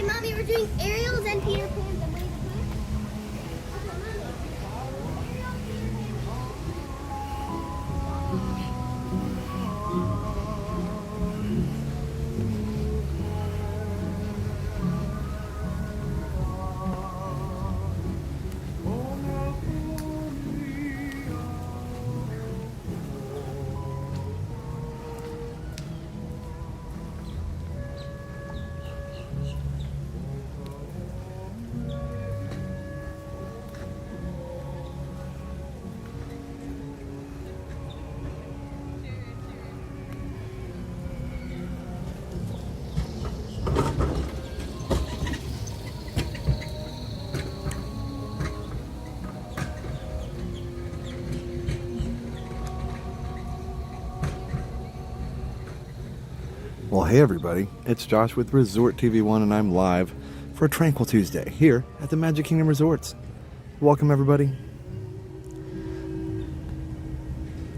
Okay, Mommy, we're doing Ariel's and Peter Pan's and Winnie the Pooh. Well, hey everybody, it's Josh with Resort TV1 and I'm live for a Tranquil Tuesday here at the Magic Kingdom Resorts. Welcome everybody.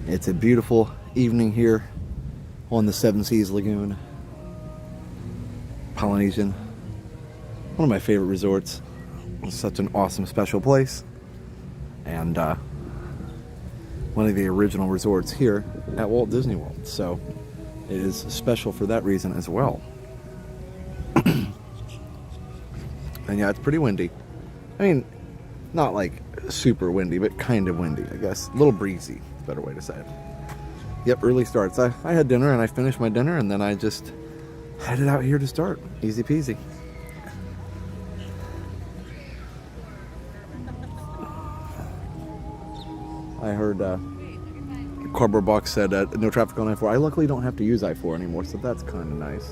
It's a beautiful evening here on the Seven Seas Lagoon. Polynesian, one of my favorite resorts. It's such an awesome special place. And one of the original resorts here at Walt Disney World. So it is special for that reason as well. And yeah, it's pretty windy. I mean, not like super windy, but kind of windy, I guess. A little breezy, better way to say it. Yep, early starts. I had dinner and I finished my dinner and then I just headed out here to start. Easy peasy. I heard Cardboard Box said no traffic on I-4. I luckily don't have to use I-4 anymore, so that's kind of nice.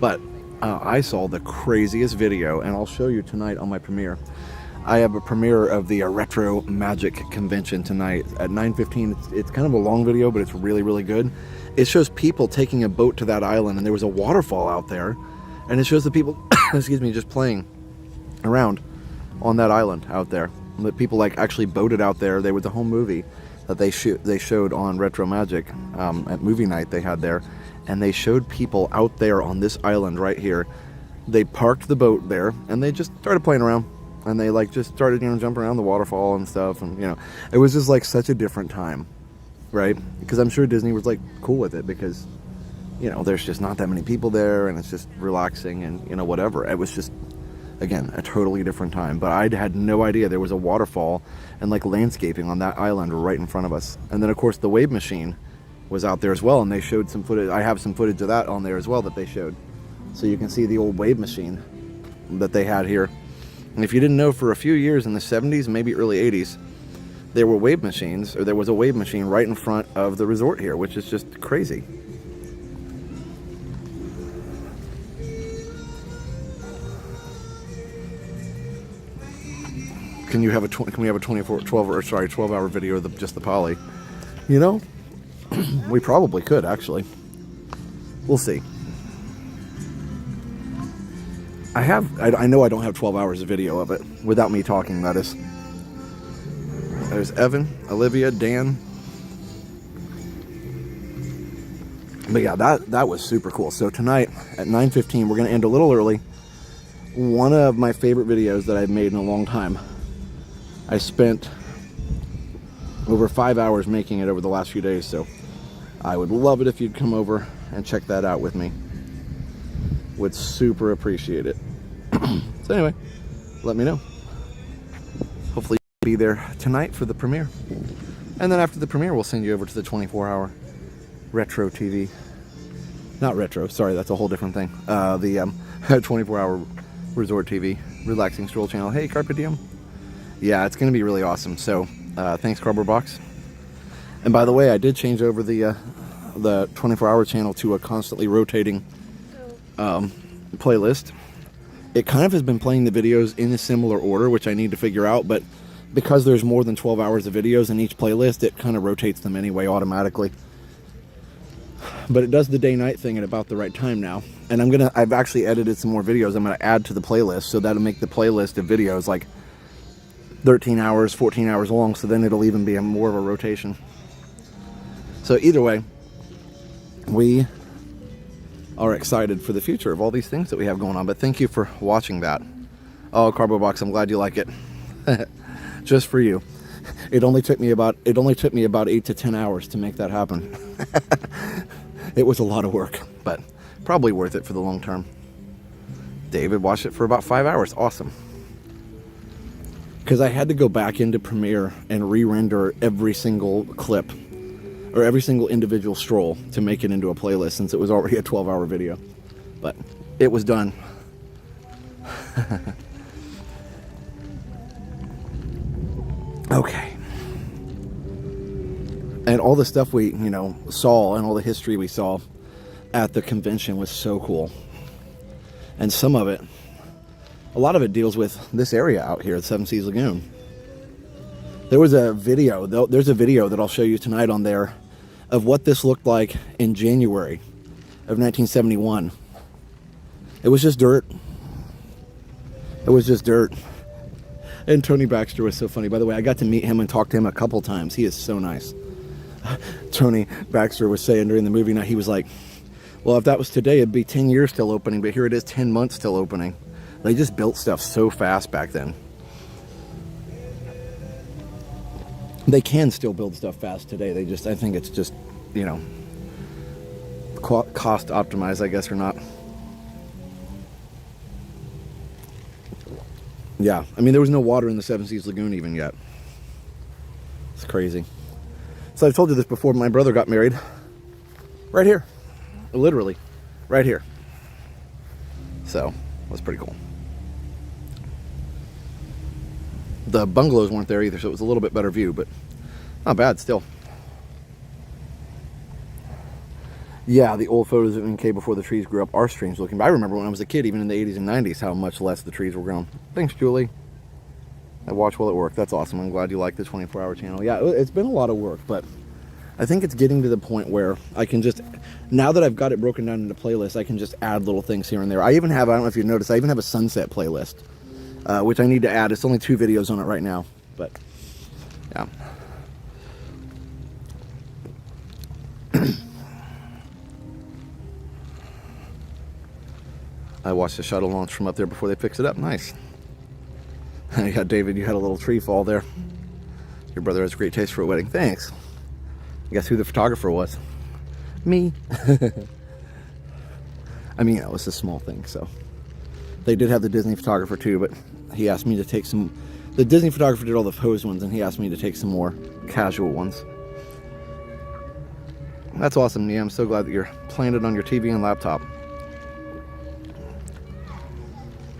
But I saw the craziest video, and I'll show you tonight on my premiere. I have a premiere of the Retromagic convention tonight at 9:15. It's kind of a long video, but it's really, really good. It shows people taking a boat to that island, and there was a waterfall out there, and it shows the people, excuse me, just playing around on that island out there. The people like actually boated out there. They were the home movie that they showed on Retromagic at movie night they had there, and they showed people out there on this island right here. They parked the boat there and they just started playing around, and they like just started jumping around the waterfall and stuff, and it was just like such a different time, right? Because I'm sure Disney was like cool with it because there's just not that many people there and it's just relaxing and whatever. It was just, again, a totally different time. But I had no idea there was a waterfall and like landscaping on that island right in front of us. And then of course the wave machine was out there as well, and they showed some footage. I have some footage of that on there as well that they showed, so you can see the old wave machine that they had here. And if you didn't know, for a few years in the 70s, maybe early 80s, there were wave machines, or there was a wave machine right in front of the resort here, which is just crazy. Can we have a 12-hour video of just the Poly? We probably could, actually. We'll see. I know I don't have 12 hours of video of it without me talking, that is. There's Evan, Olivia, Dan. But yeah, that was super cool. So tonight at 9:15, we're going to end a little early. One of my favorite videos that I've made in a long time. I spent over 5 hours making it over the last few days, so I would love it if you'd come over and check that out with me. Would super appreciate it. So anyway, let me know. Hopefully you'll be there tonight for the premiere. And then after the premiere, we'll send you over to the 24-hour Retro TV. Not Retro, sorry, that's a whole different thing. The 24-hour Resort TV, Relaxing Stroll channel. Hey, Carpe Diem. Yeah, it's going to be really awesome. So, thanks, Cardboard Box. And by the way, I did change over the 24-hour channel to a constantly rotating playlist. It kind of has been playing the videos in a similar order, which I need to figure out, but because there's more than 12 hours of videos in each playlist, it kind of rotates them anyway automatically. But it does the day-night thing at about the right time now. And I've actually edited some more videos I'm going to add to the playlist, so that'll make the playlist of videos like 13 hours, 14 hours long, so then it'll even be more of a rotation. So either way, we are excited for the future of all these things that we have going on. But thank you for watching that. Oh, Cardboard Box, I'm glad you like it. Just for you. It only took me about 8 to 10 hours to make that happen. It was a lot of work, but probably worth it for the long term. David watched it for about 5 hours. Awesome. Because I had to go back into Premiere and re-render every single clip or every single individual stroll to make it into a playlist, since it was already a 12-hour video. But it was done. Okay. And all the stuff we, saw, and all the history we saw at the convention was so cool. And some of it, a lot of it deals with this area out here at Seven Seas Lagoon. There was a video, there's a video that I'll show you tonight on there of what this looked like in January of 1971. It was just dirt. It was just dirt. And Tony Baxter was so funny. By the way, I got to meet him and talk to him a couple times. He is so nice. Tony Baxter was saying during the movie night, he was like, well, if that was today, it'd be 10 years still opening, but here it is 10 months still opening. They just built stuff so fast back then. They can still build stuff fast today. I think it's just, cost optimized, I guess, or not. Yeah, I mean, there was no water in the Seven Seas Lagoon even yet. It's crazy. So I told you this before, my brother got married right here. Literally, right here. So, it was pretty cool. The bungalows weren't there either, so it was a little bit better view, but not bad still. Yeah, the old photos of MK before the trees grew up are strange looking. But I remember when I was a kid, even in the 80s and 90s, how much less the trees were grown. Thanks, Julie. I watched while it worked. That's awesome. I'm glad you like the 24-hour channel. Yeah, it's been a lot of work, but I think it's getting to the point where I can just, now that I've got it broken down into playlists, I can just add little things here and there. I even have, I don't know if you noticed, I even have a sunset playlist, which I need to add. It's only 2 videos on it right now, but yeah. I watched the shuttle launch from up there before they fixed it up. Nice. Yeah, David, you had a little tree fall there. Your brother has great taste for a wedding. Thanks. Guess who the photographer was? Me. I mean, it was a small thing, so. They did have the Disney photographer too, but he asked me to take some. The Disney photographer did all the posed ones, and he asked me to take some more casual ones. That's awesome, Nia. I'm so glad that you're playing it on your TV and laptop.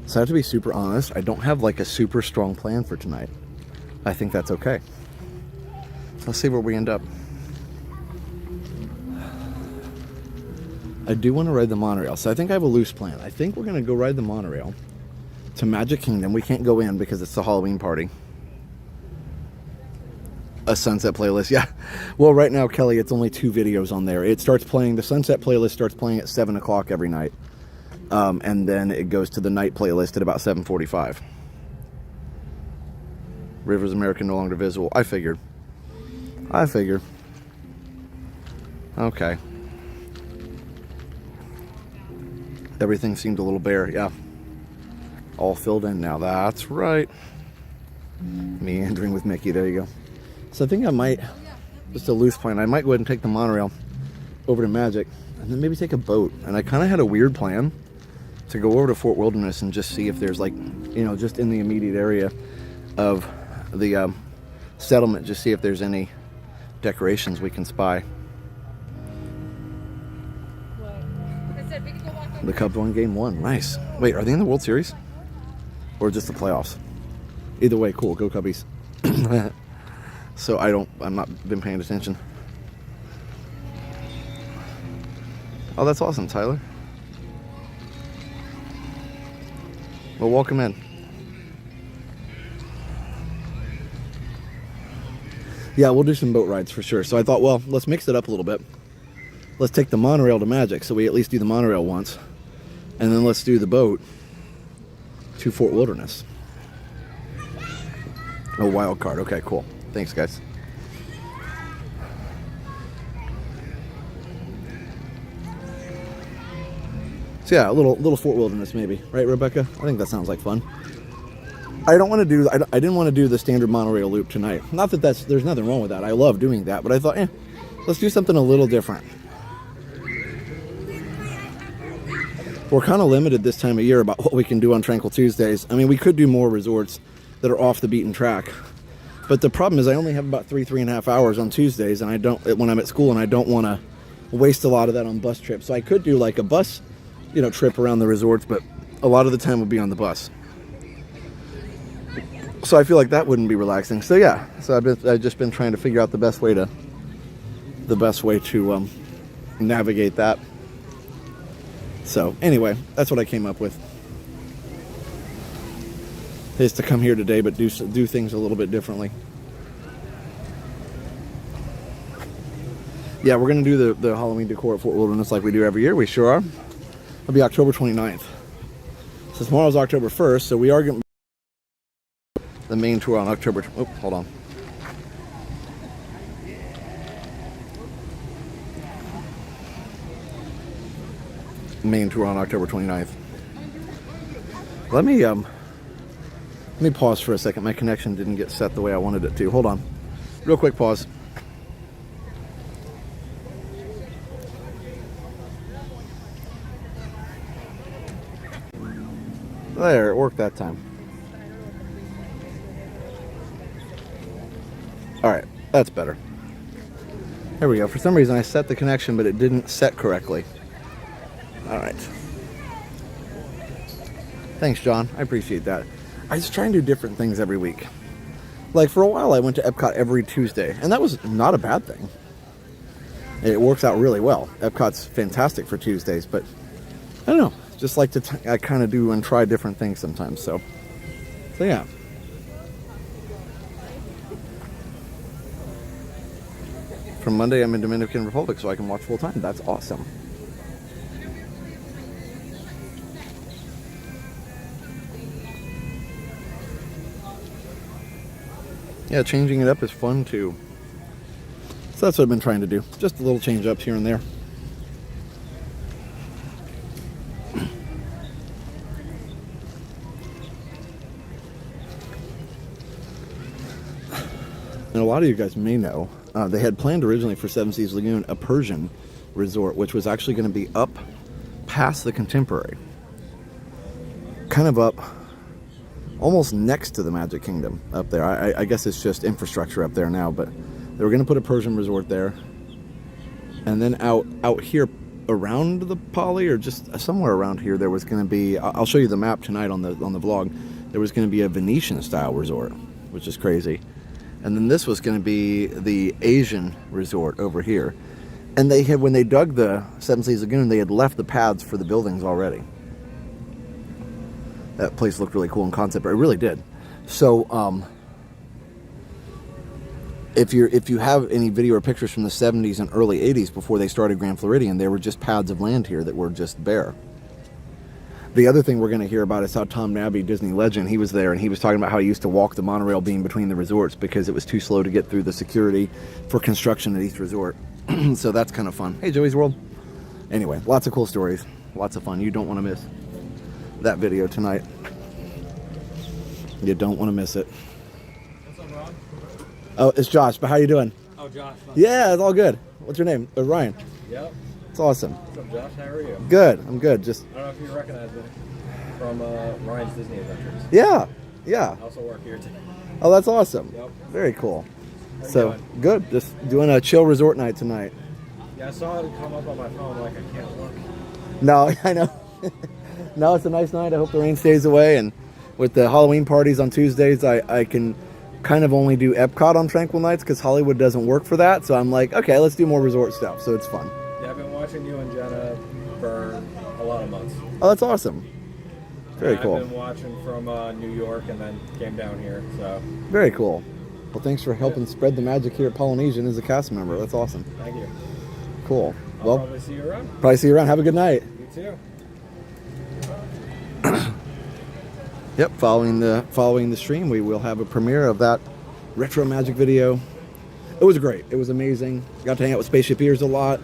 So I have to be super honest, I don't have like a super strong plan for tonight. I think that's okay. So let's see where we end up. I do want to ride the monorail, so I think I have a loose plan. I think we're going to go ride the monorail to Magic Kingdom. We can't go in because it's the Halloween party. A sunset playlist, yeah. Well, right now, Kelly, it's only 2 videos on there. It starts playing, the sunset playlist starts playing at 7 o'clock every night. And then it goes to the night playlist at about 7:45. Rivers American no longer visible. I figured. Okay. Everything seemed a little bare, yeah. All filled in now, that's right. Meandering with Mickey, there you go. So I think I might, just a loose plan, I might go ahead and take the monorail over to Magic, and then maybe take a boat. And I kind of had a weird plan to go over to Fort Wilderness and just see if there's like, just in the immediate area of the settlement, just see if there's any decorations we can spy. The Cubs won game 1, nice. Wait, are they in the World Series? Or just the playoffs? Either way, cool, go Cubbies. So I'm not been paying attention. Oh, that's awesome, Tyler. Well, welcome in. Yeah, we'll do some boat rides for sure. So I thought, well, let's mix it up a little bit. Let's take the monorail to Magic, so we at least do the monorail once. And then let's do the boat to Fort Wilderness. Oh, wild card. Okay, cool. Thanks, guys. So yeah, a little Fort Wilderness maybe, right, Rebecca? I think that sounds like fun. I don't want to do. I didn't want to do the standard monorail loop tonight. Not that there's nothing wrong with that. I love doing that, but I thought, let's do something a little different. We're kind of limited this time of year about what we can do on Tranquil Tuesdays. I mean, we could do more resorts that are off the beaten track, but the problem is I only have about 3.5 hours on Tuesdays, and I don't when I'm at school, and I don't want to waste a lot of that on bus trips. So I could do like a bus, trip around the resorts, but a lot of the time would be on the bus. So I feel like that wouldn't be relaxing. So yeah, so I've just been trying to figure out the best way to navigate that. So anyway, that's what I came up with. Is to come here today, but do things a little bit differently. Yeah, we're gonna do the Halloween decor at Fort Wilderness like we do every year. We sure are. It'll be October 29th. So tomorrow's October 1st, so we are going to the main tour on October. Oh, hold on. Main tour on October 29th. Let me pause for a second. My connection didn't get set the way I wanted it to. Hold on. Real quick pause. There, it worked that time. Alright, that's better. There we go. For some reason I set the connection, but it didn't set correctly. Alright. Thanks, John. I appreciate that. I just try and do different things every week. Like, for a while I went to Epcot every Tuesday, and that was not a bad thing. It works out really well. Epcot's fantastic for Tuesdays, but I don't know. Just like to I kind of do and try different things sometimes. So yeah. From Monday, I'm in Dominican Republic, so I can watch full time. That's awesome. Yeah, changing it up is fun too. So that's what I've been trying to do. Just a little change ups here and there. And a lot of you guys may know, they had planned originally for Seven Seas Lagoon a Persian resort, which was actually going to be up past the Contemporary. Kind of up, almost next to the Magic Kingdom up there. I guess it's just infrastructure up there now, but they were going to put a Persian resort there. And then out here around the Poly, or just somewhere around here, there was going to be, I'll show you the map tonight on the vlog, there was going to be a Venetian style resort, which is crazy. And then this was going to be the Asian resort over here. And they had, when they dug the Seven Seas Lagoon, they had left the paths for the buildings already. That place looked really cool in concept, but it really did. So, if you have any video or pictures from the 70s and early 80s before they started Grand Floridian, there were just pads of land here that were just bare. The other thing we're going to hear about is how Tom Nabby, Disney legend, he was there, and he was talking about how he used to walk the monorail beam between the resorts because it was too slow to get through the security for construction at each resort. So that's kind of fun. Hey, Joey's World. Anyway, lots of cool stories. Lots of fun. You don't want to miss that video tonight. You don't want to miss it. What's up, Ron? Oh, it's Josh, but how you doing? Oh, Josh. Yeah, it's all good. What's your name? Ryan. Yep. It's awesome. What's up, Josh? How are you? Good. I'm good. Just. I don't know if you recognize me from Ryan's Disney Adventures. Yeah. Yeah. I also work here too. Oh, that's awesome. Yep. Very cool. How you So doing? good. Just doing a chill resort night tonight. Yeah, I saw it come up on my phone like I can't look. No, I know. No, it's a nice night. I hope the rain stays away. And with the Halloween parties on Tuesdays, I can kind of only do Epcot on Tranquil nights because Hollywood doesn't work for that. So I'm like, okay, let's do more resort stuff. So it's fun. Yeah, I've been watching you and Jenna for a lot of months. Oh, that's awesome. Very And cool. I've been watching from New York and then came down here. So Very cool. Well, thanks for helping spread the magic here at Polynesian as a cast member. That's awesome. thank you. Cool. I'll Well, probably see you around. probably see you around. Have a good night. You too. Yep, following the stream, we will have a premiere of that Retromagic video. It was great. It was amazing. Got to hang out with Spaceship Ears a lot.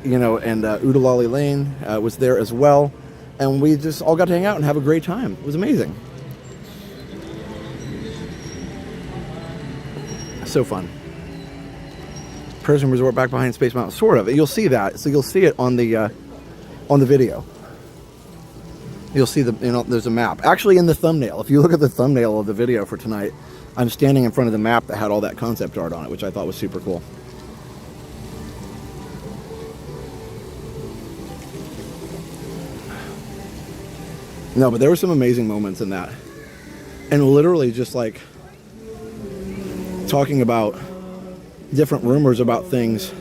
and Oodalali Lane was there as well. And we just all got to hang out and have a great time. It was amazing. So fun. Persian Resort back behind Space Mountain, sort of. You'll see that. So you'll see it on the video. You'll see there's a map. Actually, in the thumbnail, if you look at the thumbnail of the video for tonight, I'm standing in front of the map that had all that concept art on it, which I thought was super cool. No, but there were some amazing moments in that. And literally just like talking about different rumors about things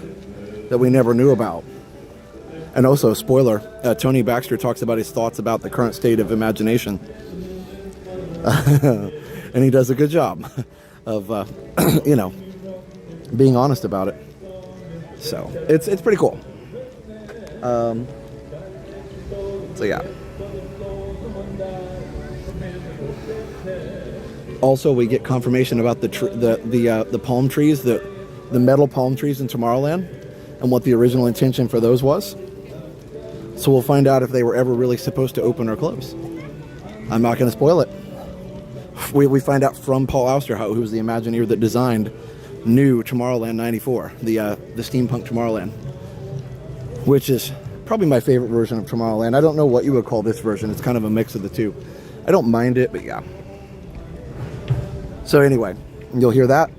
that we never knew about. And also, spoiler, Tony Baxter talks about his thoughts about the current state of imagination. And he does a good job of, being honest about it. So, it's pretty cool. So, yeah. Also, we get confirmation about the palm trees, the metal palm trees in Tomorrowland, and what the original intention for those was. So we'll find out if they were ever really supposed to open or close. I'm not going to spoil it. We find out from Paul Austerhout, who was the Imagineer that designed new Tomorrowland 94, the steampunk Tomorrowland, which is probably my favorite version of Tomorrowland. I don't know what you would call this version. It's kind of a mix of the two. I don't mind it, but yeah. So anyway, you'll hear that.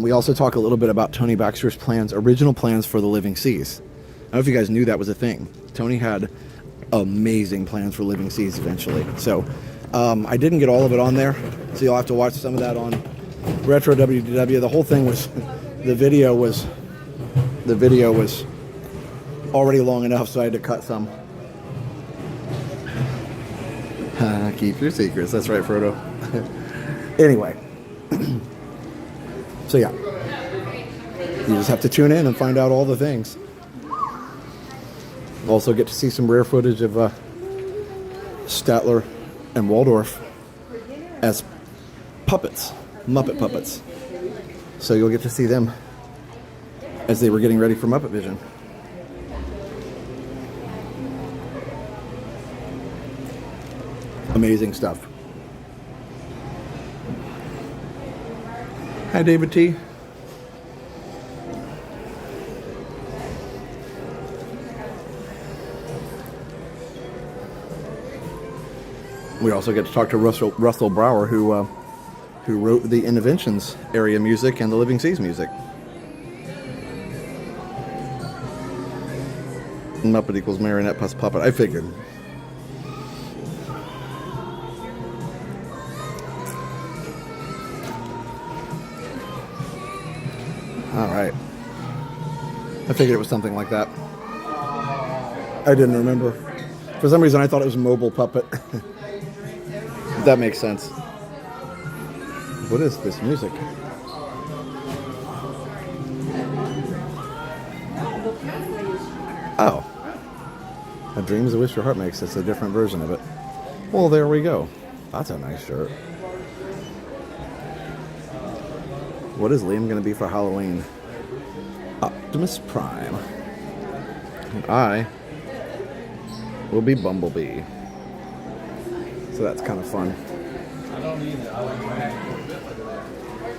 We also talk a little bit about Tony Baxter's original plans for the Living Seas. I don't know if you guys knew that was a thing. Tony had amazing plans for Living Seas eventually. So I didn't get all of it on there, so you'll have to watch some of that on Retro WDW. The whole thing was, the video was already long enough, so I had to cut some. Keep your secrets. That's right, Frodo. Anyway. So yeah, you just have to tune in and find out all the things. Also get to see some rare footage of Statler and Waldorf as puppets, Muppet puppets. So you'll get to see them as they were getting ready for Muppet Vision. Amazing stuff. Hi, David T. We also get to talk to Russell Brower, who wrote the Innovations area music and the Living Seas music. Muppet equals marionette plus puppet. I figured. All right. I figured it was something like that. I didn't remember. For some reason, I thought it was a mobile puppet. That makes sense. What is this music? Oh. A Dream is a Wish Your Heart Makes. It's a different version of it. Well, there we go. That's a nice shirt. What is Liam going to be for Halloween? Optimus Prime. And I will be Bumblebee. So that's kind of fun. I don't either. I like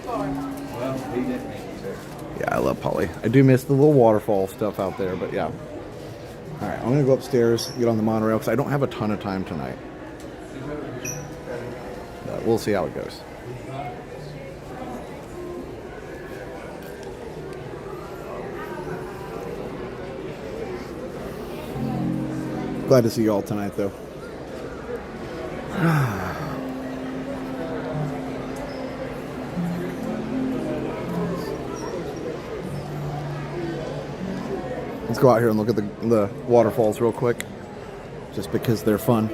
Well, he didn't make it. Yeah, I love Polly. I do miss the little waterfall stuff out there, but yeah. All right, I'm going to go upstairs, get on the monorail, because I don't have a ton of time tonight. But we'll see how it goes. Glad to see you all tonight, though. Let's go out here and look at the waterfalls real quick, just because they're fun.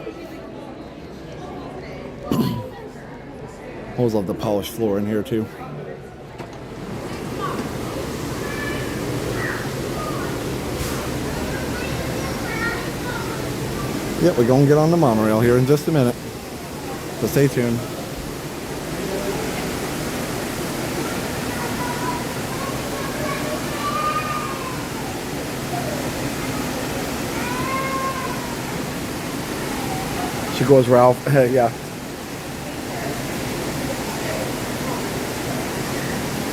Always love the polished floor in here, too. Yep, we're going to get on the monorail here in just a minute. So stay tuned. Chico as Ralph. Yeah.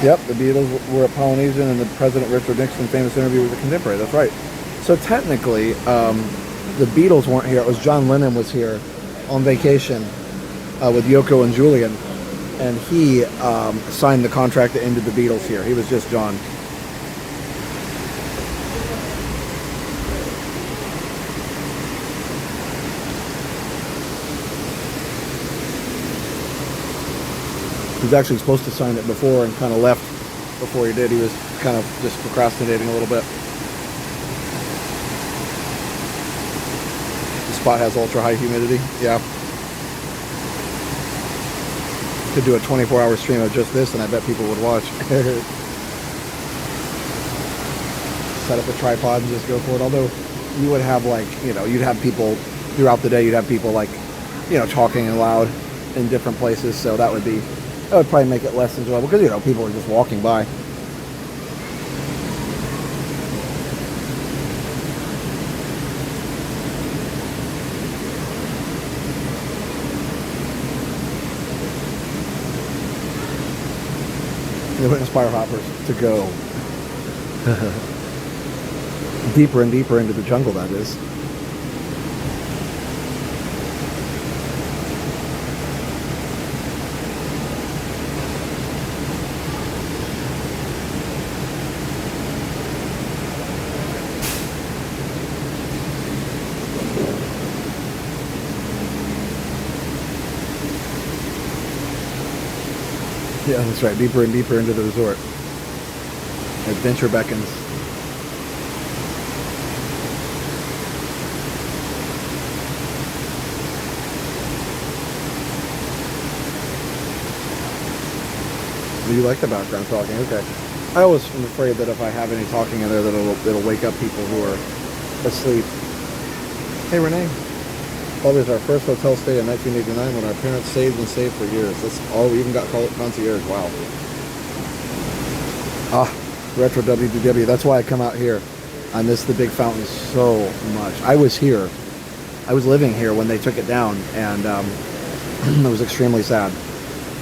Yep, the Beatles were at Polynesian, and the President Richard Nixon famous interview with a contemporary. That's right. So technically, the Beatles weren't here. It was John Lennon was here on vacation with Yoko and Julian, and he signed the contract that ended the Beatles here. He was just John. He was actually supposed to sign it before and kind of left before he did. He was kind of just procrastinating a little bit. The spot has ultra high humidity. Yeah. Could do a 24-hour stream of just this, and I bet people would watch. Set up a tripod and just go for it. Although you would have, like, you know, you'd have people throughout the day. You'd have people, like, you know, talking loud in different places. So that would probably make it less enjoyable because, you know, people are just walking by. They would inspire hoppers to go deeper and deeper into the jungle, that is. Yeah, that's right. Deeper and deeper into the resort. Adventure beckons. Do you like the background talking? Okay. I always am afraid that if I have any talking in there, that it'll wake up people who are asleep. Hey, Renee. Probably was our first hotel stay in 1989 when our parents saved and saved for years. That's all we even got concierge. Wow. Ah, Retro WDW. That's why I come out here. I miss the big fountain so much. I was here. I was living here when they took it down, and it was extremely sad.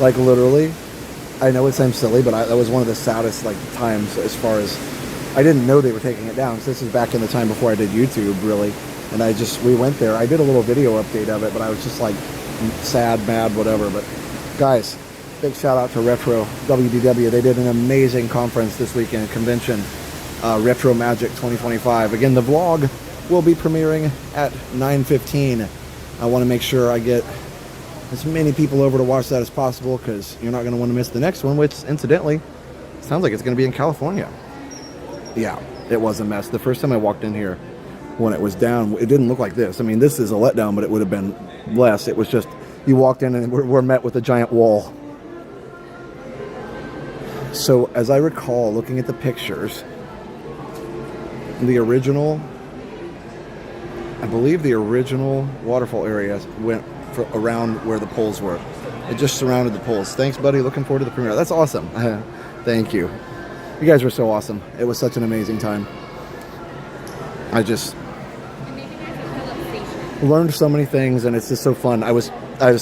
Like, literally, I know it seems silly, but that was one of the saddest, like, times as far as... I didn't know they were taking it down. So this is back in the time before I did YouTube, really. And we went there. I did a little video update of it, but I was just like sad, mad, whatever. But guys, big shout out to Retro WDW. They did an amazing conference this weekend, convention, Retromagic 2025. Again, the vlog will be premiering at 9:15. I want to make sure I get as many people over to watch that as possible, because you're not going to want to miss the next one, which incidentally sounds like it's going to be in California. Yeah, it was a mess. The first time I walked in here, when it was down, it didn't look like this. I mean, this is a letdown, but it would have been less. It was just, you walked in and we're met with a giant wall. So, as I recall, looking at the pictures, the original, I believe the original waterfall area went around where the poles were. It just surrounded the poles. Thanks, buddy. Looking forward to the premiere. That's awesome. Thank you. You guys were so awesome. It was such an amazing time. I just learned so many things, and it's just so fun. I was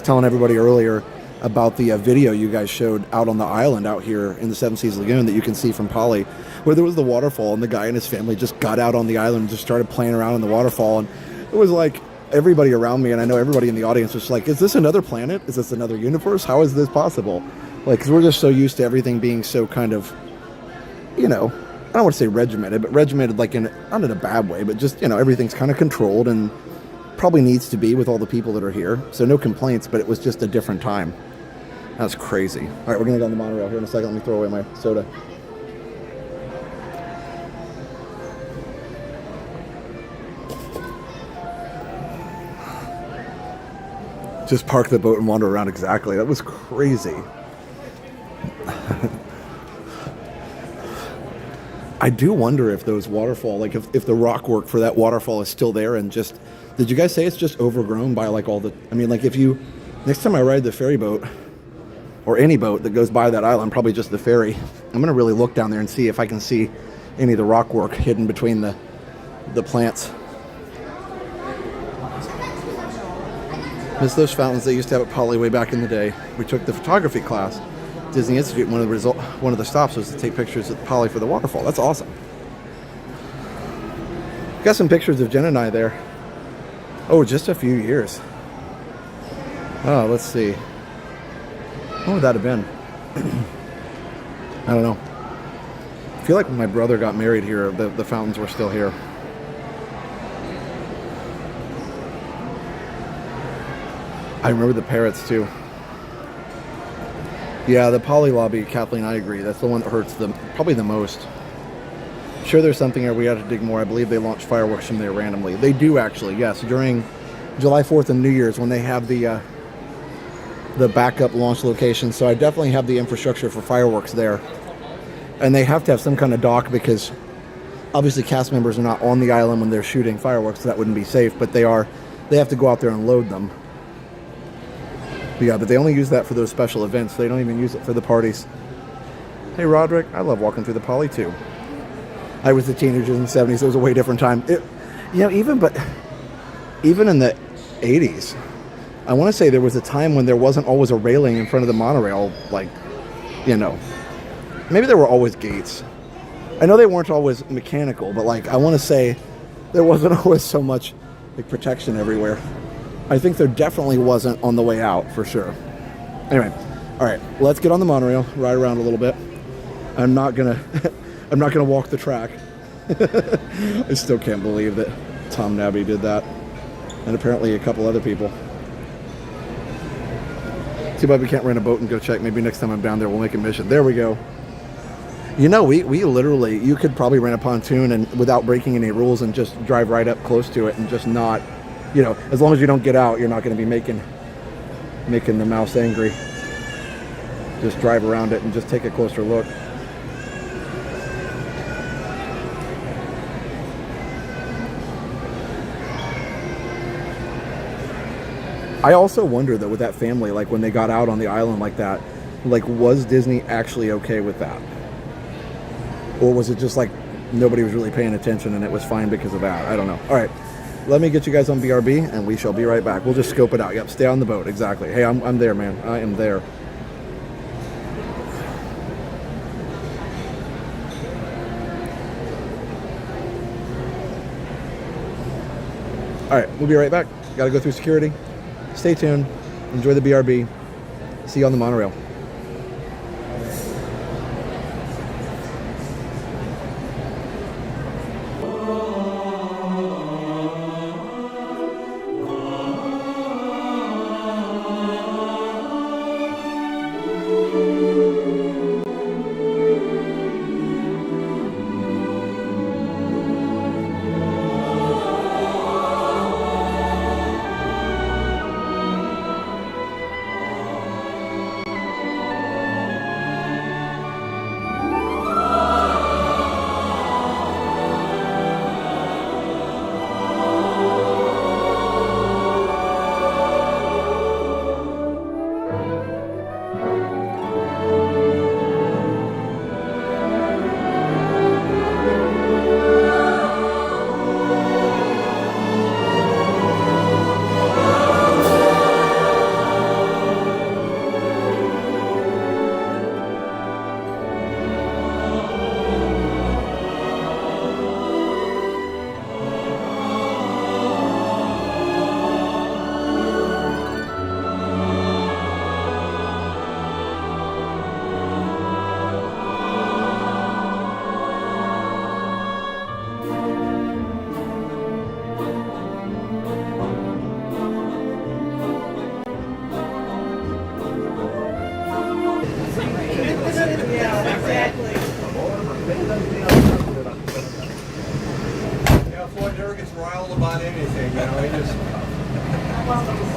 telling everybody earlier about the video you guys showed out on the island out here in the Seven Seas Lagoon that you can see from Poly, where there was the waterfall, and the guy and his family just got out on the island and just started playing around in the waterfall. And it was like everybody around me, and I know everybody in the audience was like, is this another planet? Is this another universe? How is this possible? Like, because we're just so used to everything being so kind of, you know, I don't want to say regimented, but regimented like not in a bad way, but just, you know, everything's kind of controlled and probably needs to be with all the people that are here. So no complaints, but it was just a different time. That's crazy. All right, we're going to go on the monorail here in a second. Let me throw away my soda. Just park the boat and wander around. Exactly. That was crazy. I do wonder if those waterfall, like if the rock work for that waterfall is still there, and just, did you guys say it's just overgrown by like all the, I mean, like if you, next time I ride the ferry boat, or any boat that goes by that island, probably just the ferry, I'm going to really look down there and see if I can see any of the rock work hidden between the plants. Miss those fountains they used to have at Poly way back in the day. We took the photography class, Disney Institute. One of the stops was to take pictures at Poly for the waterfall. That's awesome. Got some pictures of Jen and I there. Oh, just a few years. Oh, let's see. What would that have been? I don't know. I feel like when my brother got married here, the fountains were still here. I remember the parrots too. Yeah, the Poly lobby, Kathleen, I agree. That's the one that hurts probably the most. I'm sure there's something there we have to dig more. I believe they launch fireworks from there randomly. They do actually, yes. During July 4th and New Year's when they have the backup launch location. So I definitely have the infrastructure for fireworks there. And they have to have some kind of dock because obviously cast members are not on the island when they're shooting fireworks, so that wouldn't be safe, but they have to go out there and load them. But yeah, but they only use that for those special events. They don't even use it for the parties. Hey Roderick, I love walking through the Poly too. I was a teenager in the 70s, it was a way different time. Even in the 80s, I want to say there was a time when there wasn't always a railing in front of the monorail, like, maybe there were always gates. I know they weren't always mechanical, but like, I want to say there wasn't always so much like protection everywhere. I think there definitely wasn't on the way out, for sure. Anyway, all right, let's get on the monorail, ride around a little bit. I'm not gonna walk the track. I still can't believe that Tom Nabby did that, and apparently a couple other people. Too bad we can't rent a boat and go check. Maybe next time I'm down there, we'll make a mission. There we go. We literally, you could probably rent a pontoon and without breaking any rules and just drive right up close to it and just not, as long as you don't get out, you're not going to be making the mouse angry. Just drive around it and just take a closer look. I also wonder though with that family, like when they got out on the island like that, like was Disney actually okay with that? Or was it just like nobody was really paying attention and it was fine because of that? I don't know. All right, let me get you guys on BRB and we shall be right back. We'll just scope it out. Yep, stay on the boat. Exactly. Hey, I'm there, man. I am there. All right, we'll be right back. Got to go through security. Stay tuned. Enjoy the BRB. See you on the monorail.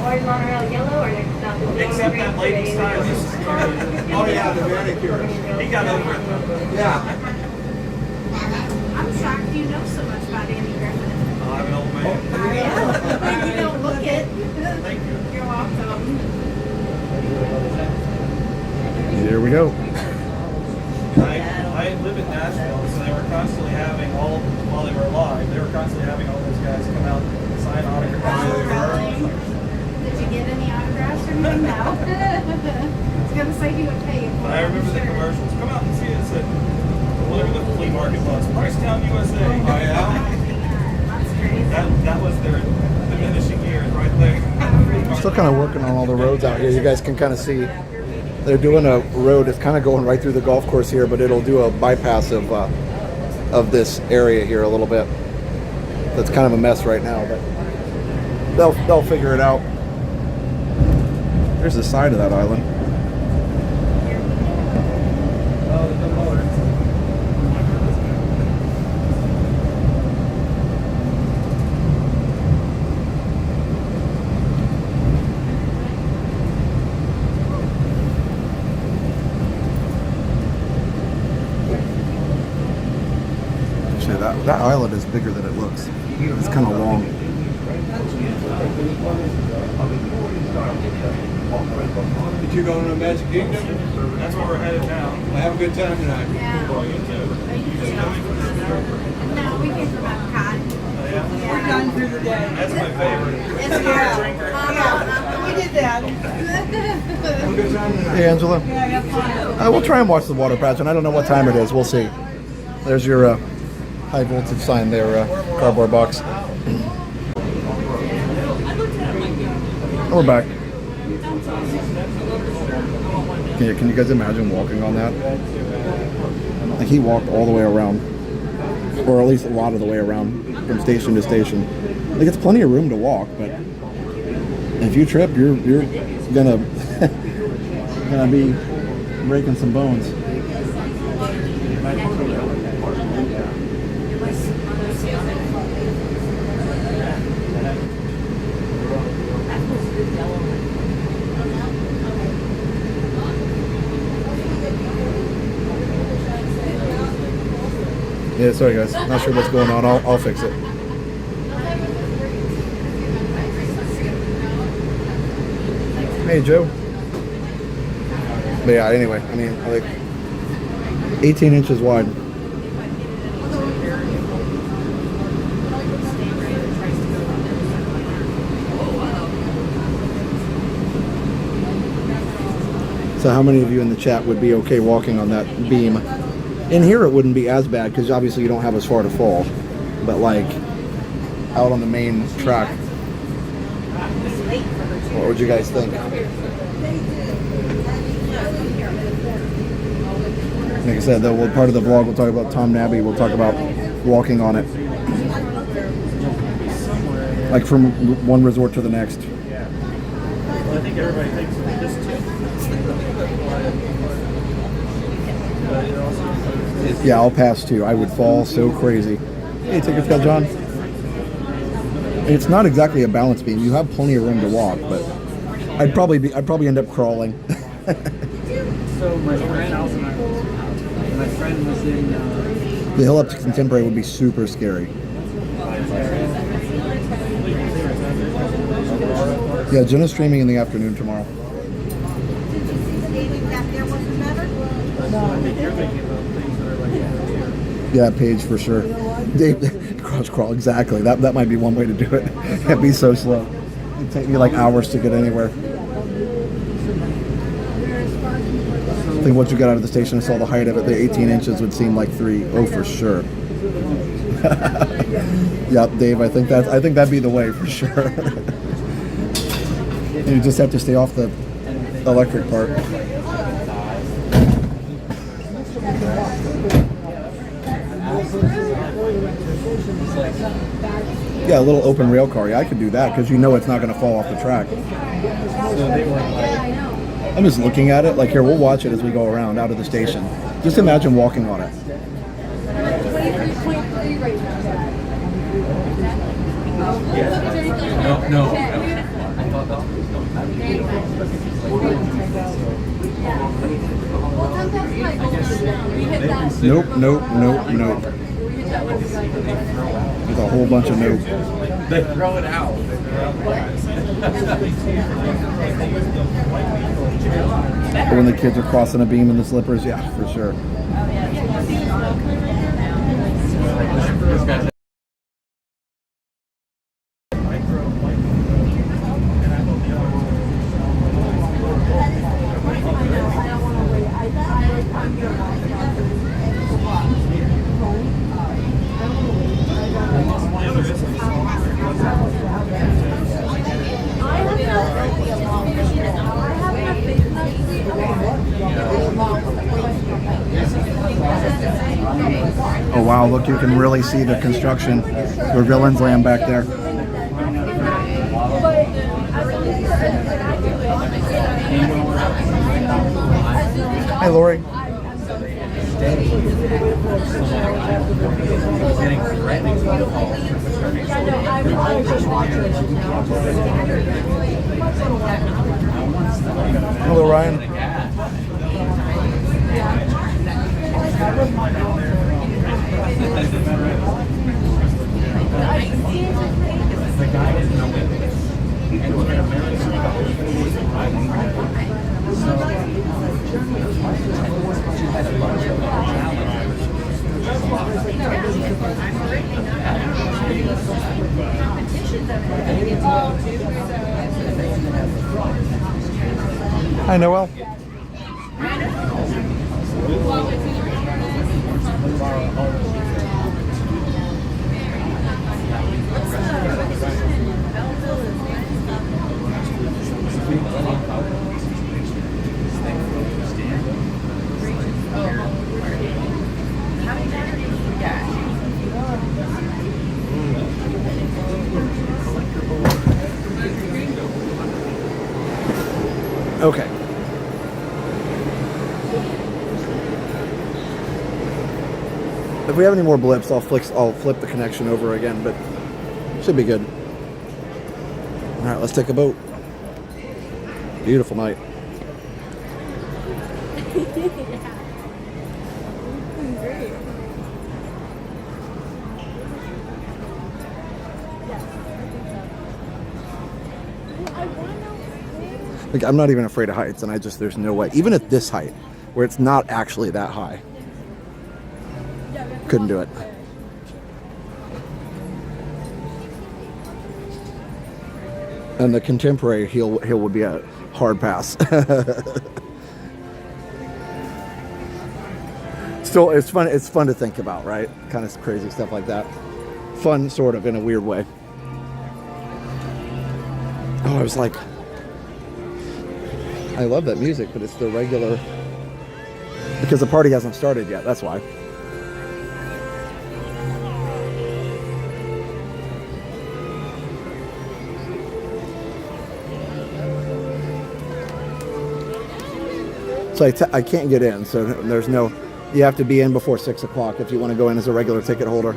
Or Monorail yellow, or not the Except that lady style. Oh yeah, the manicure. He got over it. Yeah. I'm shocked you know so much about Andy Griffith. I'm an old man. I am. You don't look it. Thank you. You're welcome. Here we go. I live in Nashville, so they were constantly having while they were alive, they were constantly having all those guys come out and sign autographs. Did you get any autographs or anything? No. I was gonna say he would pay you. But I remember the commercials. Come out and see us at whatever the flea market was. Pricetown, USA. Oh, yeah? That's crazy. That was their diminishing years right there. I'm still kind of working on all the roads out here. You guys can kind of see they're doing a road. It's kind of going right through the golf course here, but it'll do a bypass of this area here a little bit. That's kind of a mess right now, but they'll figure it out. Here's the side of that island. That island is bigger than it looks. It's kind of long. Did you go to the Magic Kingdom? That's where we're headed now. I have a good time tonight. Yeah. Well, you too. No, we came from Epcot. We're done through the day. That's my favorite. It's hard. Drinker. We did that. Have a good time tonight. Hey, Angela. Yeah, have fun. We'll try and watch the water pageant. I don't know what time it is. We'll see. There's your high voltage sign there, cardboard box. We're back. Can you guys imagine walking on that? Like he walked all the way around, or at least a lot of the way around from station to station. Like it's plenty of room to walk, but if you trip, you're gonna gonna be breaking some bones. Yeah, sorry guys. Not sure what's going on. I'll fix it. Hey Joe. But yeah, anyway, I mean, like 18 inches wide. So how many of you in the chat would be okay walking on that beam? In here it wouldn't be as bad because obviously you don't have as far to fall. But like out on the main track, what would you guys think? Like I said, though, part of the vlog we'll talk about Tom Nabby. We'll talk about walking on it, like from one resort to the next. Well, I think everybody thinks of this too. Yeah, I'll pass too. I would fall so crazy. Hey, take your spell, John. It's not exactly a balance beam. You have plenty of room to walk, but I'd probably end up crawling. So my friend was in. The hill up to Contemporary would be super scary. Yeah, Jenna's streaming in the afternoon tomorrow. Did you see the daily back there wasn't better? No, I think you're thinking of things that are like here. Yeah, Paige for sure. Dave, cross crawl, exactly. That might be one way to do it. It'd be so slow. It'd take me like hours to get anywhere. I think once you got out of the station and saw the height of it, the 18 inches would seem like 3. Oh, for sure. Yep, Dave. I think that'd be the way for sure. You just have to stay off the electric part. Yeah, a little open rail car. Yeah, I could do that because you know it's not going to fall off the track. I'm just looking at it. Like here, we'll watch it as we go around out of the station. Just imagine walking on it. No. Nope. There's a whole bunch of nope. They throw it out. But when the kids are crossing a beam in the slippers, yeah, for sure. wow, look, you can really see the construction where Villains Land back there. Hi, Lori. Hello, Ryan. Hi, Noel. Okay. If we have any more blips, I'll flip the connection over again, but should be good. All right, let's take a boat. Beautiful night. Like, I'm not even afraid of heights, and there's no way. Even at this height, where it's not actually that high, couldn't do it. And the contemporary hill would be a hard pass. Still, it's fun. It's fun to think about, right? Kind of crazy stuff like that. Fun, sort of, in a weird way. Oh, I was like, I love that music, but it's the regular, because the party hasn't started yet. That's why. So I can't get in, so there's no, you have to be in before 6 o'clock if you want to go in as a regular ticket holder.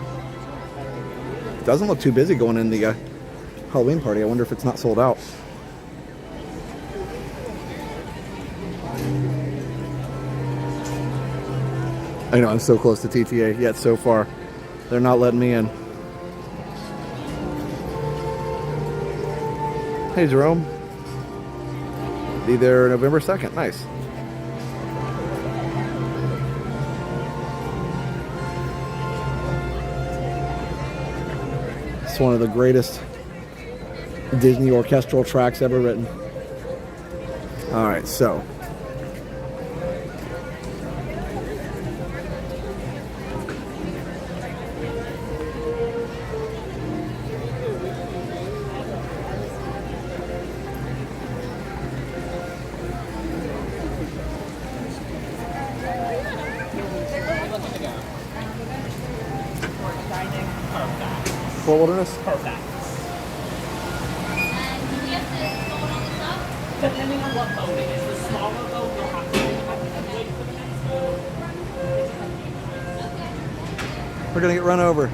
It doesn't look too busy going in the Halloween party. I wonder if it's not sold out. I know, I'm so close to TTA, yet so far they're not letting me in. Hey, Jerome. Be there November 2nd. Nice. It's one of the greatest Disney orchestral tracks ever written. All right, so Fort Wilderness? Perfect. Depending on what boat it is, the smaller boat you'll have to wait for the next boat. We're gonna get run over.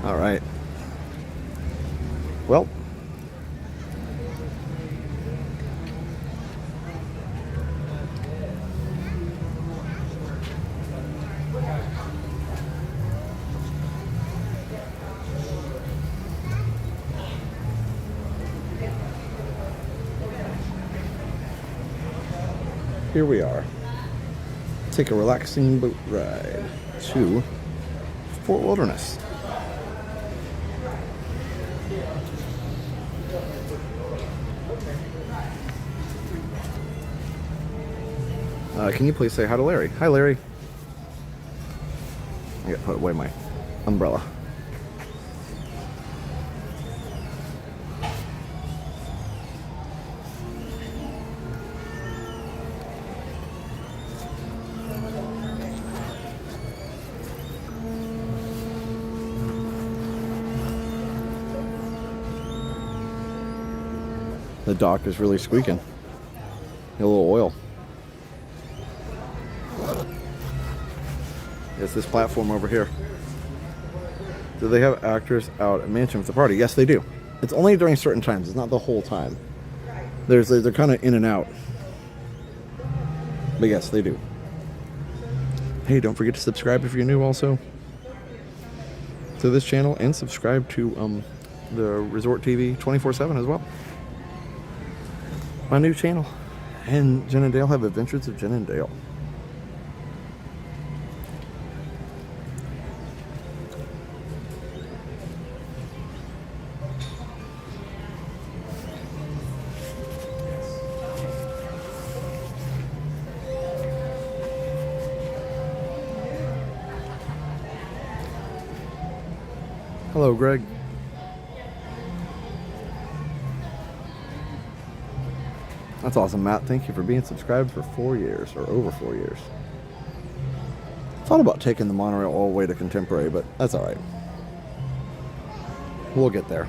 All right. Well, here we are. Take a relaxing boat ride to Fort Wilderness. Can you please say hi to Larry? Hi, Larry. I gotta put away my umbrella. The dock is really squeaking. A little oil. It's this platform over here. Do they have actors out at Mansion for the party? Yes, they do. It's only during certain times. It's not the whole time. They're kind of in and out. But yes, they do. Hey, don't forget to subscribe if you're new also to this channel, and subscribe to the Resort TV 24/7 as well. My new channel. And Jen and Dale have Adventures of Jen and Dale. Hello, Greg. That's awesome, Matt. Thank you for being subscribed for 4 years, or over 4 years. Thought about taking the monorail all the way to Contemporary, but that's all right. We'll get there.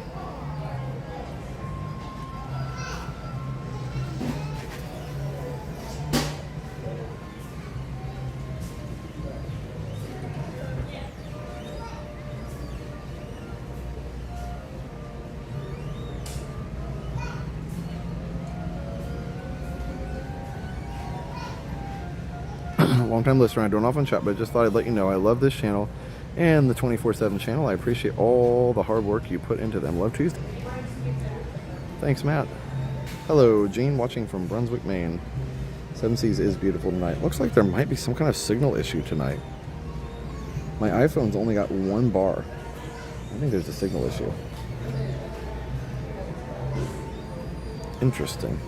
Long-time listener. I don't often chat, but I just thought I'd let you know I love this channel and the 24/7 channel. I appreciate all the hard work you put into them. Love Tuesday. Thanks, Matt. Hello, Gene, watching from Brunswick, Maine. Seven Seas is beautiful tonight. Looks like there might be some kind of signal issue tonight. My iPhone's only got 1 bar. I think there's a signal issue. Interesting.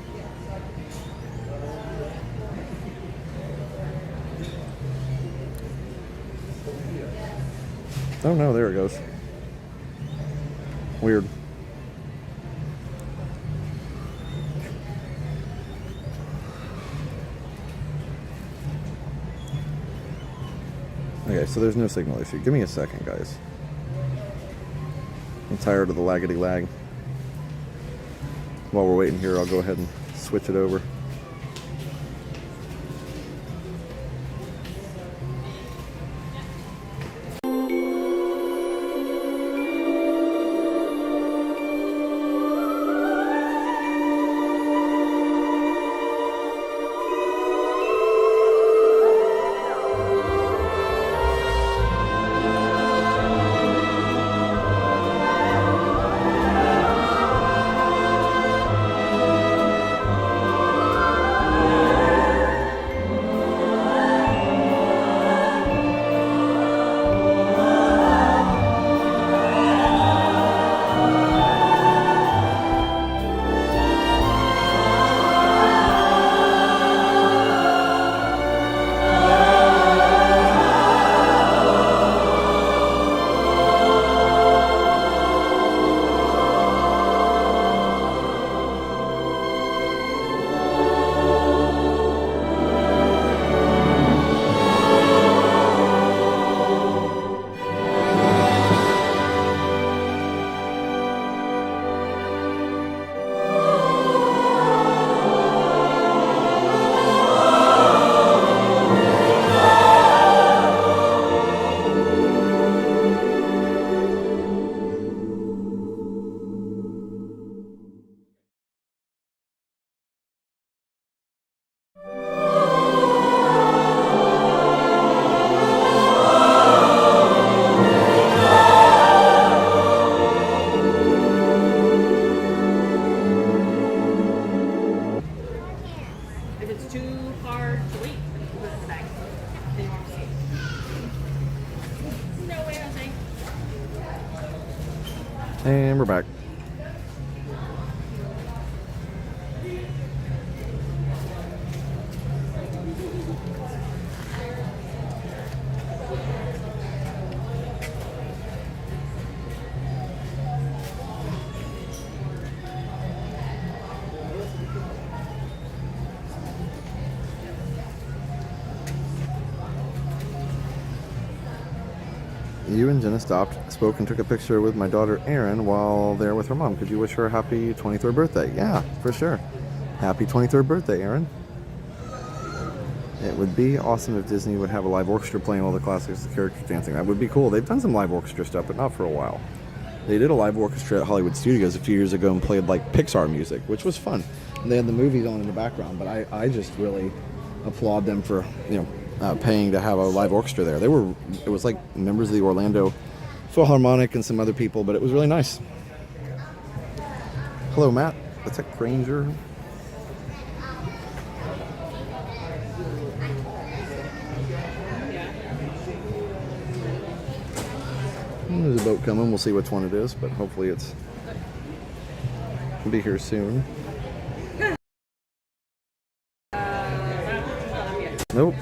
Oh no, there it goes. Weird. Okay, so there's no signal issue. Give me a second, guys. I'm tired of the laggity lag. While we're waiting here, I'll go ahead and switch it over. And we're back. You and Jenna spoke, and took a picture with my daughter Erin while there with her mom. Could you wish her a happy 23rd birthday? Yeah, for sure. Happy 23rd birthday, Erin. It would be awesome if Disney would have a live orchestra playing all the classics, the characters dancing. That would be cool. They've done some live orchestra stuff, but not for a while. They did a live orchestra at Hollywood Studios a few years ago and played like Pixar music, which was fun. And they had the movies on in the background, but I just really applaud them for, paying to have a live orchestra there. It was like members of the Orlando Philharmonic and some other people, but it was really nice. Hello, Matt. That's a Granger. There's a boat coming. We'll see which one it is, but hopefully it'll be here soon. Nope.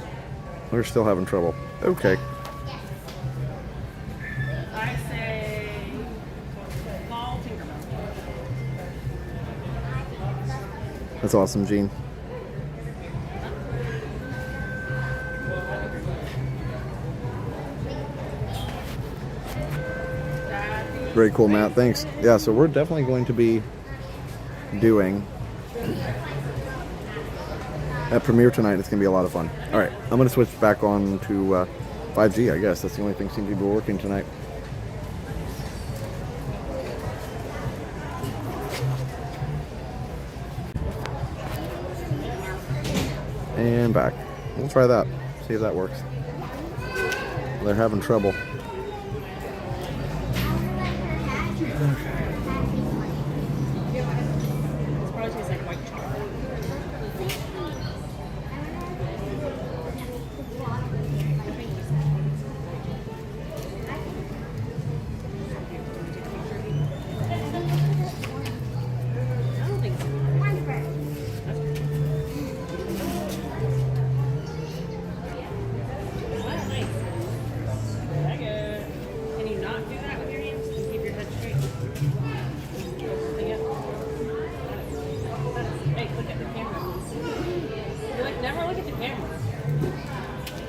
We're still having trouble. Okay. I say fall Tinkerbell. That's awesome, Gene. Very cool, Matt. Thanks. Yeah, so we're definitely going to be doing at premiere tonight. It's going to be a lot of fun. All right, I'm going to switch back on to 5G, I guess. That's the only thing seems to be working tonight. And back. We'll try that. See if that works. They're having trouble. This probably tastes like white chocolate. I don't think so. That's nice. Can you not do that with your hands and keep your head straight? Hey, look at the camera. You like never look at the camera.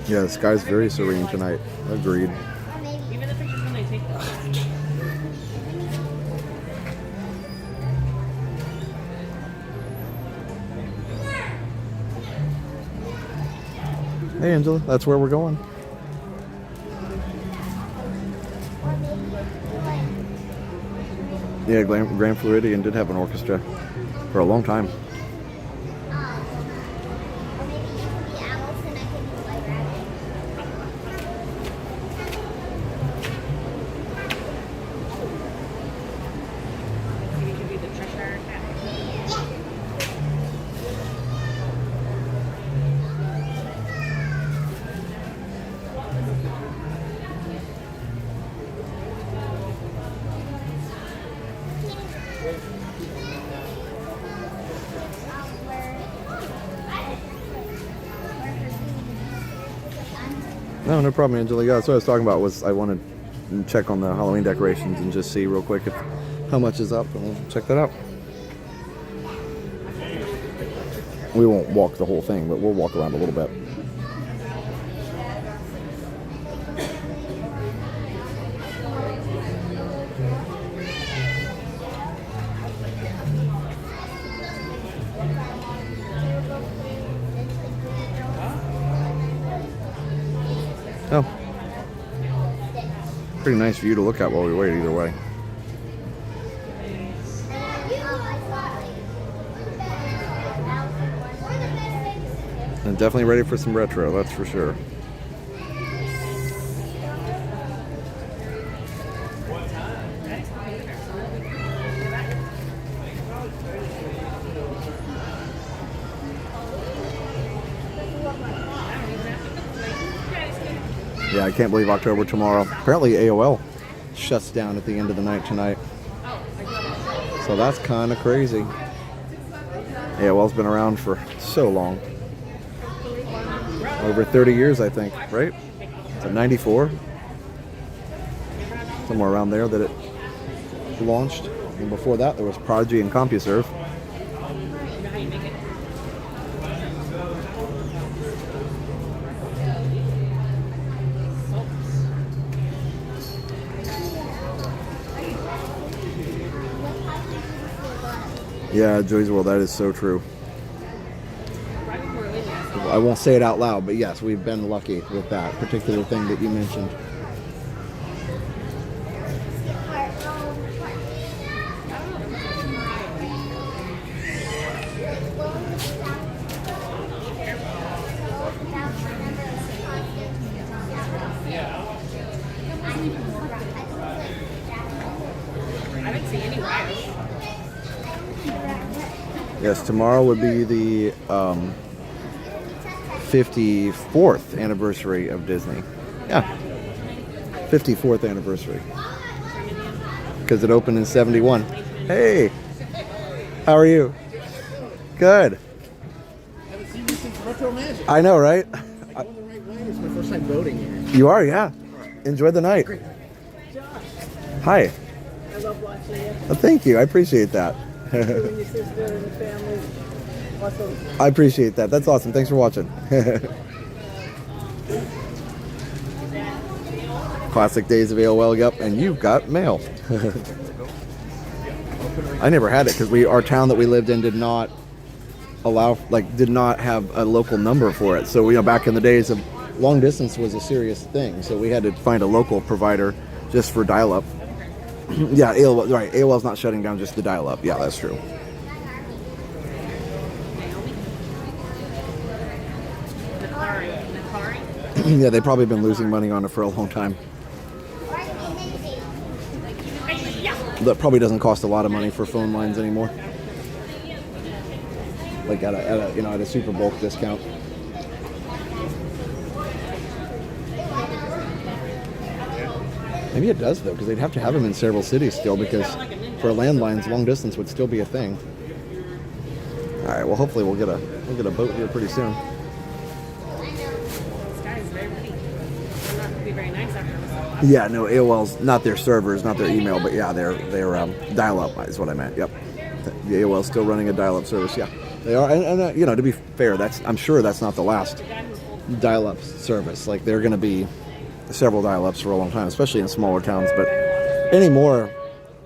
Yeah, the sky's very serene tonight. Agreed. Even the pictures when they take them. Hey, Angela, that's where we're going. Yeah, Grand Floridian did have an orchestra for a long time. You could be the Cheshire Cat. No problem, Angela. Yeah, that's what I was talking about. Was I wanted to check on the Halloween decorations and just see real quick if how much is up, and we'll check that out. We won't walk the whole thing, but we'll walk around a little bit. Oh. Pretty nice view to look at while we wait either way. And definitely ready for some retro, that's for sure. Yeah, I can't believe October tomorrow. Apparently AOL shuts down at the end of the night tonight. So that's kind of crazy. AOL's been around for so long. Over 30 years, I think, right? So 94? Somewhere around there that it launched. And before that, there was Prodigy and CompuServe. Yeah, Joy's World, that is so true. I won't say it out loud, but yes, we've been lucky with that particular thing that you mentioned. I didn't see any wires. Yes, tomorrow would be the 54th anniversary of Disney. Yeah, 54th anniversary. Because it opened in 71. Hey, how are you? Good. Haven't seen you since Retromagic. I know, right? Going the right way. It's my first time boating here. You are, yeah. Enjoy the night. Hi. I love watching you. Well, thank you. I appreciate that. You and your sister and the family. Awesome. I appreciate that. That's awesome. Thanks for watching. Classic days of AOL, yep. And you've got mail. I never had it because our town that we lived in did not did not have a local number for it. So, back in the days of long distance was a serious thing. So we had to find a local provider just for dial-up. Yeah, AOL, right. AOL's not shutting down just the dial-up. Yeah, that's true. Yeah, they've probably been losing money on it for a long time. That probably doesn't cost a lot of money for phone lines anymore. Like at a super bulk discount. Maybe it does though, because they'd have to have them in several cities still, because for landlines, long distance would still be a thing. All right, well, hopefully we'll get a boat here pretty soon. This guy is very pretty. I'm not going to be very nice after this. Yeah, no, AOL's not their servers, not their email, but yeah, their dial-up is what I meant. Yep, the AOL's still running a dial-up service. Yeah, they are, and to be fair, I'm sure that's not the last dial-up service. Like, they're going to be several dial-ups for a long time, especially in smaller towns. But anymore,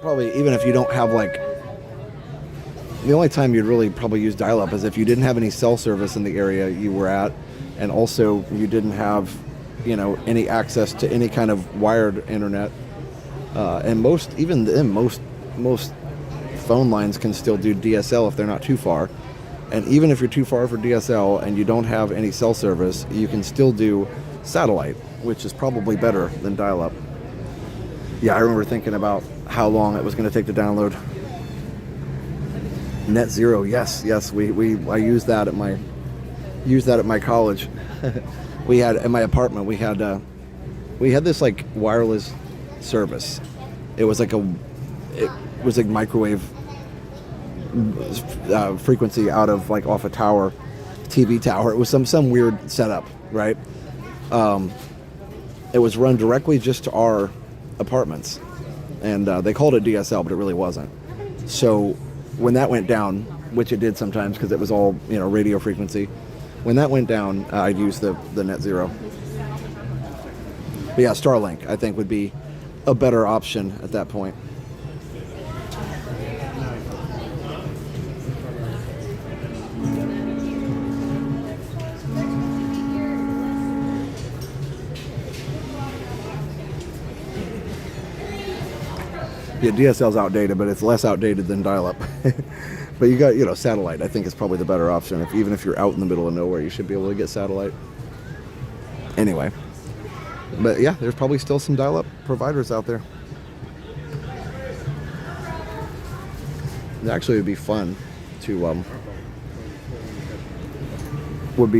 probably even if you don't have the only time you'd really probably use dial-up is if you didn't have any cell service in the area you were at, and also you didn't have any access to any kind of wired internet. And most phone lines can still do DSL if they're not too far. And even if you're too far for DSL and you don't have any cell service, you can still do satellite, which is probably better than dial-up. Yeah, I remember thinking about how long it was going to take to download. Net Zero, yes. I used that at my college. We had in my apartment. We had this like wireless service. It was like microwave frequency out of off a tower, TV tower. It was some weird setup, right? It was run directly just to our apartments, and they called it DSL, but it really wasn't. So when that went down, which it did sometimes because it was all radio frequency, when that went down, I'd use the Net Zero. But yeah, Starlink I think would be a better option at that point. Yeah, DSL's outdated, but it's less outdated than dial-up. But you got, satellite, I think is probably the better option. Even if you're out in the middle of nowhere, you should be able to get satellite. Anyway. But yeah, there's probably still some dial-up providers out there. Actually, it would be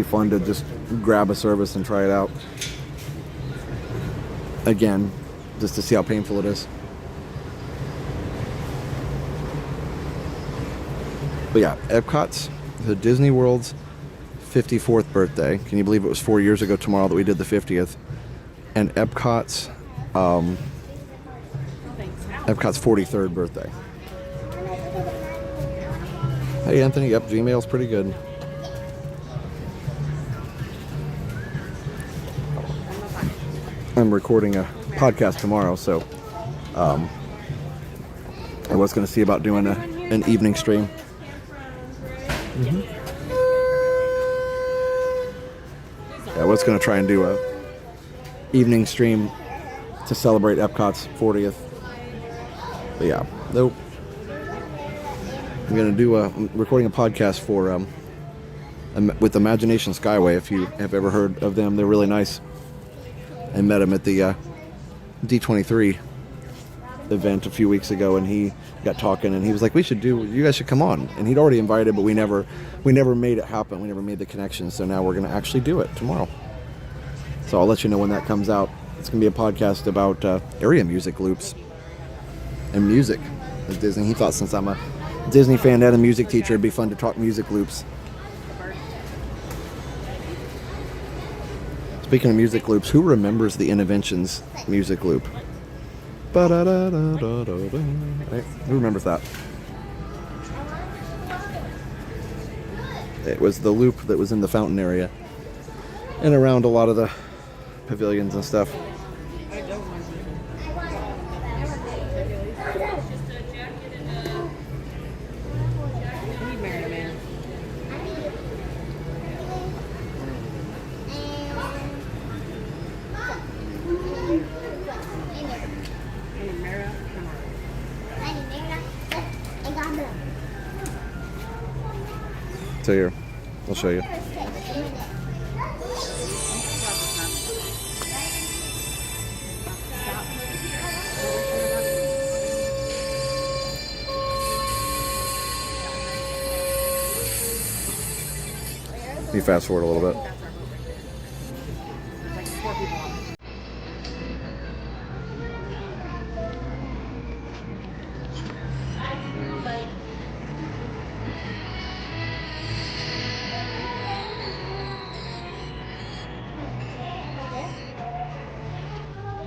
fun to just grab a service and try it out. Again, just to see how painful it is. But yeah, Epcot's, the Disney World's 54th birthday. Can you believe it was 4 years ago tomorrow that we did the 50th? And Epcot's 43rd birthday. Hey Anthony, yep, Gmail's pretty good. I'm recording a podcast tomorrow, so I was going to see about doing an evening stream. Yeah, I was going to try and do a evening stream to celebrate Epcot's 40th. But yeah, nope. I'm going to do I'm recording a podcast for with Imagination Skyway. If you have ever heard of them, they're really nice. I met him at the D23 event a few weeks ago, and he got talking, and he was like, you guys should come on. And he'd already invited, but we never made it happen. We never made the connection. So now we're going to actually do it tomorrow. So I'll let you know when that comes out. It's going to be a podcast about area music loops and music at Disney. He thought since I'm a Disney fan and a music teacher, it'd be fun to talk music loops. Speaking of music loops, who remembers the Interventions music loop? Ba-da-da-da-da-da-da. Right? Who remembers that? It was the loop that was in the fountain area and around a lot of the pavilions and stuff. So here, I'll show you. You fast forward a little bit.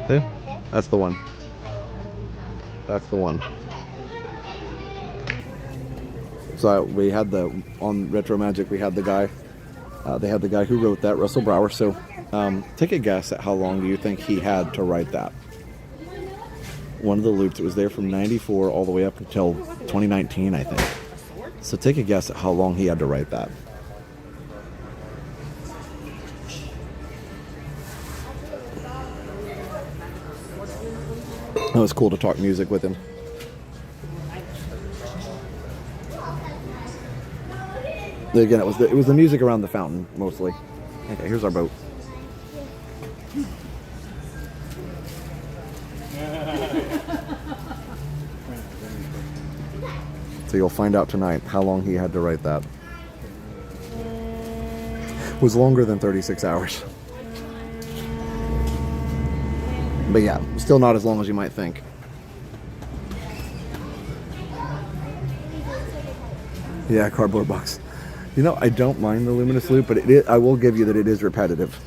See? That's the one. That's the one. So we had on Retromagic, we had the guy, they had the guy who wrote that, Russell Brower. So take a guess at how long do you think he had to write that? One of the loops, it was there from 94 all the way up until 2019, I think. So take a guess at how long he had to write that. It was cool to talk music with him. Again, it was the music around the fountain mostly. Okay, here's our boat. So you'll find out tonight how long he had to write that. It was longer than 36 hours. But yeah, still not as long as you might think. Yeah, cardboard box. You know, I don't mind the luminous loop, but I will give you that it is repetitive.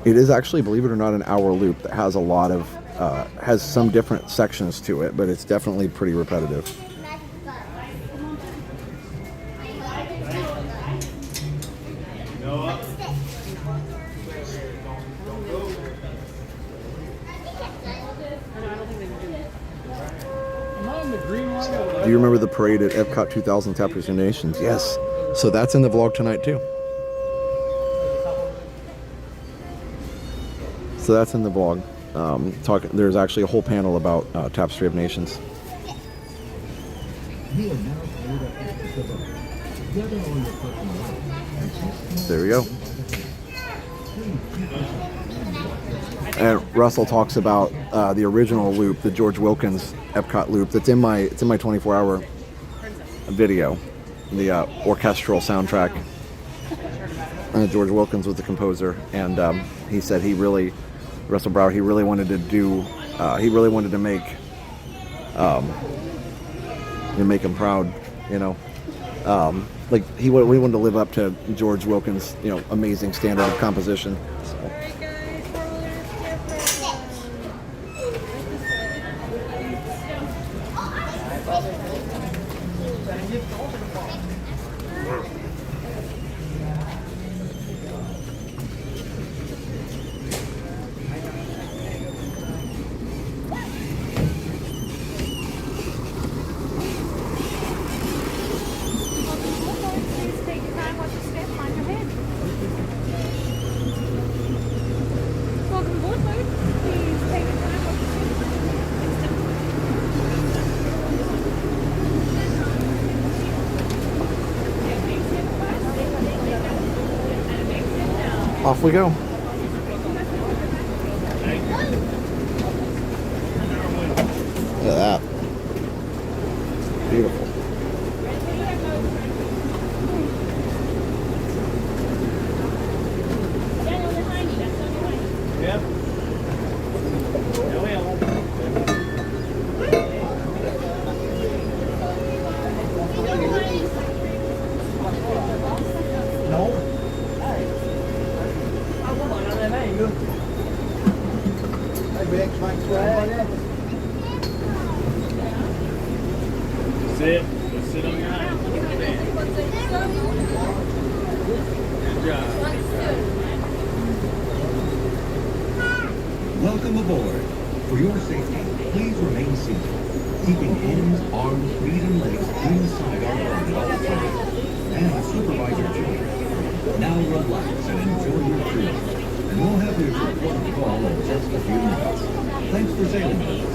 It is actually, believe it or not, an hour loop that has a lot of, has some different sections to it, but it's definitely pretty repetitive. Do you remember the parade at Epcot 2000 Tapestry Nations? Yes. So that's in the vlog tonight too. So that's in the vlog. There's actually a whole panel about Tapestry of Nations. There we go. And Russell talks about the original loop, the George Wilkins Epcot loop. That's in my 24-hour video, the orchestral soundtrack. George Wilkins was the composer, and he said Russell Brower, he really wanted to make him proud, you know. Like we wanted to live up to George Wilkins, you know, amazing standard of composition. So. Off we go. Look at that. Beautiful. Yep. No hill. Sit. Just sit on your hind. Good job. Welcome aboard. For your safety, please remain seated, keeping hands, arms, feet, and legs inside our boat at all times. And supervise your children. Now relax and enjoy your cruise. And we'll have your report call in just a few minutes. Thanks for sailing with us.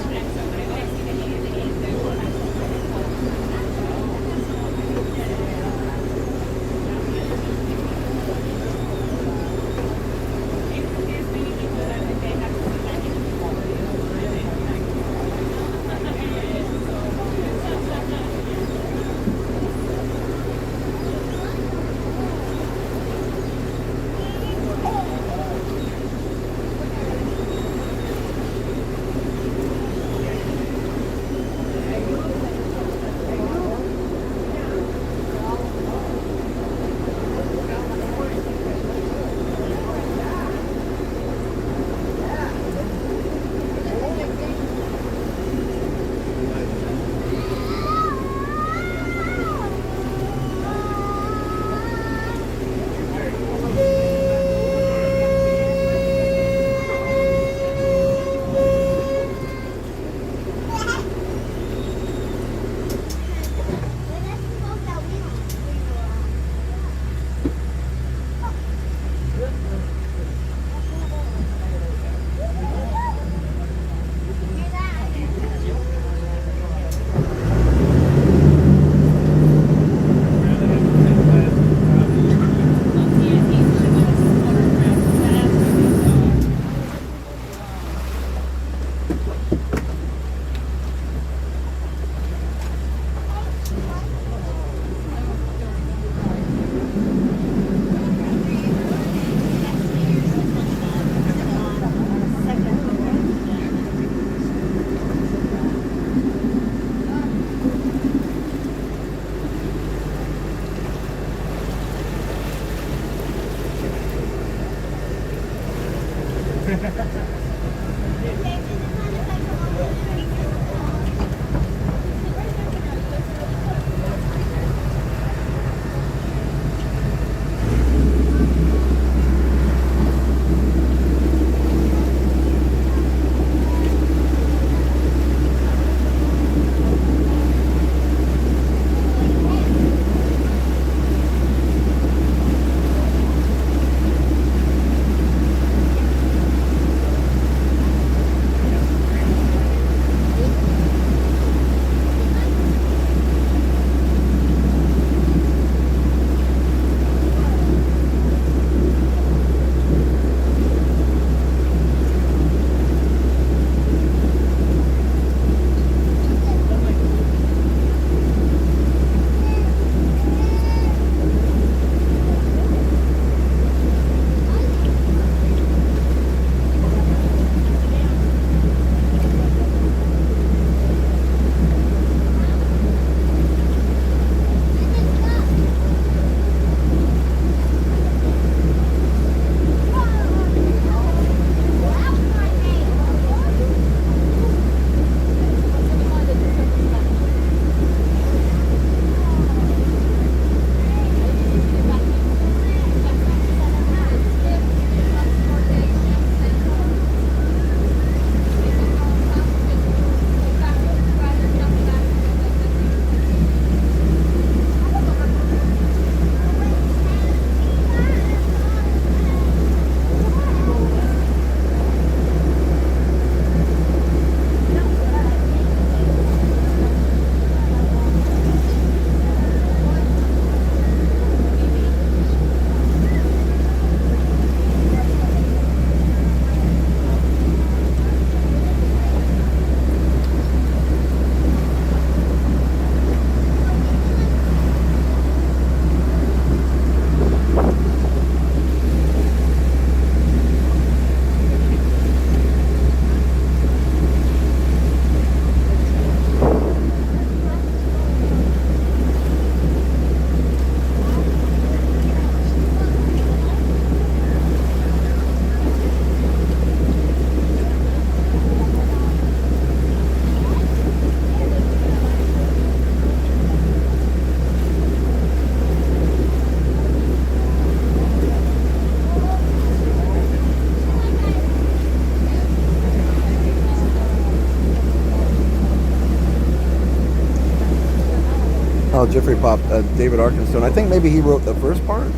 Oh, Jeffrey Pop, David Arkenstone. I think maybe he wrote the first part.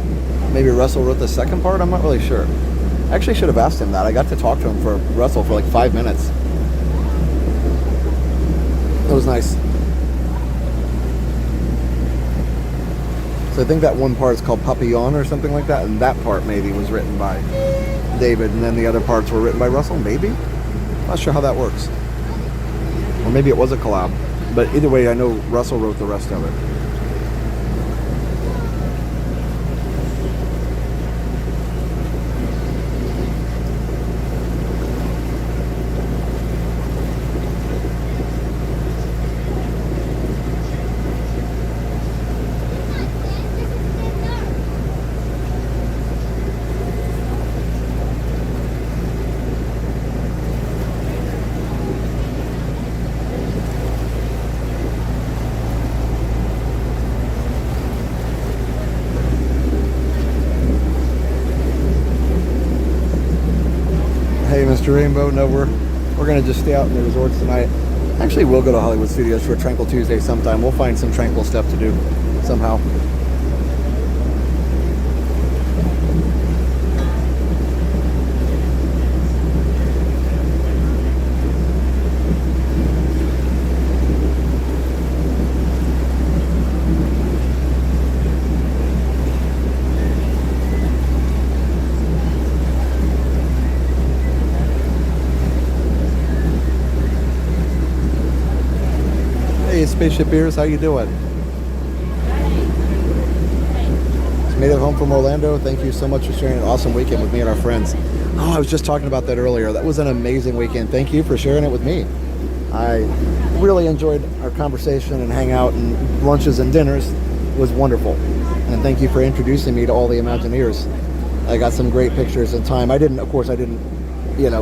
Maybe Russell wrote the second part. I'm not really sure. I actually should have asked him that. I got to talk to him for Russell for like 5 minutes. It was nice. So I think that one part is called Papillon or something like that, and that part maybe was written by David, and then the other parts were written by Russell, maybe? Not sure how that works. Or maybe it was a collab. But either way, I know Russell wrote the rest of it. Hey, Mr. Rainbow. No, we're gonna just stay out in the resorts tonight. Actually, we'll go to Hollywood Studios for a Tranquil Tuesday sometime. We'll find some Tranquil stuff to do somehow. Hey, Spaceship Beers, how you doing? Just made it home from Orlando. Thank you so much for sharing an awesome weekend with me and our friends. Oh, I was just talking about that earlier. That was an amazing weekend. Thank you for sharing it with me. I really enjoyed our conversation and hangout and lunches and dinners. It was wonderful. And thank you for introducing me to all the Imagineers. I got some great pictures and time. Of course I didn't,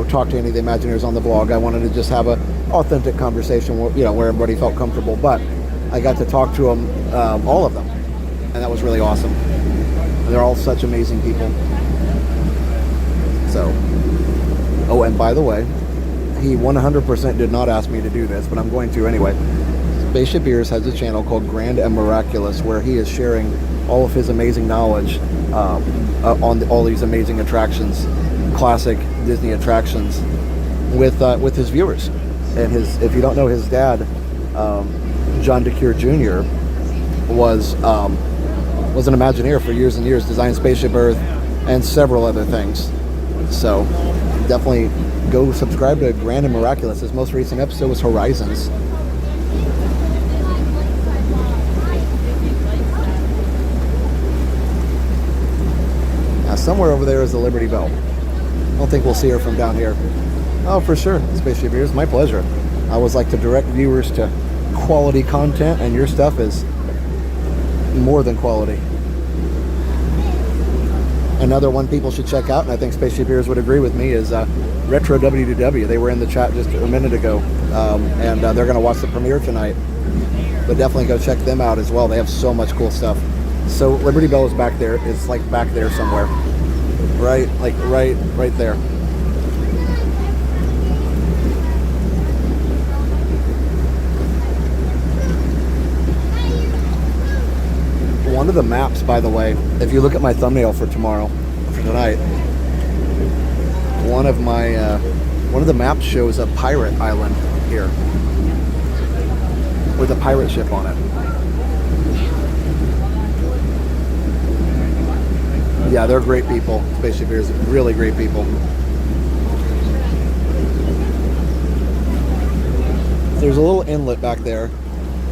talk to any of the Imagineers on the vlog. I wanted to just have a authentic conversation where everybody felt comfortable, but I got to talk to them, all of them, and that was really awesome. And they're all such amazing people. So, oh, and by the way, he 100% did not ask me to do this, but I'm going to anyway. Spaceship Beers has a channel called Grand and Miraculous where he is sharing all of his amazing knowledge on all these amazing attractions, classic Disney attractions, with his viewers. And if you don't know, his dad, John DeCure Jr., was an Imagineer for years and years, designed Spaceship Earth and several other things. So definitely go subscribe to Grand and Miraculous. His most recent episode was Horizons. Now somewhere over there is the Liberty Bell. I don't think we'll see her from down here. Oh, for sure, Spaceship Beers, my pleasure. I always like to direct viewers to quality content, and your stuff is more than quality. Another one people should check out, and I think Spaceship Beers would agree with me, is Retro WDW. They were in the chat just a minute ago, and they're going to watch the premiere tonight. But definitely go check them out as well. They have so much cool stuff. So Liberty Bell is back there. It's like back there somewhere. Right there. One of the maps, by the way, if you look at my thumbnail for tonight, one of the maps shows a pirate island here with a pirate ship on it. Yeah, they're great people. Spaceship Beers, really great people. There's a little inlet back there,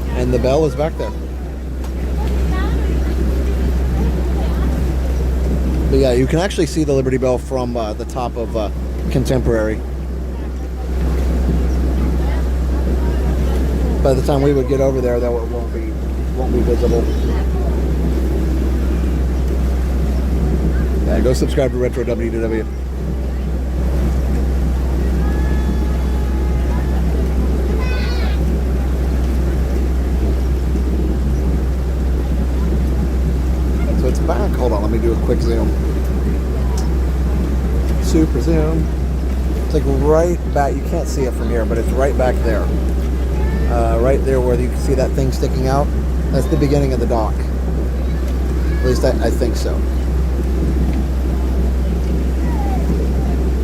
and the bell is back there. But yeah, you can actually see the Liberty Bell from the top of Contemporary. By the time we would get over there, that won't be visible. Yeah, go subscribe to Retro WDW. So it's back. Hold on, let me do a quick zoom. Super zoom. It's like right back. You can't see it from here, but it's right back there. Right there where you can see that thing sticking out. That's the beginning of the dock. At least I think so.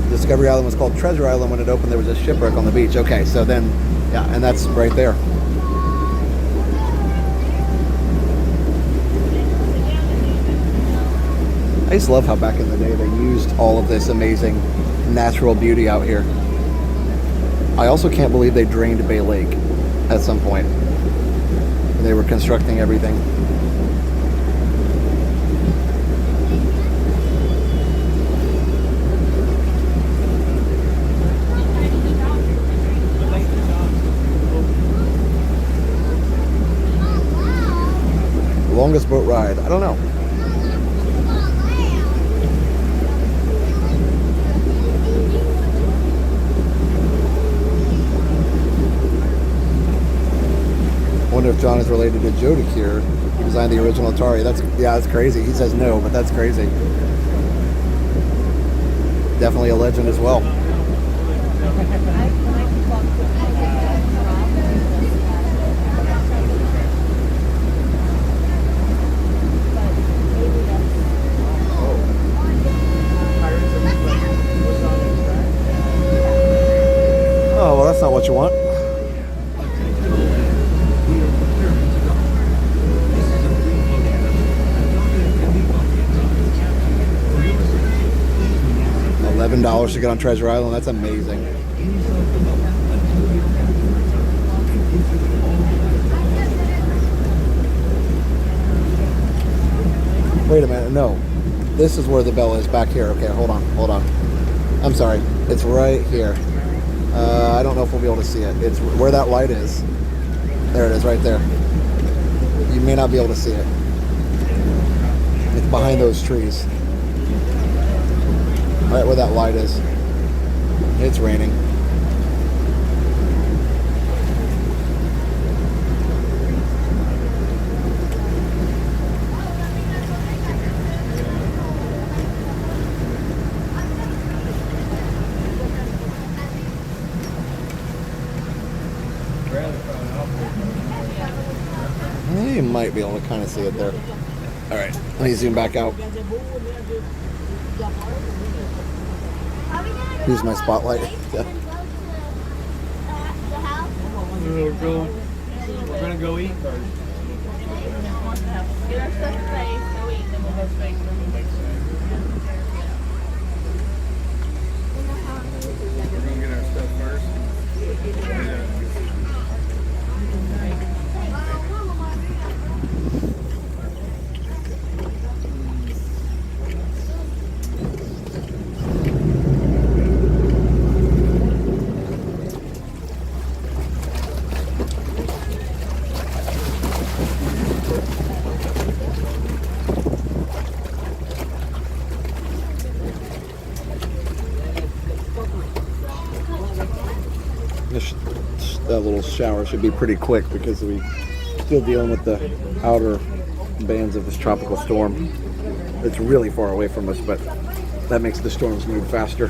Discovery Island was called Treasure Island when it opened. There was a shipwreck on the beach. Okay, so then, yeah, and that's right there. I just love how back in the day they used all of this amazing natural beauty out here. I also can't believe they drained Bay Lake at some point when they were constructing everything. Longest boat ride? I don't know. I wonder if John is related to Joe DeCure, who designed the original Atari. That's crazy. He says no, but that's crazy. Definitely a legend as well. Oh, well, that's not what you want. $11 to get on Treasure Island. That's amazing. Wait a minute. No. This is where the bell is, back here. Okay, hold on. I'm sorry. It's right here. I don't know if we'll be able to see it. It's where that light is. There it is, right there. You may not be able to see it. It's behind those trees. Right where that light is. It's raining. You might be able to kind of see it there. All right, let me zoom back out. Use my spotlight. We're gonna go eat first. Get our stuff safe, go eat, then we'll go straight to the beach. We're gonna get our stuff first. That little shower should be pretty quick because we're still dealing with the outer bands of this tropical storm. It's really far away from us, but that makes the storms move faster.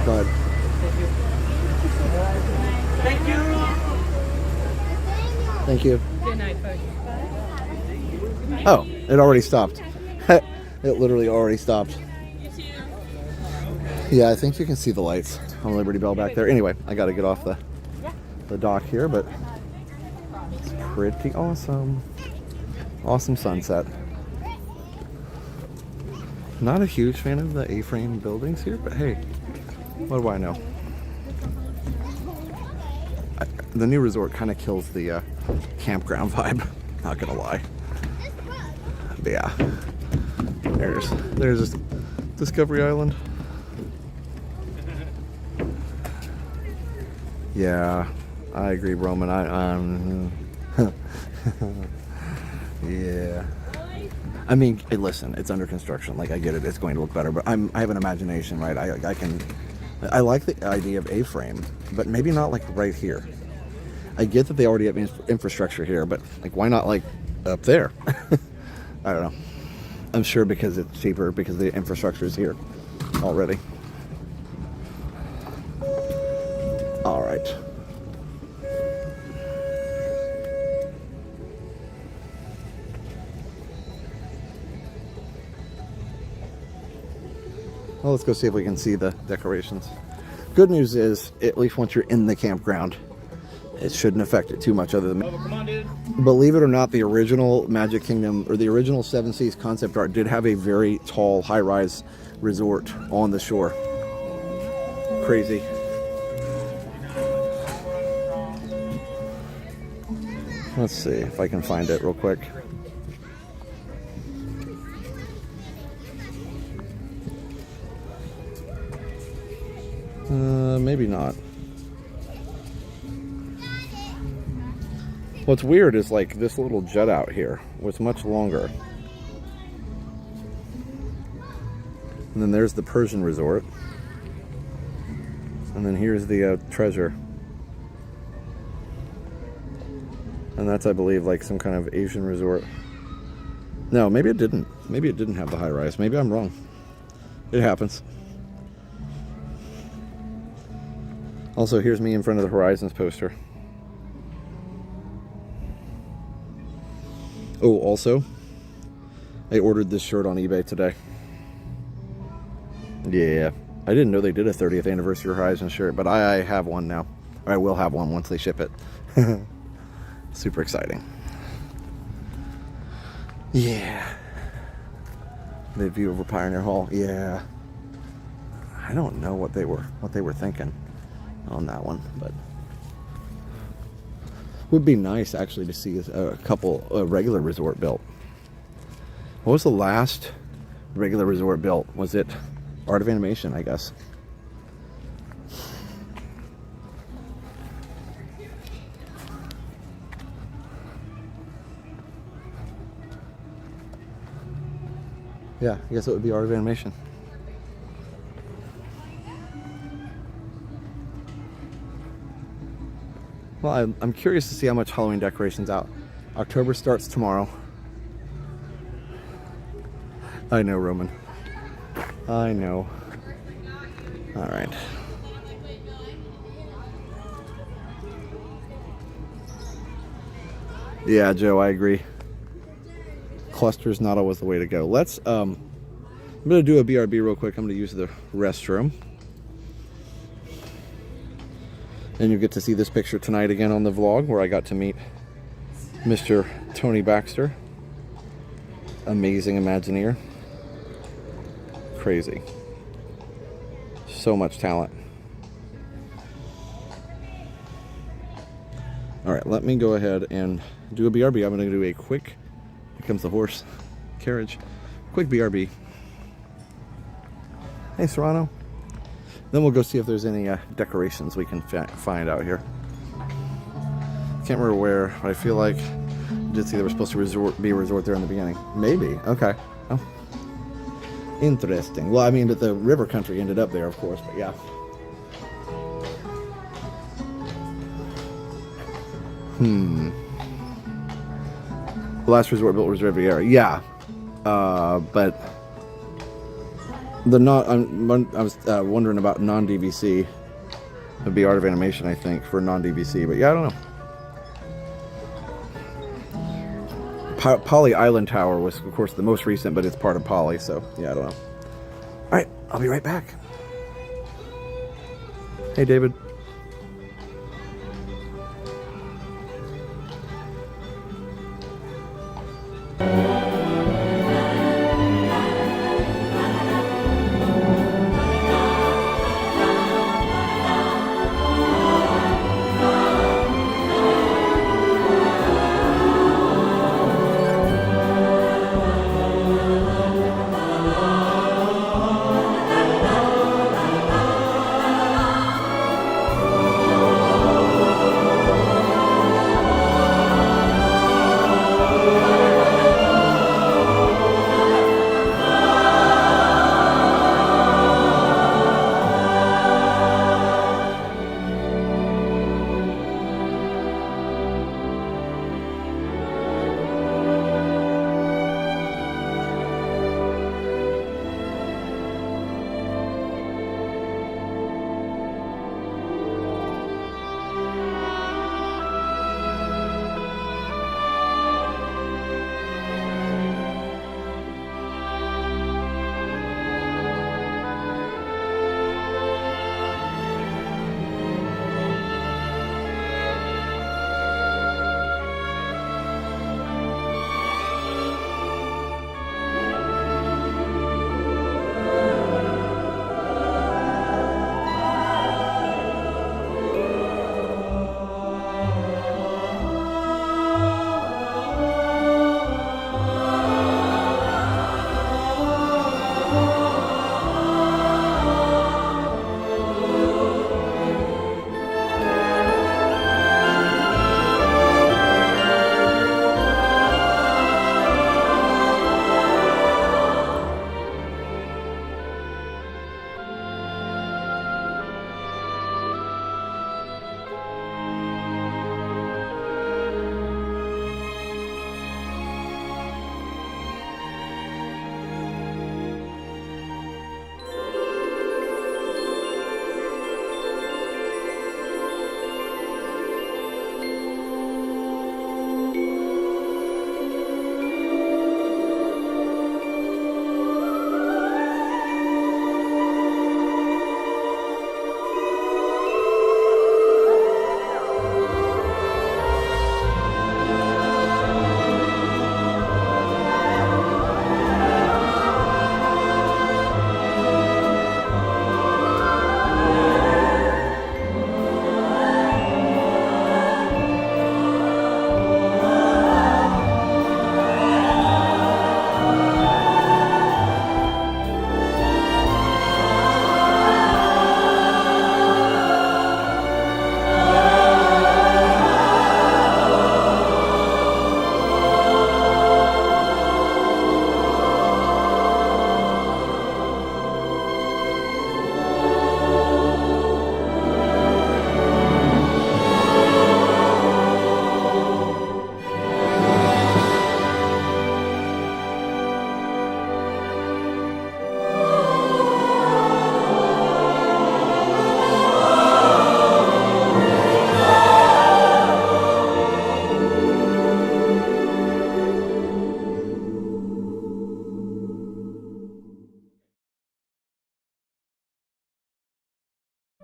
But thank you. Good night, folks. Oh, it already stopped. It literally already stopped. Yeah, I think you can see the lights on Liberty Bell back there. Anyway, I got to get off the dock here, but it's pretty awesome. Awesome sunset. Not a huge fan of the A-frame buildings here, but hey, what do I know? The new resort kind of kills the campground vibe, not gonna lie. Yeah. There's Discovery Island. Yeah, I agree, Roman. Yeah. I mean, hey, listen, it's under construction. Like, I get it. It's going to look better, but I have an imagination, right? I like the idea of A-frame, but maybe not like right here. I get that they already have infrastructure here, but like, why not like up there? I don't know. I'm sure because it's cheaper because the infrastructure is here already. All right. Well, let's go see if we can see the decorations. Good news is, at least once you're in the campground, it shouldn't affect it too much other than... Come on, dude. Believe it or not, the original Magic Kingdom, or the original Seven Seas concept art, did have a very tall, high-rise resort on the shore. Crazy. Let's see if I can find it real quick. Maybe not. What's weird is like this little jut out here was much longer. And then there's the Persian resort. And then here's the treasure. And that's, I believe, like some kind of Asian resort. No, maybe it didn't. Maybe it didn't have the high rise. Maybe I'm wrong. It happens. Also, here's me in front of the Horizons poster. Oh, also, I ordered this shirt on eBay today. Yeah, I didn't know they did a 30th anniversary Horizons shirt, but I have one now. Or I will have one once they ship it. Super exciting. Yeah. The view over Pioneer Hall. Yeah. I don't know what they were thinking on that one, but would be nice actually to see a couple regular resort built. What was the last regular resort built? Was it Art of Animation, I guess? Yeah, I guess it would be Art of Animation. Well, I'm curious to see how much Halloween decoration's out. October starts tomorrow. I know, Roman. I know. All right. Yeah, Joe, I agree. Cluster's not always the way to go. Let's, I'm going to do a BRB real quick. I'm going to use the restroom. And you get to see this picture tonight again on the vlog where I got to meet Mr. Tony Baxter. Amazing Imagineer. Crazy. So much talent. All right, let me go ahead and do a BRB. I'm going to do a quick, here comes the horse carriage, quick BRB. Hey, Serrano. Then we'll go see if there's any decorations we can find out here. Can't remember where, but I feel like I did see there was supposed to be a resort there in the beginning. Maybe. Okay. Oh. Interesting. Well, I mean, but the river country ended up there, of course, but yeah. The last resort built was Riviera. Yeah. But the I was wondering about non-DVC. It'd be Art of Animation, I think, for non-DVC. But yeah, I don't know. Poly Island Tower was, of course, the most recent, but it's part of Poly, so yeah, I don't know. All right, I'll be right back. Hey, David.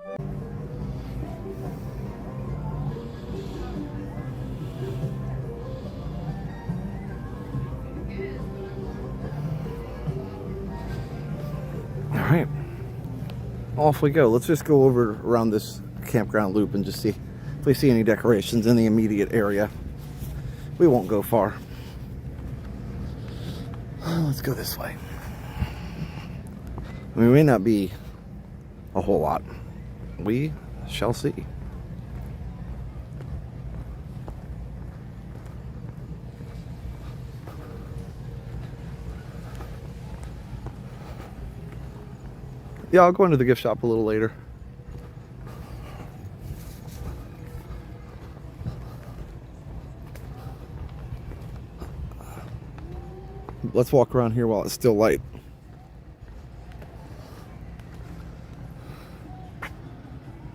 All right, off we go. Let's just go over around this campground loop and just see if we see any decorations in the immediate area. We won't go far. Let's go this way. I mean, it may not be a whole lot. We shall see. Yeah, I'll go into the gift shop a little later. Let's walk around here while it's still light.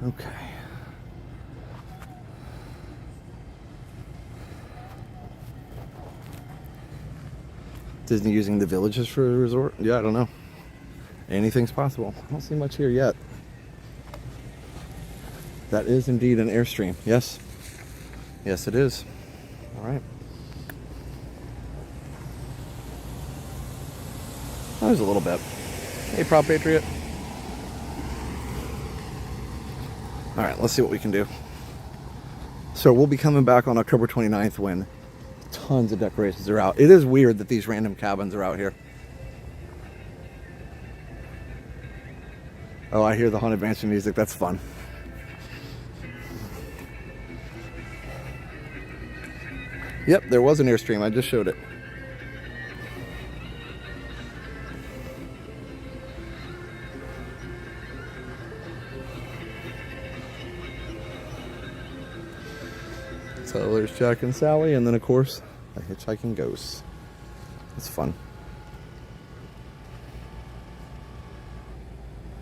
Okay. Disney using the villages for a resort? Yeah, I don't know. Anything's possible. I don't see much here yet. That is indeed an Airstream. Yes. Yes, it is. All right. That was a little bit. Hey, Prop Patriot. All right, let's see what we can do. So we'll be coming back on October 29th when tons of decorations are out. It is weird that these random cabins are out here. Oh, I hear the Haunted Mansion music. That's fun. Yep, there was an Airstream. I just showed it. So there's Jack and Sally, and then of course a hitchhiking ghost. It's fun.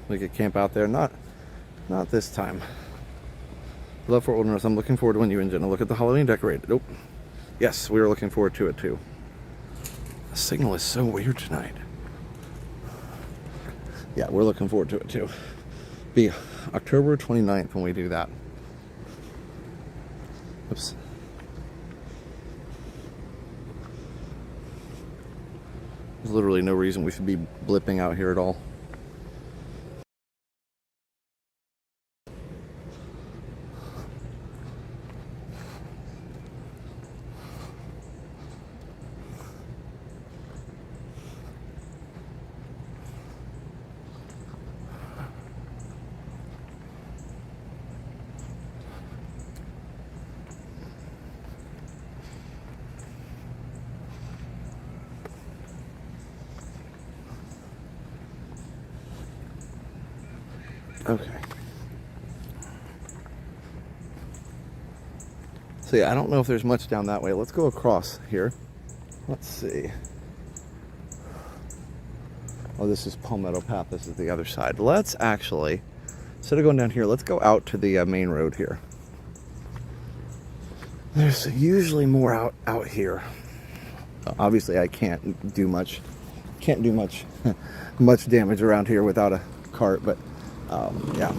We could camp out there. Not this time. Love Fort Wilderness. I'm looking forward to when you and Jenna look at the Halloween decorated. Nope. Yes, we were looking forward to it too. The signal is so weird tonight. Yeah, we're looking forward to it too. Be October 29th when we do that. Oops. There's literally no reason we should be blipping out here at all. Okay. So yeah, I don't know if there's much down that way. Let's go across here. Let's see. Oh, this is Palmetto Path. This is the other side. Let's actually, instead of going down here, let's go out to the main road here. There's usually more out here. Obviously, I can't do much much damage around here without a cart, but yeah.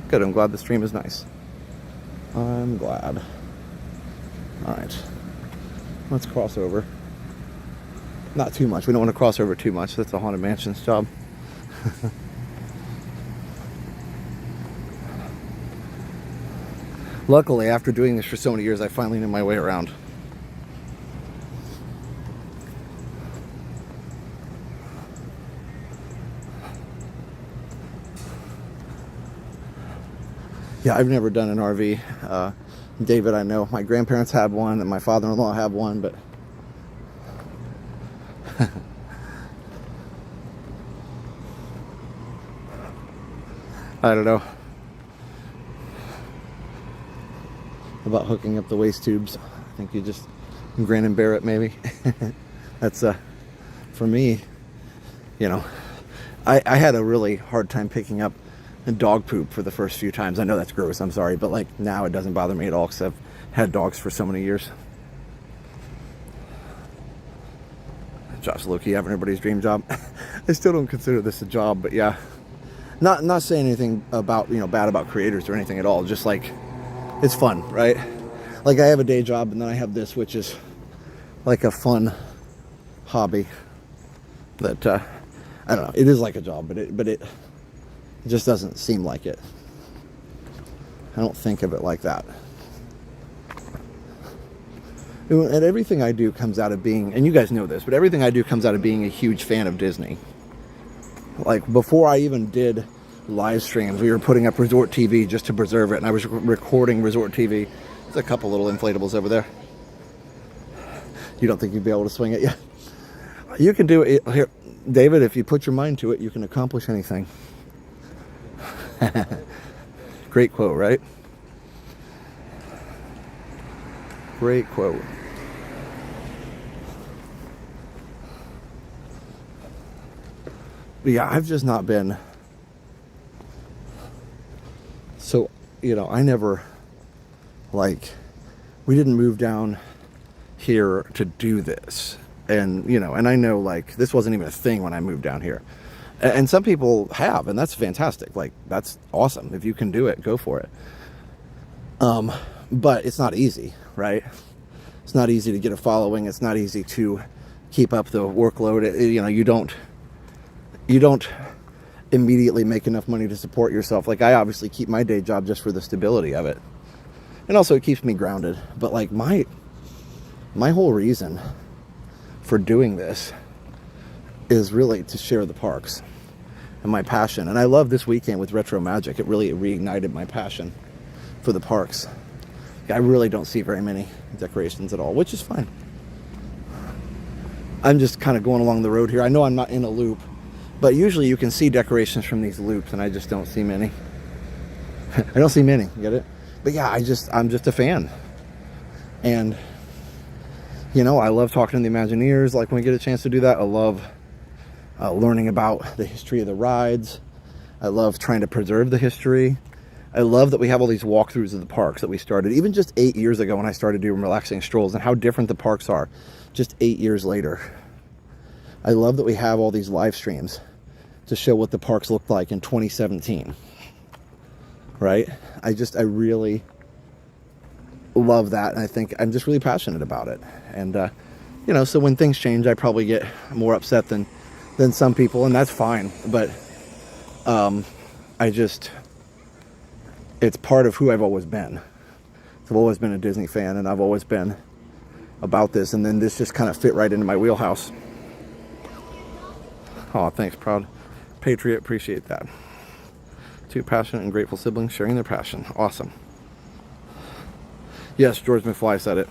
Good, I'm glad the stream is nice. I'm glad. Alright. Let's cross over. Not too much. We don't want to cross over too much. That's the Haunted Mansion's job. Luckily, after doing this for so many years, I finally knew my way around. Yeah, I've never done an RV. David, I know my grandparents had one and my father-in-law had one, but I don't know about hooking up the waste tubes. I think you just grin and bear it, maybe. That's for me, you know, I had a really hard time picking up dog poop for the first few times. I know that's gross, I'm sorry, but like now it doesn't bother me at all because I've had dogs for so many years. Josh low-key having everybody's dream job. I still don't consider this a job, but yeah. Not saying anything about, bad about creators or anything at all. Just like, it's fun, right? Like I have a day job and then I have this, which is like a fun hobby that, I don't know, it is like a job, but it just doesn't seem like it. I don't think of it like that. And everything I do comes out of being, and you guys know this, but everything I do comes out of being a huge fan of Disney. Like before I even did live streams, we were putting up Resort TV just to preserve it, and I was recording Resort TV. There's a couple little inflatables over there. You don't think you'd be able to swing it? Yeah. You can do it. Here, David, if you put your mind to it, you can accomplish anything. Great quote, right? Great quote. But yeah, I've just not been so, I never, like, we didn't move down here to do this. And, and I know, like, this wasn't even a thing when I moved down here. And some people have, and that's fantastic. Like, that's awesome. If you can do it, go for it. But it's not easy, right? It's not easy to get a following. It's not easy to keep up the workload. You don't immediately make enough money to support yourself. Like, I obviously keep my day job just for the stability of it. And also it keeps me grounded. But like my whole reason for doing this is really to share the parks and my passion. And I love this weekend with Retromagic. It really reignited my passion for the parks. I really don't see very many decorations at all, which is fine. I'm just kind of going along the road here. I know I'm not in a loop, but usually you can see decorations from these loops, and I just don't see many. I don't see many, get it? But yeah, I'm just a fan. And, I love talking to the Imagineers, like when we get a chance to do that. I love learning about the history of the rides. I love trying to preserve the history. I love that we have all these walkthroughs of the parks that we started, even just 8 years ago when I started doing relaxing strolls, and how different the parks are just 8 years later. I love that we have all these live streams to show what the parks looked like in 2017, right? I really love that, and I think I'm just really passionate about it. And, so when things change, I probably get more upset than some people, and that's fine. But it's part of who I've always been. I've always been a Disney fan, and I've always been about this, and then this just kind of fit right into my wheelhouse. Oh, thanks, proud patriot, appreciate that. Two passionate and grateful siblings sharing their passion. Awesome. Yes, George McFly said it.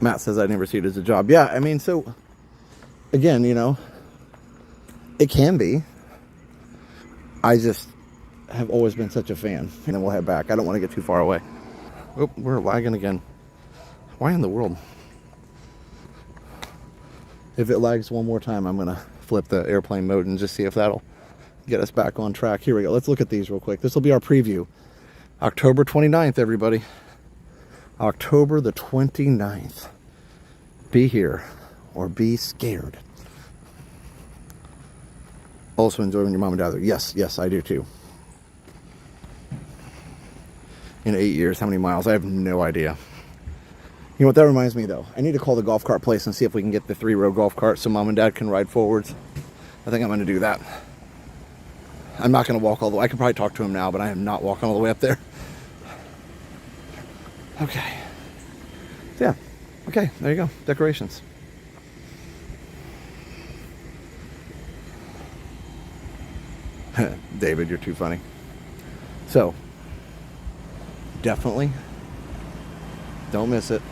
Matt says I never see it as a job. Yeah, I mean, so again, it can be. I just have always been such a fan. And then we'll head back. I don't want to get too far away. Oh, we're lagging again. Why in the world? If it lags one more time, I'm going to flip the airplane mode and just see if that'll get us back on track. Here we go. Let's look at these real quick. This will be our preview. October 29th, everybody. October the 29th. Be here or be scared. Also enjoy when your mom and dad are there. Yes, I do too. In 8 years, how many miles? I have no idea. You know what that reminds me though? I need to call the golf cart place and see if we can get the 3-row golf cart so mom and dad can ride forwards. I think I'm going to do that. I'm not going to walk all the way. I could probably talk to him now, but I am not walking all the way up there. Okay. Yeah. Okay, there you go. Decorations. David, you're too funny. So, definitely don't miss it.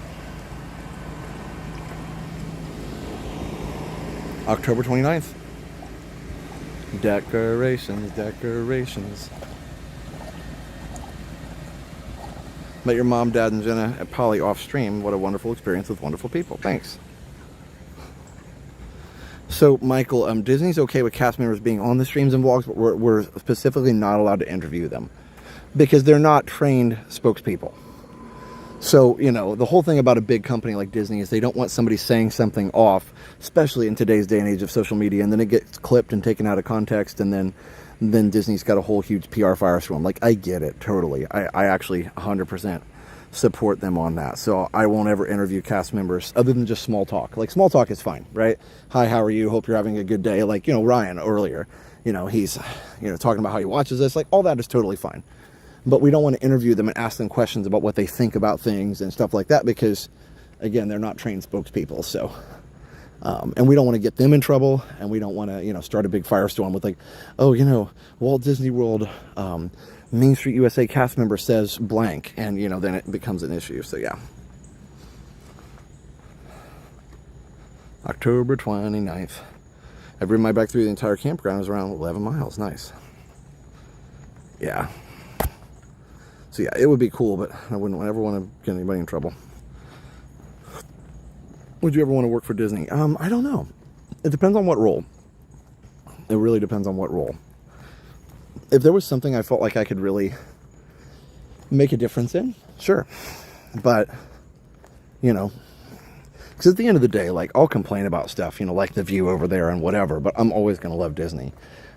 October 29th. Decorations. Met your mom, dad, and Jenna at Poly off stream. What a wonderful experience with wonderful people. Thanks. So, Michael, Disney's okay with cast members being on the streams and vlogs, but we're specifically not allowed to interview them. because they're not trained spokespeople. So, you know, the whole thing about a big company like Disney is they don't want somebody saying something off, especially in today's day and age of social media, and then it gets clipped and taken out of context, and then Disney's got a whole huge PR firestorm. Like, I get it, totally. I actually 100% support them on that. So I won't ever interview cast members other than just small talk. Like, small talk is fine, right? Hi, how are you? Hope you're having a good day. Like, you know, Ryan earlier, you know, he's, you know, talking about how he watches this. Like, all that is totally fine. But we don't want to interview them and ask them questions about what they think about things and stuff like that because, again, they're not trained spokespeople. So, and we don't want to get them in trouble, and we don't want to, you know, start a big firestorm with like, oh, you know, Walt Disney World, Main Street USA cast member says blank, and, you know, then it becomes an issue. So, yeah. October 29th. I've ridden my bike through the entire campground. It was around 11 miles. Nice. Yeah. So yeah, it would be cool, but I wouldn't ever want to get anybody in trouble. Would you ever want to work for Disney? I don't know. It depends on what role. It really depends on what role. If there was something I felt like I could really make a difference in, sure. But, you know, because at the end of the day, like, I'll complain about stuff, you know, like the view over there and whatever, but I'm always going to love Disney.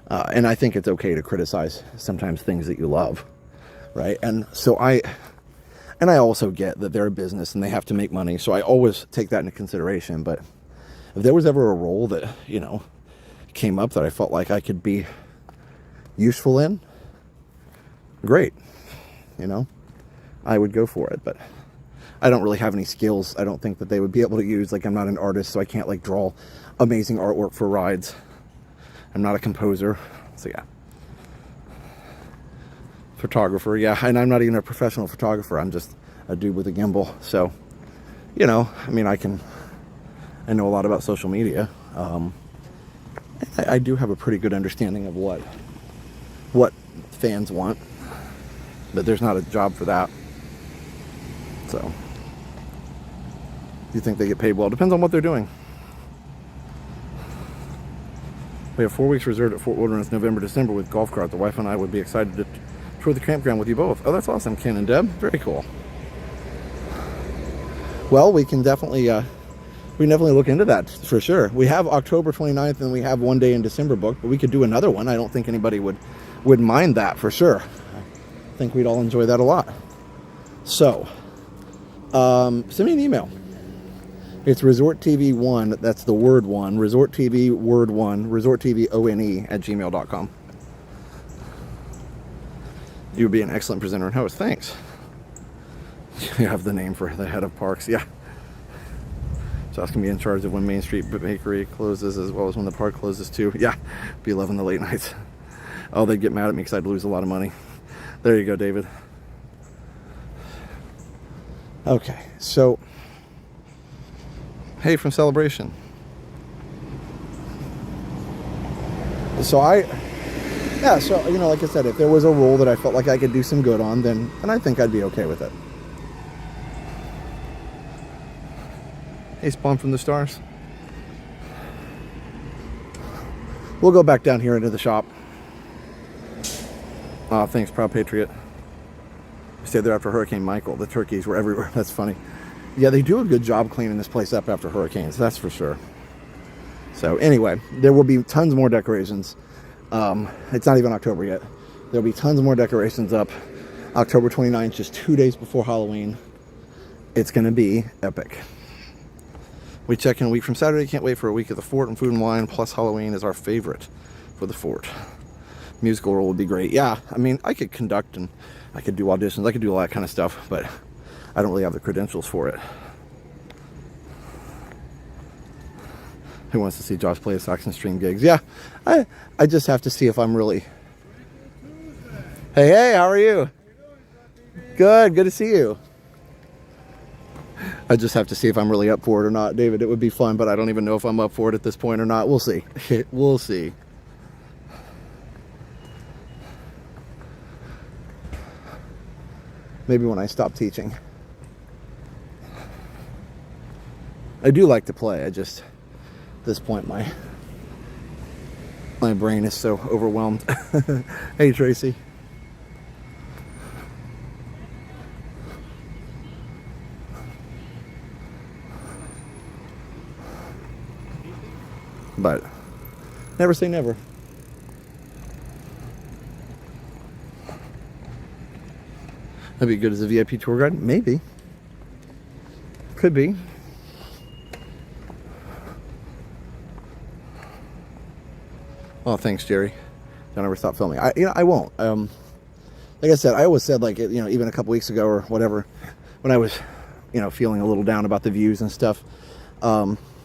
And I think it's okay to criticize sometimes things that you love. Right. And so I also get that they're a business and they have to make money. So I always take that into consideration. But if there was ever a role that, you know, came up that I felt like I could be useful in, great. You know, I would go for it. But I don't really have any skills I don't think that they would be able to use. Like, I'm not an artist, so I can't like draw amazing artwork for rides. I'm not a composer. So yeah. Photographer, yeah, and I'm not even a professional photographer. I'm just a dude with a gimbal. So, you know, I mean, I know a lot about social media. I do have a pretty good understanding of what fans want, but there's not a job for that. So, do you think they get paid well? Depends on what they're doing. We have 4 weeks reserved at Fort Wilderness, November, December with golf cart. The wife and I would be excited to tour the campground with you both. Oh, that's awesome, Ken and Deb. Very cool. Well, we can definitely look into that for sure. We have October 29th and we have one day in December booked, but we could do another one. I don't think anybody would mind that for sure. I think we'd all enjoy that a lot. So, send me an email. It's resorttv1, that's the word one, resorttv word one, resorttvone@gmail.com. You would be an excellent presenter and host. Thanks. You have the name for the head of parks. Yeah. Josh can be in charge of when Main Street Bakery closes as well as when the park closes too. Yeah. Be loving the late nights. Oh, they'd get mad at me because I'd lose a lot of money. There you go, David. Okay. So, hey, from Celebration. So, you know, like I said, if there was a role that I felt like I could do some good on, then I think I'd be okay with it. Hey, Spawn from the Stars. We'll go back down here into the shop. Oh, thanks, Proud Patriot. We stayed there after Hurricane Michael. The turkeys were everywhere. That's funny. Yeah, they do a good job cleaning this place up after hurricanes. That's for sure. So anyway, there will be tons more decorations. It's not even October yet. There'll be tons more decorations up. October 29th, just 2 days before Halloween. It's going to be epic. We check in a week from Saturday. Can't wait for a week at the fort and food and wine. Plus Halloween is our favorite for the fort. Musical role would be great. Yeah, I mean, I could conduct and I could do auditions. I could do all that kind of stuff, but I don't really have the credentials for it. Who wants to see Josh play sax and string gigs? Yeah, I just have to see if I'm really... Hey, how are you? Good to see you. I just have to see if I'm really up for it or not, David. It would be fun, but I don't even know if I'm up for it at this point or not. We'll see. We'll see. Maybe when I stop teaching. I do like to play. I just, at this point, my brain is so overwhelmed. Hey, Tracy. But never say never. That'd be good as a VIP tour guide? Maybe. Could be. Oh, thanks, Jerry. Don't ever stop filming. I won't. Like I said, I always said, like, even a couple weeks ago or whatever, when I was, feeling a little down about the views and stuff,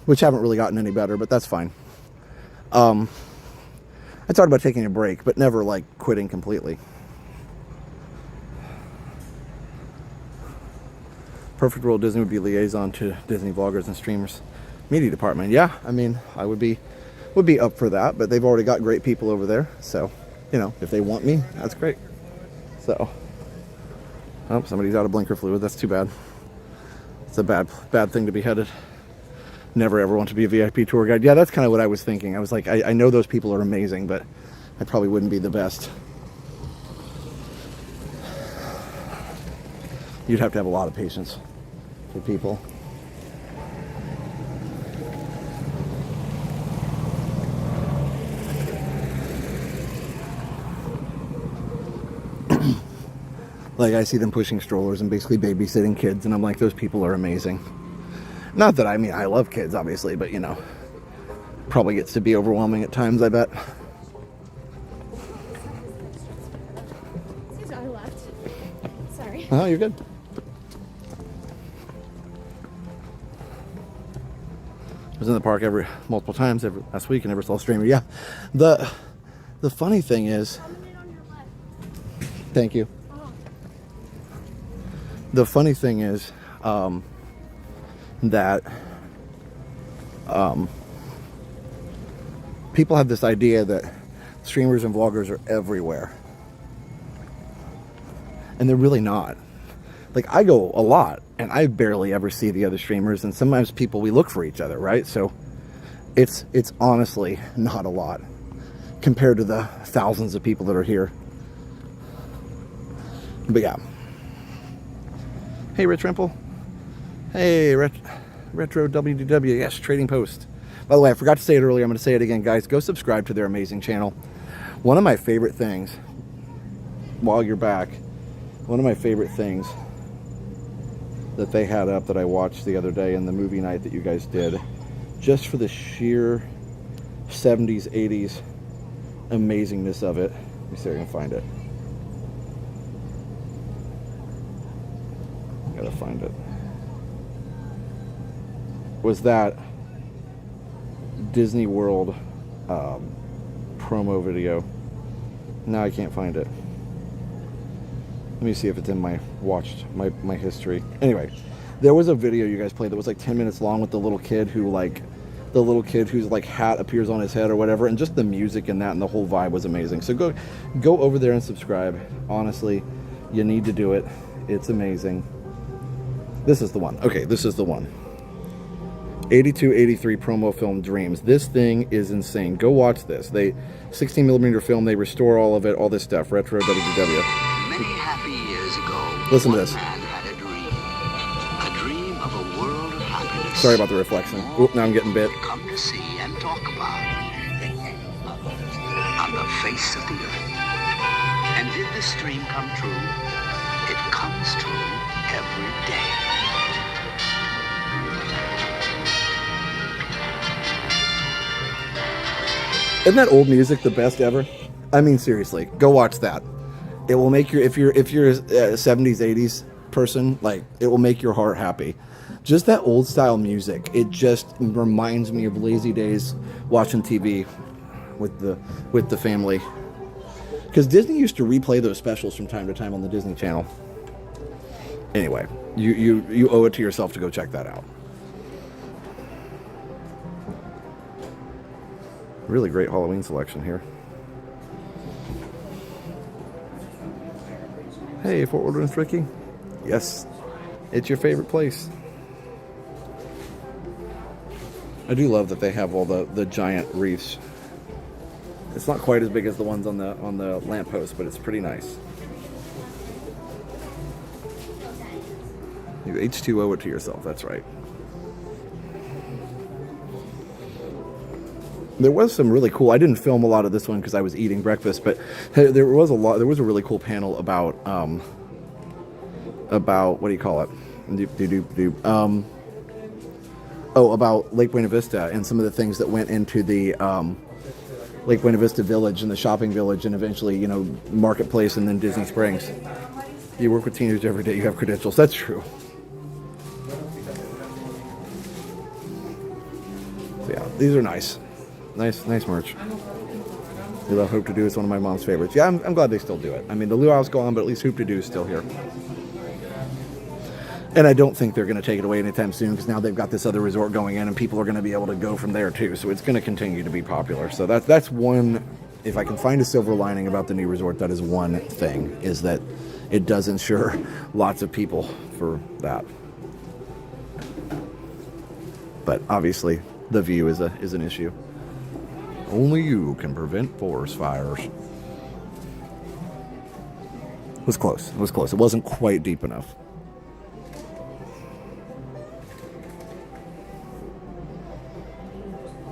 which haven't really gotten any better, but that's fine. I thought about taking a break, but never, like, quitting completely. Perfect World Disney would be liaison to Disney vloggers and streamers. Media department, yeah. I mean, I would be up for that, but they've already got great people over there. So, if they want me, that's great. So, oh, somebody's out of blinker fluid. That's too bad. It's a bad thing to be headed. Never ever want to be a VIP tour guide. Yeah, that's kind of what I was thinking. I was like, I know those people are amazing, but I probably wouldn't be the best. You'd have to have a lot of patience for people. Like, I see them pushing strollers and basically babysitting kids, and I'm like, those people are amazing. Not that, I love kids, obviously, but, probably gets to be overwhelming at times, I bet. I left. Sorry. Oh, you're good. I was in the park multiple times last week and never saw a streamer. Yeah. The funny thing is, thank you. The funny thing is that people have this idea that streamers and vloggers are everywhere. And they're really not. Like, I go a lot and I barely ever see the other streamers, and sometimes we look for each other, right? So it's honestly not a lot compared to the thousands of people that are here. But yeah. Hey, Rich Rimple. Hey, Retro WDW. Yes, Trading Post. By the way, I forgot to say it earlier. I'm going to say it again, guys. Go subscribe to their amazing channel. One of my favorite things, while you're back, one of my favorite things that they had up that I watched the other day in the movie night that you guys did, just for the sheer 70s, 80s amazingness of it. Let me see if I can find it. Gotta find it. Was that Disney World promo video? Now I can't find it. Let me see if it's in my history. Anyway, there was a video you guys played that was like 10 minutes long with the little kid whose like hat appears on his head or whatever, and just the music and that and the whole vibe was amazing. So go over there and subscribe. Honestly, you need to do it. It's amazing. This is the one. Okay, this is the one. 82-83 promo film Dreams. This thing is insane. Go watch this. 16mm film, they restore all of it, all this stuff. Retro WDW. Many happy years ago, listen to this. Man had a dream of a world of happiness. Sorry about the reflection. Oop, now I'm getting bit. Come to see and talk about on the face of the earth. And did this dream come true? It comes true every day. Isn't that old music the best ever? I mean, seriously, go watch that. It will make if you're a 70s, 80s person, like, it will make your heart happy. Just that old style music. It just reminds me of lazy days watching TV with the family. Because Disney used to replay those specials from time to time on the Disney Channel. Anyway, you owe it to yourself to go check that out. Really great Halloween selection here. Hey, Fort Wilderness Ricky. Yes, it's your favorite place. I do love that they have all the giant reefs. It's not quite as big as the ones on the lamppost, but it's pretty nice. You H2O it to yourself, that's right. There was some really cool. I didn't film a lot of this one because I was eating breakfast, but there was a lot. There was a really cool panel about what do you call it? About Lake Buena Vista and some of the things that went into the Lake Buena Vista Village and the shopping village, and eventually, you know, Marketplace, and then Disney Springs. You work with teenagers every day. You have credentials. That's true. So yeah, these are nice. Nice merch. We love Hoop to Do. It's one of my mom's favorites. Yeah, I'm glad they still do it. I mean, the luau's gone, but at least Hoop to Do is still here. And I don't think they're going to take it away anytime soon, because now they've got this other resort going in, and people are going to be able to go from there too. So it's going to continue to be popular. So that's one. If I can find a silver lining about the new resort, that is one thing, is that it does ensure lots of people for that. But obviously, the view is an issue. Only you can prevent forest fires. It was close. It was close. It wasn't quite deep enough.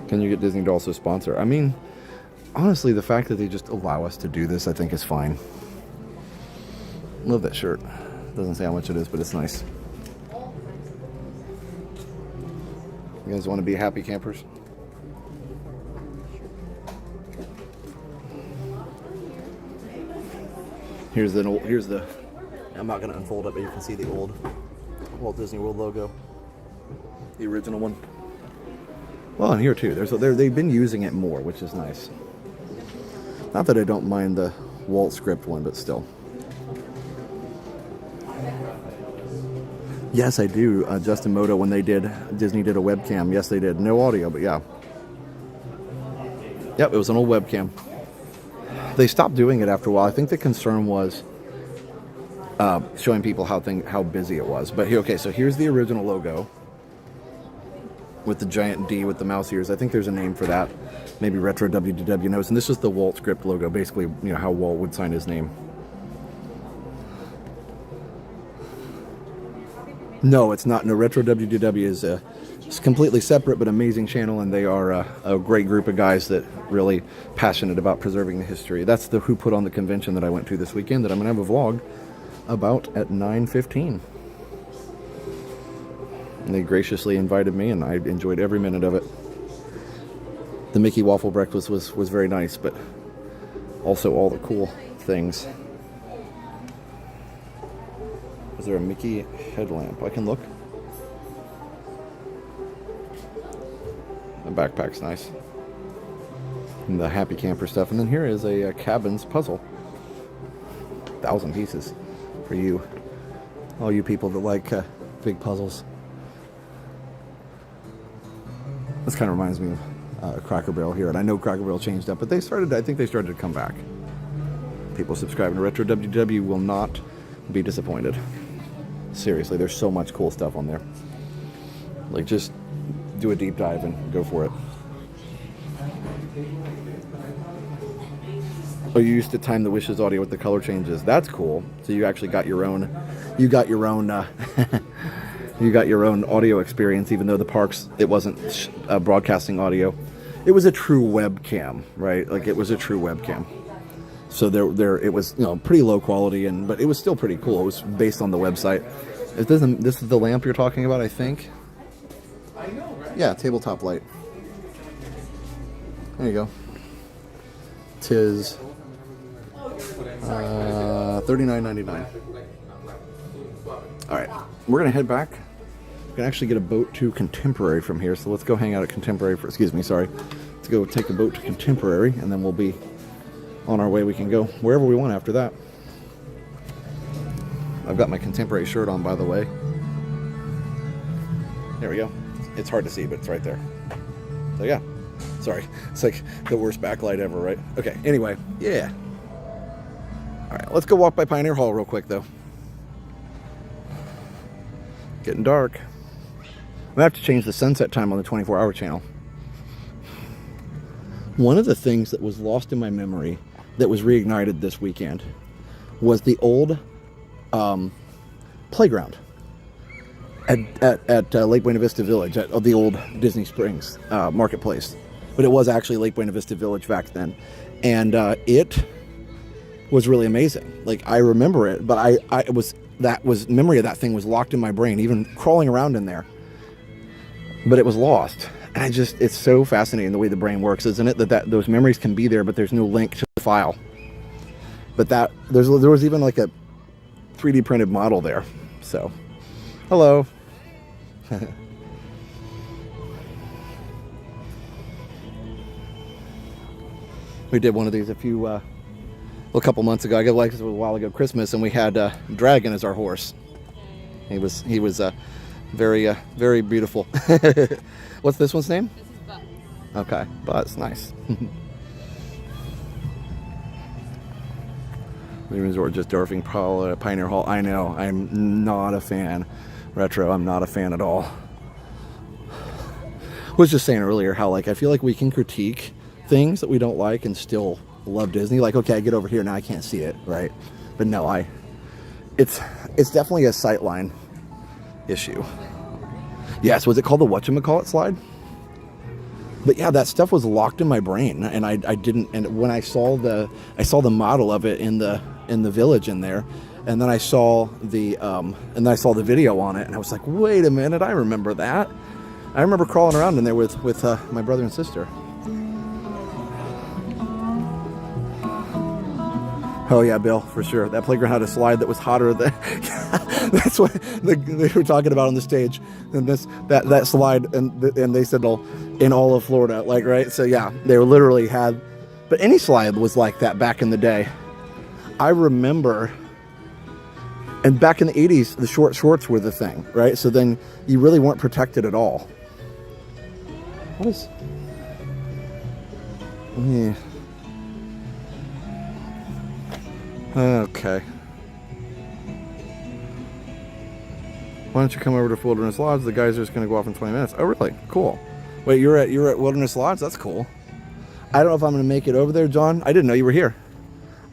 Can you get Disney to also sponsor? I mean, honestly, the fact that they just allow us to do this, I think is fine. Love that shirt. Doesn't say how much it is, but it's nice. You guys want to be happy campers? Here's the, I'm not going to unfold it, but you can see the old Walt Disney World logo. The original one. Well, and here too, they've been using it more, which is nice. Not that I don't mind the Walt script one, but still. Yes, I do. Justin Moto, when Disney did a webcam. Yes, they did. No audio, but yeah. Yep, it was an old webcam. They stopped doing it after a while. I think the concern was showing people how busy it was. But here, okay, so here's the original logo with the giant D with the mouse ears. I think there's a name for that. Maybe Retro WDW knows. And this is the Walt script logo, basically, you know, how Walt would sign his name. No, it's not. No, Retro WDW is it's completely separate but amazing channel, and they are a great group of guys that really passionate about preserving the history. That's who put on the convention that I went to this weekend that I'm going to have a vlog about at 9:15. And they graciously invited me, and I enjoyed every minute of it. The Mickey Waffle Breakfast was very nice, but also all the cool things. Is there a Mickey headlamp? I can look. The backpack's nice. And the Happy Camper stuff. And then here is a cabins puzzle. 1,000 pieces for you. All you people that like big puzzles. This kind of reminds me of Cracker Barrel here. And I know Cracker Barrel changed up, but I think they started to come back. People subscribing to Retro WW will not be disappointed. Seriously, there's so much cool stuff on there. Like, just do a deep dive and go for it. Oh, you used to time the Wishes audio with the color changes. That's cool. So you actually got your own. You got your own audio experience, even though the parks, it wasn't broadcasting audio. It was a true webcam, right? Like, it was a true webcam. So it was, you know, pretty low quality, but it was still pretty cool. It was based on the website. This is the lamp you're talking about, I think. Yeah, tabletop light. There you go. Tis $39.99. All right, we're gonna head back. We can actually get a boat to Contemporary from here, so let's go hang out at Contemporary for. Excuse me, sorry. Let's go take a boat to Contemporary, and then we'll be on our way. We can go wherever we want after that. I've got my Contemporary shirt on, by the way. There we go. It's hard to see, but it's right there. So yeah, sorry. It's like the worst backlight ever, right? Okay, anyway, yeah. All right, let's go walk by Pioneer Hall real quick, though. Getting dark. I'm gonna have to change the sunset time on the 24-hour channel. One of the things that was lost in my memory that was reignited this weekend was the old playground at Lake Buena Vista Village, at the old Disney Springs Marketplace. but it was actually Lake Buena Vista Village back then. And it was really amazing. Like, I remember it, but memory of that thing was locked in my brain, even crawling around in there. But it was lost. And it's so fascinating the way the brain works, isn't it? That those memories can be there, but there's no link to the file. But there was even like a 3D printed model there. So, hello. We did one of these a couple months ago. I guess it was a while ago, Christmas, and we had Dragon as our horse. He was very very beautiful. What's this one's name? This is Buzz. Okay, Buzz, nice. The resort just dwarfing Pioneer Hall. I know, I'm not a fan. Retro, I'm not a fan at all. I was just saying earlier how, like, I feel like we can critique things that we don't like and still love Disney. Like, okay, I get over here, now I can't see it, right? But no, it's definitely a sightline issue. Yes, was it called the whatchamacallit slide? But yeah, that stuff was locked in my brain, and I didn't. And when I saw the model of it in the village in there, and then I saw the video on it, and I was like, wait a minute, I remember that. I remember crawling around in there with my brother and sister. Oh yeah, Bill, for sure. That playground had a slide that was hotter than. That's what they were talking about on the stage, and that slide, and they said, "Well, in all of Florida," like, right? So yeah, they literally had. But any slide was like that back in the day. I remember. And back in the 80s, the short shorts were the thing, right? So then you really weren't protected at all. What is? Yeah. Okay. Why don't you come over to Wilderness Lodge? The guys are just going to go off in 20 minutes. Oh, really? Cool. Wait, you're at Wilderness Lodge? That's cool. I don't know if I'm going to make it over there, John. I didn't know you were here.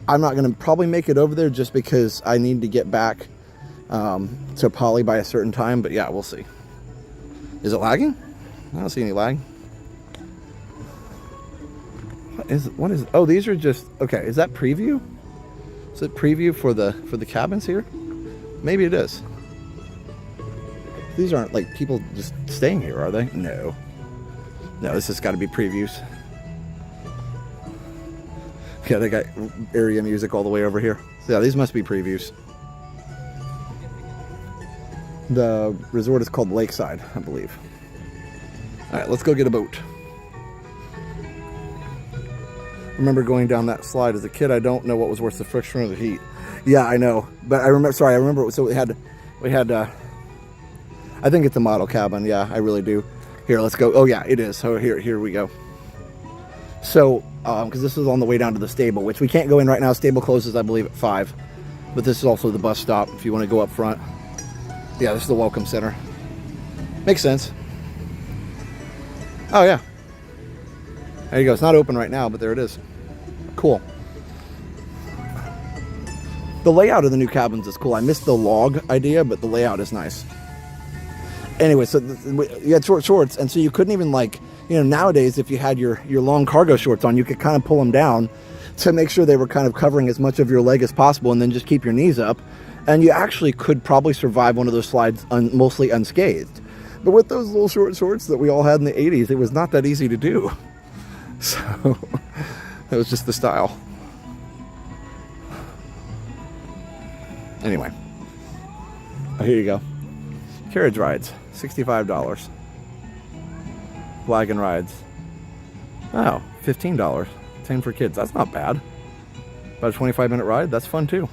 I'm not going to probably make it over there just because I need to get back to Poly by a certain time. But yeah, we'll see. Is it lagging? I don't see any lag. What is? Oh, these are just okay. Is that preview? Is it preview for the cabins here? Maybe it is. These aren't like people just staying here, are they? No. No, this has got to be previews. Yeah, they got area music all the way over here. So yeah, these must be previews. The resort is called Lakeside, I believe. All right, let's go get a boat. Remember going down that slide as a kid. I don't know what was worse, the friction or the heat. Yeah, I know, but I remember. Sorry, I remember. So we had. I think it's a model cabin. Yeah, I really do. Here, let's go. Oh yeah, it is. So here we go. So, because this is on the way down to the stable, which we can't go in right now. Stable closes, I believe, at 5. But this is also the bus stop if you want to go up front. Yeah, this is the welcome center. Makes sense. Oh yeah. There you go. It's not open right now, but there it is. Cool. The layout of the new cabins is cool. I missed the log idea, but the layout is nice. Anyway, so you had short shorts, and so you couldn't even, like, you know, nowadays if you had your long cargo shorts on, you could kind of pull them down to make sure they were kind of covering as much of your leg as possible, and then just keep your knees up, and you actually could probably survive one of those slides mostly unscathed. But with those little short shorts that we all had in the 80s, it was not that easy to do. So that was just the style. Anyway, here you go. Carriage rides, $65. Wagon rides, oh, $15. 10 for kids. That's not bad. About a 25-minute ride. That's fun too.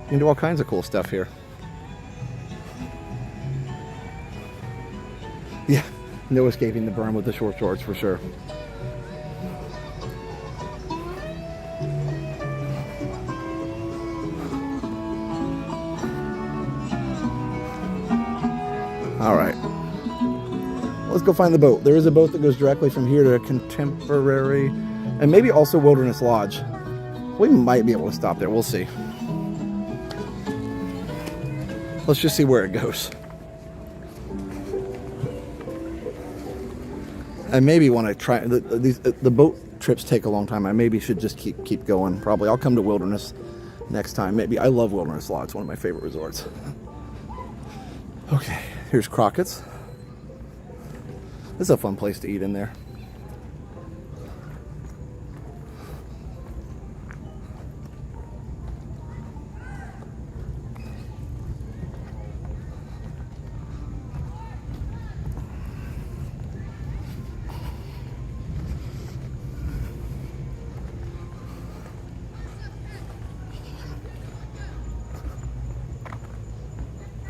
You can do all kinds of cool stuff here. Yeah, no escaping the berm with the short shorts for sure. All right, let's go find the boat. There is a boat that goes directly from here to Contemporary and maybe also Wilderness Lodge. We might be able to stop there. We'll see. Let's just see where it goes. I maybe want to try the boat trips take a long time. I maybe should just keep going. Probably I'll come to Wilderness next time. Maybe. I love Wilderness Lodge. It's one of my favorite resorts. Okay, here's Crockett's. This is a fun place to eat in there.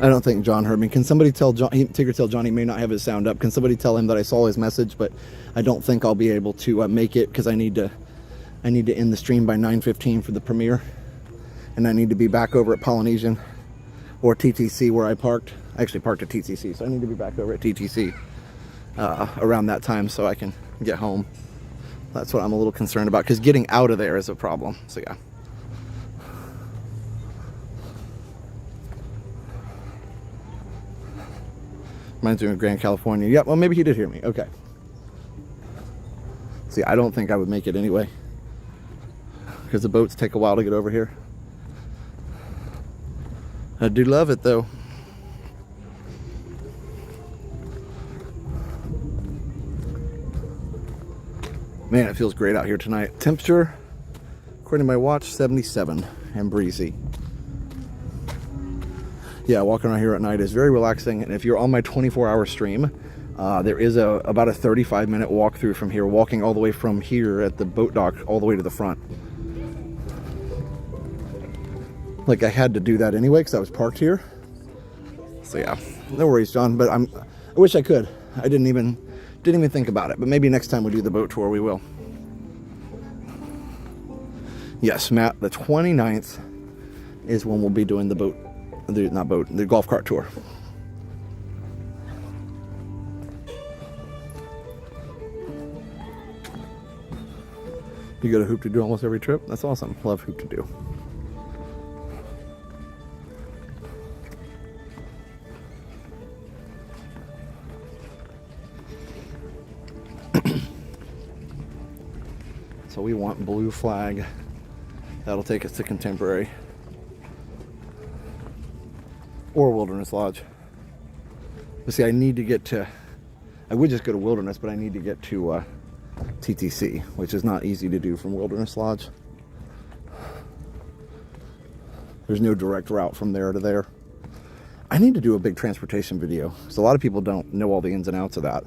I don't think John heard me. Can somebody tell John? Tigger tell Johnny may not have his sound up. Can somebody tell him that I saw his message, but I don't think I'll be able to make it because I need to end the stream by 9:15 for the premiere, and I need to be back over at Polynesian or TTC where I parked. I actually parked at TTC, so I need to be back over at TTC around that time so I can get home. That's what I'm a little concerned about because getting out of there is a problem. So yeah. Reminds me of Grand California. Yeah, well, maybe he did hear me. Okay. See, I don't think I would make it anyway. Because the boats take a while to get over here. I do love it, though. Man, it feels great out here tonight. Temperature, according to my watch, 77 and breezy. Yeah, walking around here at night is very relaxing. And if you're on my 24-hour stream, there is about a 35-minute walkthrough from here, walking all the way from here at the boat dock all the way to the front. Like I had to do that anyway because I was parked here. So yeah, no worries, John. But I wish I could. I didn't even think about it. But maybe next time we do the boat tour, we will. Yes, Matt, the 29th is when we'll be doing the boat. The golf cart tour. You go to Hoop to Do almost every trip? That's awesome. Love Hoop to Do. So we want Blue Flag. That'll take us to Contemporary. Or Wilderness Lodge. But see, I need to get to... I would just go to Wilderness, but I need to get to TTC, which is not easy to do from Wilderness Lodge. There's no direct route from there to there. I need to do a big transportation video, because a lot of people don't know all the ins and outs of that.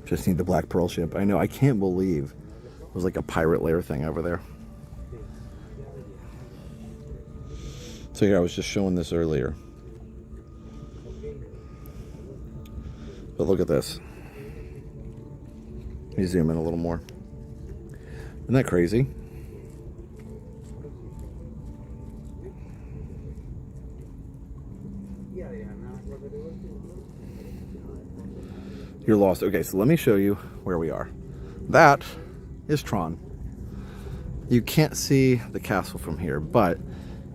Just need the Black Pearl ship. I know, I can't believe it was like a pirate lair thing over there. So here, I was just showing this earlier. But look at this. Let me zoom in a little more. Isn't that crazy? You're lost. Okay, so let me show you where we are. That is Tron. You can't see the castle from here, but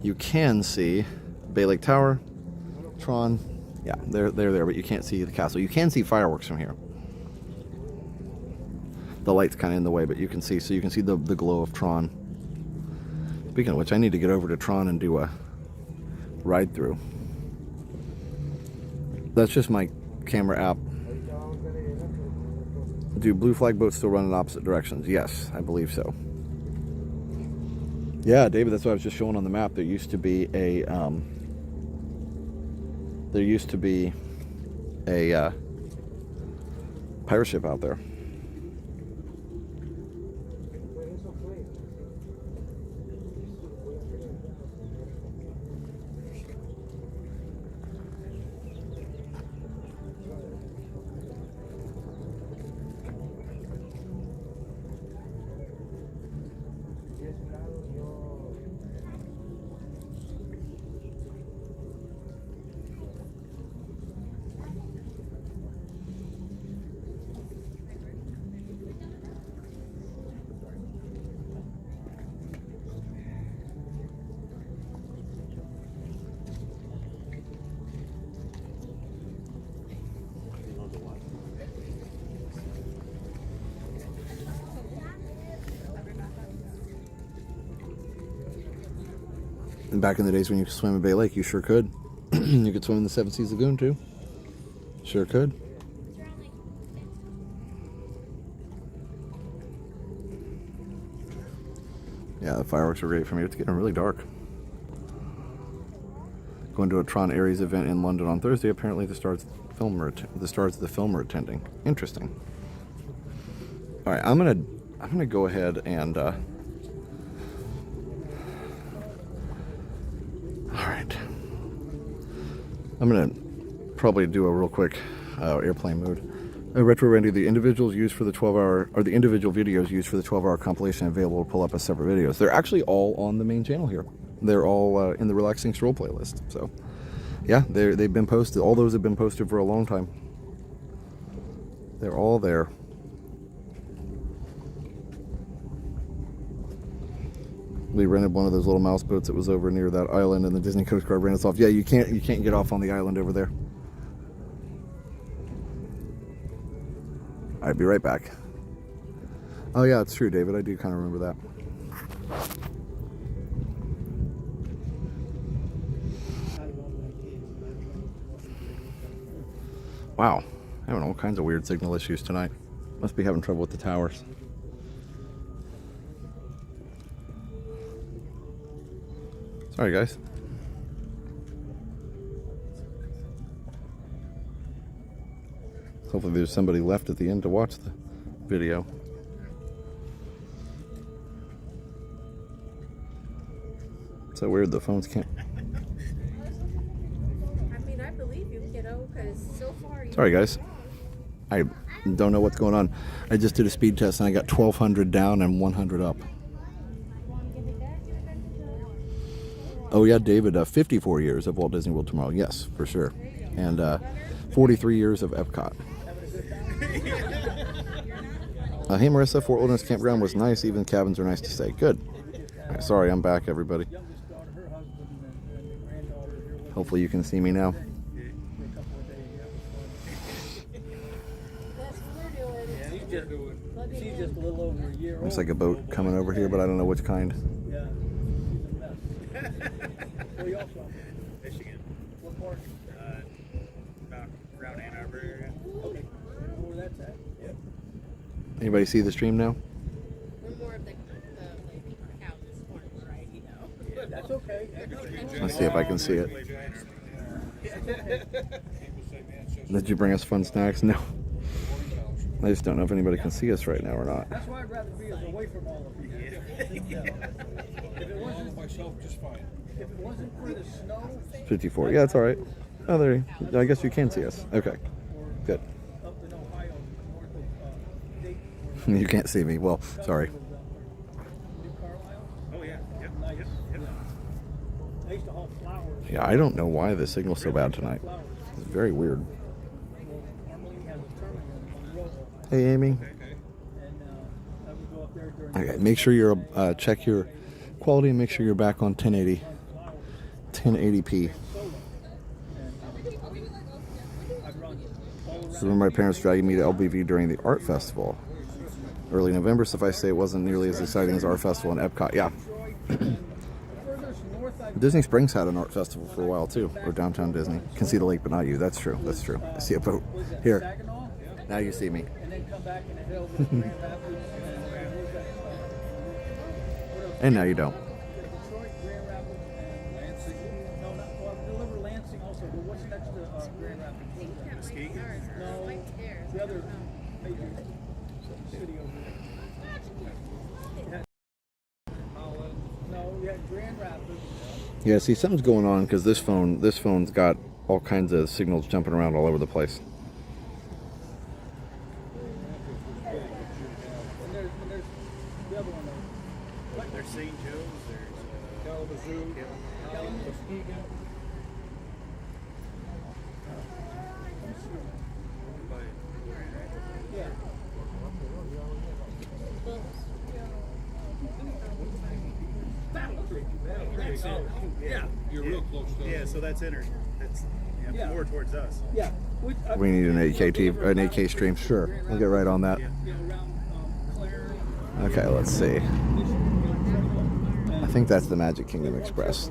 you can see Bay Lake Tower, Tron. Yeah, they're there, but you can't see the castle. You can see fireworks from here. The light's kind of in the way, but you can see, so you can see the glow of Tron. Speaking of which, I need to get over to Tron and do a ride through. That's just my camera app. Do Blue Flag boats still run in opposite directions? Yes, I believe so. Yeah, David, that's what I was just showing on the map. There used to be a pirate ship out there. Back in the days when you could swim in Bay Lake, you sure could. You could swim in the Seven Seas Lagoon too. Sure could. Yeah, the fireworks were great for me. It's getting really dark. Going to a Tron Aries event in London on Thursday. Apparently the stars of the film are attending. Interesting. All right, I'm gonna go ahead and all right. I'm gonna probably do a real quick airplane mode. Retro Randy, the individuals used for the 12-hour, or the individual videos used for the 12-hour compilation available to pull up as separate videos. They're actually all on the main channel here. They're all in the Relaxing Stroll playlist. So, yeah, they've been posted. All those have been posted for a long time. They're all there. We rented one of those little mouse boats that was over near that island, and the Disney Coast Guard ran us off. Yeah, you can't get off on the island over there. All right, be right back. Oh yeah, it's true, David. I do kind of remember that. Wow, having all kinds of weird signal issues tonight. Must be having trouble with the towers. Sorry, guys. Hopefully there's somebody left at the end to watch the video. It's so weird the phones can't. I mean, I believe you, kiddo, because so far you... Sorry, guys. I don't know what's going on. I just did a speed test and I got 1,200 down and 100 up. Oh yeah, David, 54 years of Walt Disney World tomorrow. Yes, for sure. And 43 years of Epcot. Hey Marissa, Fort Wilderness Campground was nice. Even cabins are nice to stay. Good. Right, sorry, I'm back, everybody. Hopefully you can see me now. She's just a little over a year old. Looks like a boat coming over here, but I don't know which kind. Yeah. Michigan. What part? About around Ann Arbor area. Okay. Where that's at? Yep. Anybody see the stream now? We're more of the cows this morning, right? You know. That's okay. Let's see if I can see it. Did you bring us fun snacks? No. I just don't know if anybody can see us right now or not. That's why I'd rather be away from all of you. If it wasn't myself, just fine. If it wasn't for the snow. 54. Yeah, it's all right. Oh, there. I guess you can see us. Okay. Good. Up in Ohio, north of Dayton. You can't see me. Well, sorry. Oh yeah. Yep. I used to haul flowers. Yeah, I don't know why the signal's so bad tonight. It's very weird. Hey, Amy. Okay, make sure you're check your quality and make sure you're back on 1080p. So remember my parents dragging me to LBV during the art festival early November. Suffice to say, it wasn't nearly as exciting as our festival in Epcot. Yeah. Disney Springs had an art festival for a while too, or downtown Disney. Can see the lake, but not you. That's true. That's true. I see a boat here. Now you see me. And now you don't. Yeah, see, something's going on because this phone's got all kinds of signals jumping around all over the place. There's St. Joe's, there's Kalamazoo, Muskegon. Yeah, you're real close to it. Yeah, so that's inner. That's more towards us. Yeah. We need an 8K stream. Sure, we'll get right on that. Okay, let's see. I think that's the Magic Kingdom Express.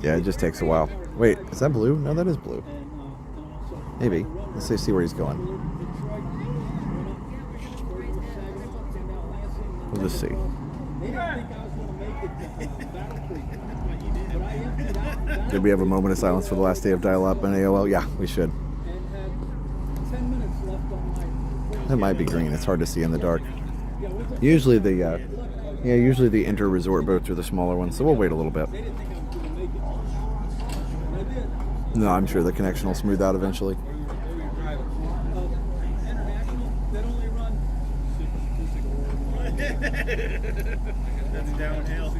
Yeah, it just takes a while. Wait, is that blue? No, that is blue. Maybe. Let's see where he's going. We'll just see. Did we have a moment of silence for the last day of dial-up on AOL? Yeah, we should. That might be green. It's hard to see in the dark. Usually the inter-resort boats are the smaller ones, so we'll wait a little bit. No, I'm sure the connection will smooth out eventually. That's downhill.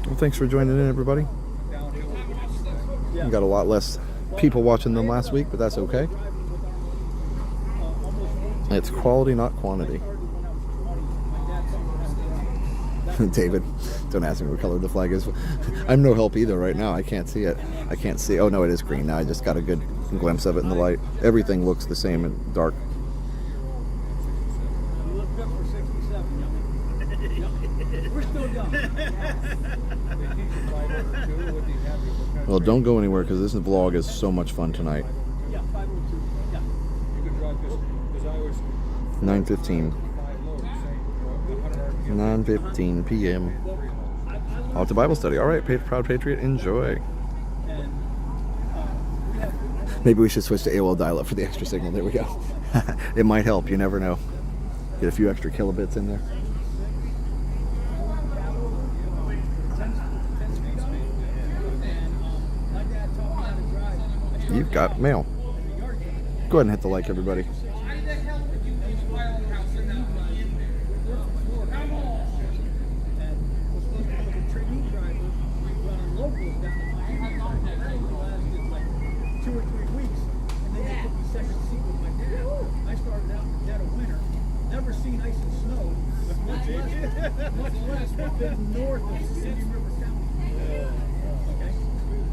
Well, thanks for joining in, everybody. We got a lot less people watching than last week, but that's okay. It's quality, not quantity. David, don't ask me what color the flag is. I'm no help either right now. I can't see it. I can't see. Oh no, it is green now. I just got a good glimpse of it in the light. Everything looks the same in dark. You look good for 67, We're still young. Well, don't go anywhere because this vlog is so much fun tonight. Yeah, 502. Yeah. You could drive this because I was 9:15. 9:15 p.m. Off to Bible study. All right, Proud Patriot, enjoy. Maybe we should switch to AOL dial-up for the extra signal. There we go. It might help. You never know. Get a few extra kilobits in there. You've got mail. Go ahead and hit the like, everybody. North of City River County. Okay.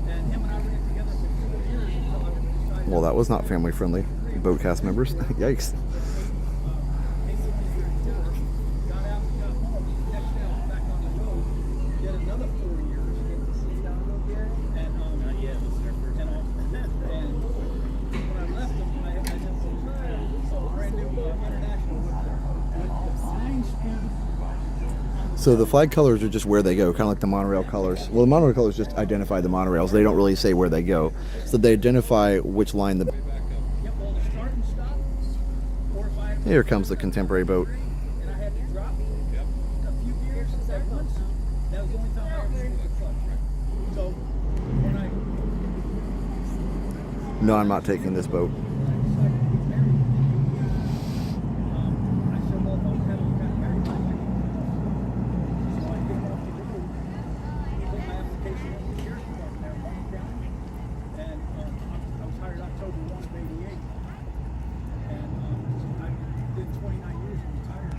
And him and I ran together for 4 years until I decided. Well, that was not family friendly. Boat cast members. Yikes. Got out, got home, next day I was back on the road, did another 4 years. And not yet, this is their first time. And when I left them, I had a brand new international with the flying speed. So the flag colors are just where they go, kind of like the monorail colors. Well, the monorail colors just identify the monorails. They don't really say where they go. So they identify which line the... Here comes the contemporary boat. And I had to drop a few gears at once. That was the only time I ever used the clutch. So when I... No, I'm not taking this boat.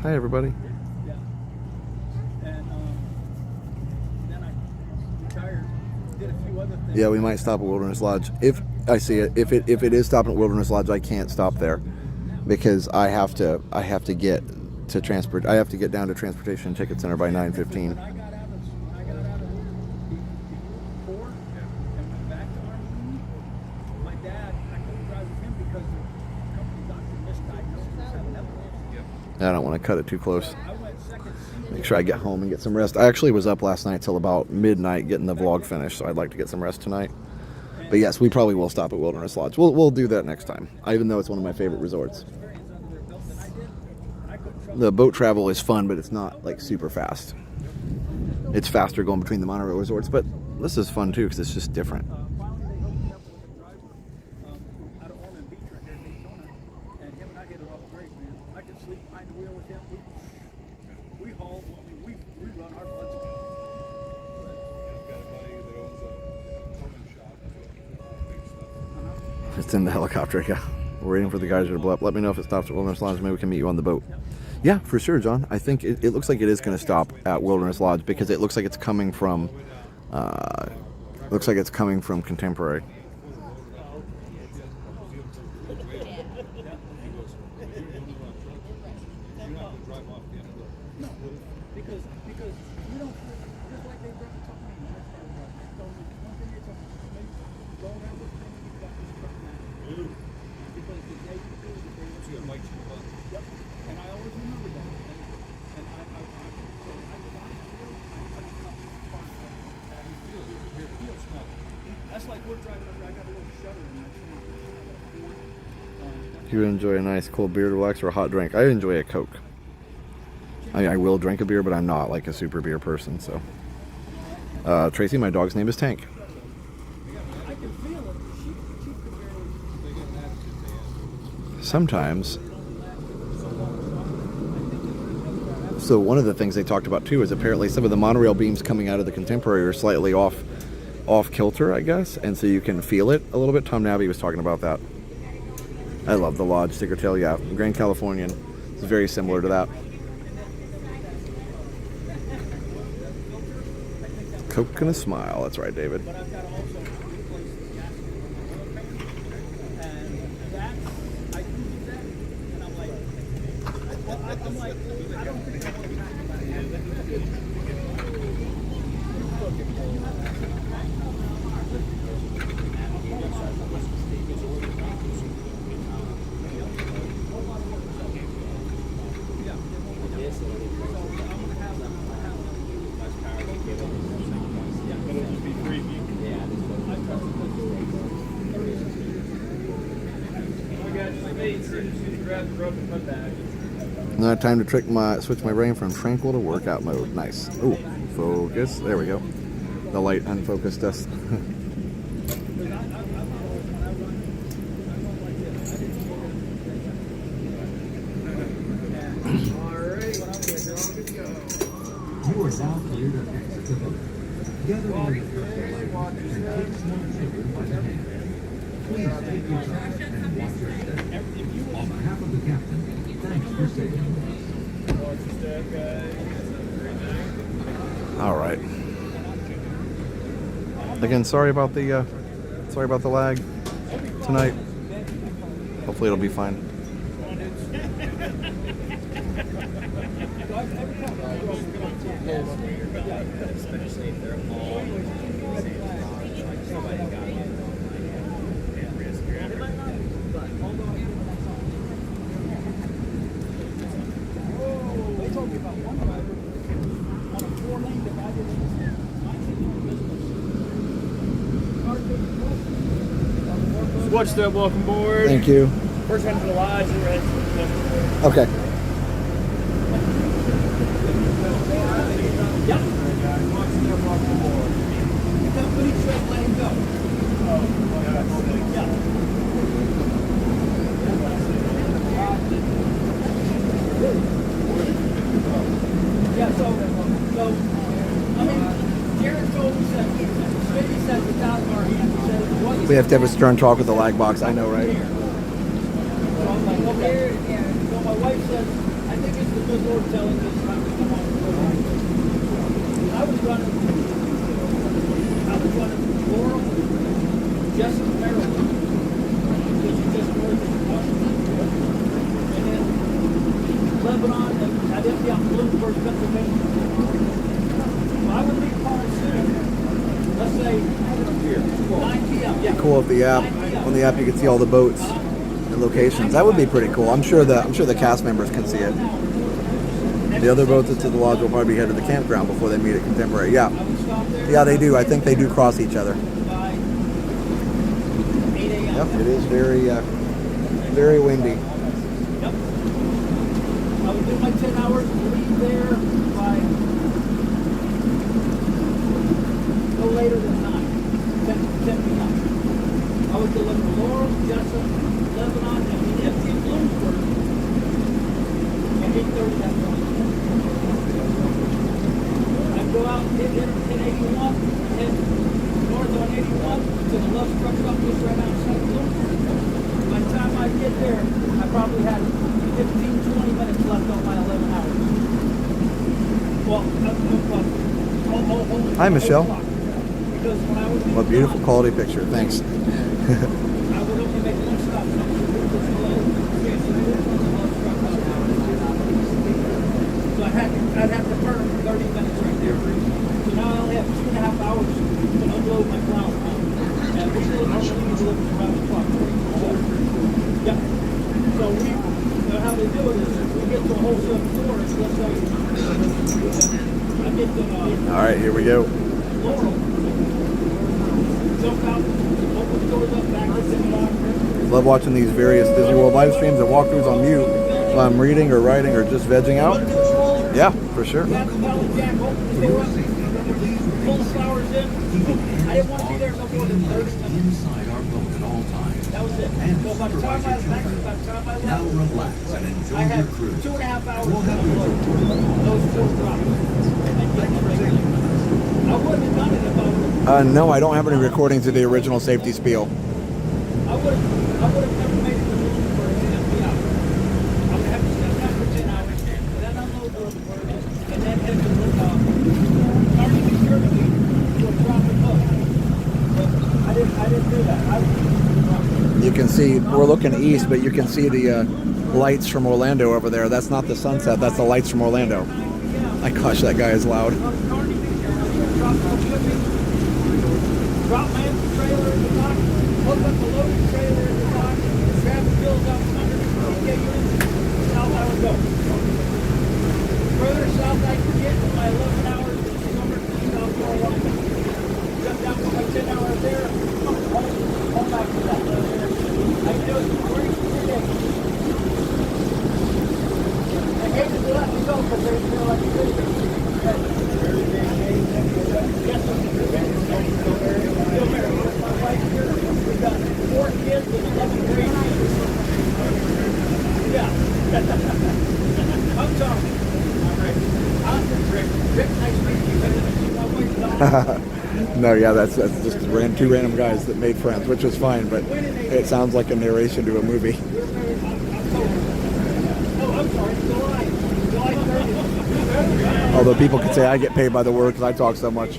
Hi, everybody. Yeah. And then I retired, did a few other things. Yeah, we might stop at Wilderness Lodge. If I see it, if it is stopping at Wilderness Lodge, I can't stop there because I have to get to transport. I have to get down to Transportation Ticket Center by 9:15. When I got out of the Corps and went back to Army, my dad, I couldn't drive with him because the company doctor misdiagnosed us having epilepsy. I don't want to cut it too close. I went second seat. Make sure I get home and get some rest. I actually was up last night till about midnight getting the vlog finished, so I'd like to get some rest tonight. But yes, we probably will stop at Wilderness Lodge. We'll do that next time, even though it's one of my favorite resorts. The boat travel is fun, but it's not like super fast. It's faster going between the monorail resorts, but this is fun too because it's just different. Out of Ormond Beach right there in Daytona, and him and I hit it off great, man. I could sleep behind the wheel with him. We haul, we run our butts. It's in the helicopter, yeah. We're waiting for the geyser to blow up. Let me know if it stops at Wilderness Lodge. Maybe we can meet you on the boat. Yeah, for sure, John. I think it looks like it is going to stop at Wilderness Lodge because it looks like it's coming from, Contemporary. Because Because you don't, just like they told me, when I started driving, they told me, one thing they told me, maybe go around with them, you've got this truck now. Because the day you do, the day you do. Yep. And I always remember that. And I that's like we're driving over, I got a little shutter in my trunk. You enjoy a nice cold beer to relax or a hot drink? I enjoy a Coke. I will drink a beer, but I'm not like a super beer person. So, Tracy, my dog's name is Tank. Sometimes. So one of the things they talked about too is apparently some of the monorail beams coming out of the Contemporary are slightly off kilter, I guess, and so you can feel it a little bit. Tom Nabby was talking about that. I love the Lodge sticker tail. Yeah, Grand Californian is very similar to that. Coke and a smile. That's right, David. Now time to switch my brain from Tranquil to workout mode. Nice. Ooh, focus. There we go. The light unfocused us. You are now cleared of exit to the gather all your personal items and take small children by the hand. Please take your time and watch your step. On behalf of the captain, thanks for saving us. All right. Again, sorry about the lag tonight. Hopefully it'll be fine. Especially if they're all somebody got it. They told me about one driver on a 4-lane divided into Watch that, welcome board. Thank you. First one to the lodge, you're ready. Okay. Yep. When he said let him go. Yeah, so I mean, Jared told me that he said without our hand, he said We have to have a stern talk with the lag box. I know, right? So I'm like, okay. So my wife said, I think it's the good Lord telling us time to come on the road. I was running Laurel, Jessup, Maryland, because you just north of Washington, and then Lebanon, and I'd empty out Bloomsburg, Pennsylvania. So I would leave cars soon. Let's say 9 p.m. Yeah. Cool with the app. On the app, you can see all the boats and locations. That would be pretty cool. I'm sure the cast members can see it. The other boats to the lodge will probably head to the campground before they meet at Contemporary. Yeah. Yeah, they do. I think they do cross each other. Yep, it is very, very windy. Yep. I would do my 10 hours and leave there by no later than 9, 10 p.m. I would deliver Laurel, Jessup, Lebanon, and the empty Bloomsburg at 8:30 that morning. I'd go out and hit 81, head north on 81 to the left truck stop just right outside Bloomsburg. By the time I get there, I probably had 15-20 minutes left on my 11 hours. Well, Hi, Michelle. because when I was What a beautiful quality picture. Thanks. I would only make one stop. So I'd have to burn 30 minutes All right, here we go. Love watching these various Disney World live streams and walkthroughs on mute while I'm reading or writing or just vegging out. Yeah, for sure. For your safety, please remain seated, keeping hands, arms, feet, and legs inside our boat at all times. And supervise your children. Now relax and enjoy your cruise. 2.5 hours. We'll have you reporting Those four drops. Thanks for taking with us. I wouldn't have done it if I would. No, I don't have any recordings of the original safety spiel. I would have never made it to the room for an empty hour. I would have to step down for 10 hours, and then unload the boat, and then head to the starting security to a drop and hook. But I didn't do that. You can see, we're looking east, but you can see the lights from Orlando over there. That's not the sunset, that's the lights from Orlando. My gosh, that guy is loud. Drop my empty trailer in the dock, hook up the loaded trailer in the dock, grab the bills out from underneath the PK units, south I would go. Further south I could get in my 11 hours in summer to South Carolina. Jump down for my 10 hours there, home back to that. I do it for 3 days. I hated to let me go because they feel like a visitor. Yes, sir. Right here, we got 4 kids and 11 grade kids. Yeah. I'm Tommy. I'm Rick. I'm Rick. Rick, nice to meet you. My wife's Dawn. No, yeah, that's just two random guys that made friends, which was fine, but it sounds like a narration to a movie. Oh, I'm sorry. July 30th. Although people could say I get paid by the word because I talk so much.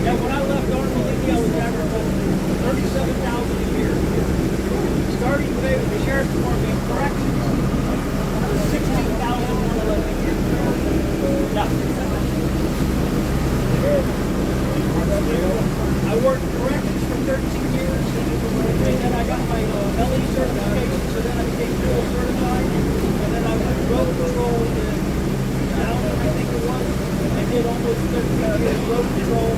Yeah, when I left Arnold, I was averaging $37,000 a year. Starting today with the sheriff's department corrections, $16,111 a year. Yeah. I worked corrections for 13 years, and then I got my LE certification, so then I became dual certified, and then I went road patrol in Allen, I think it was. I did almost 13 years road patrol.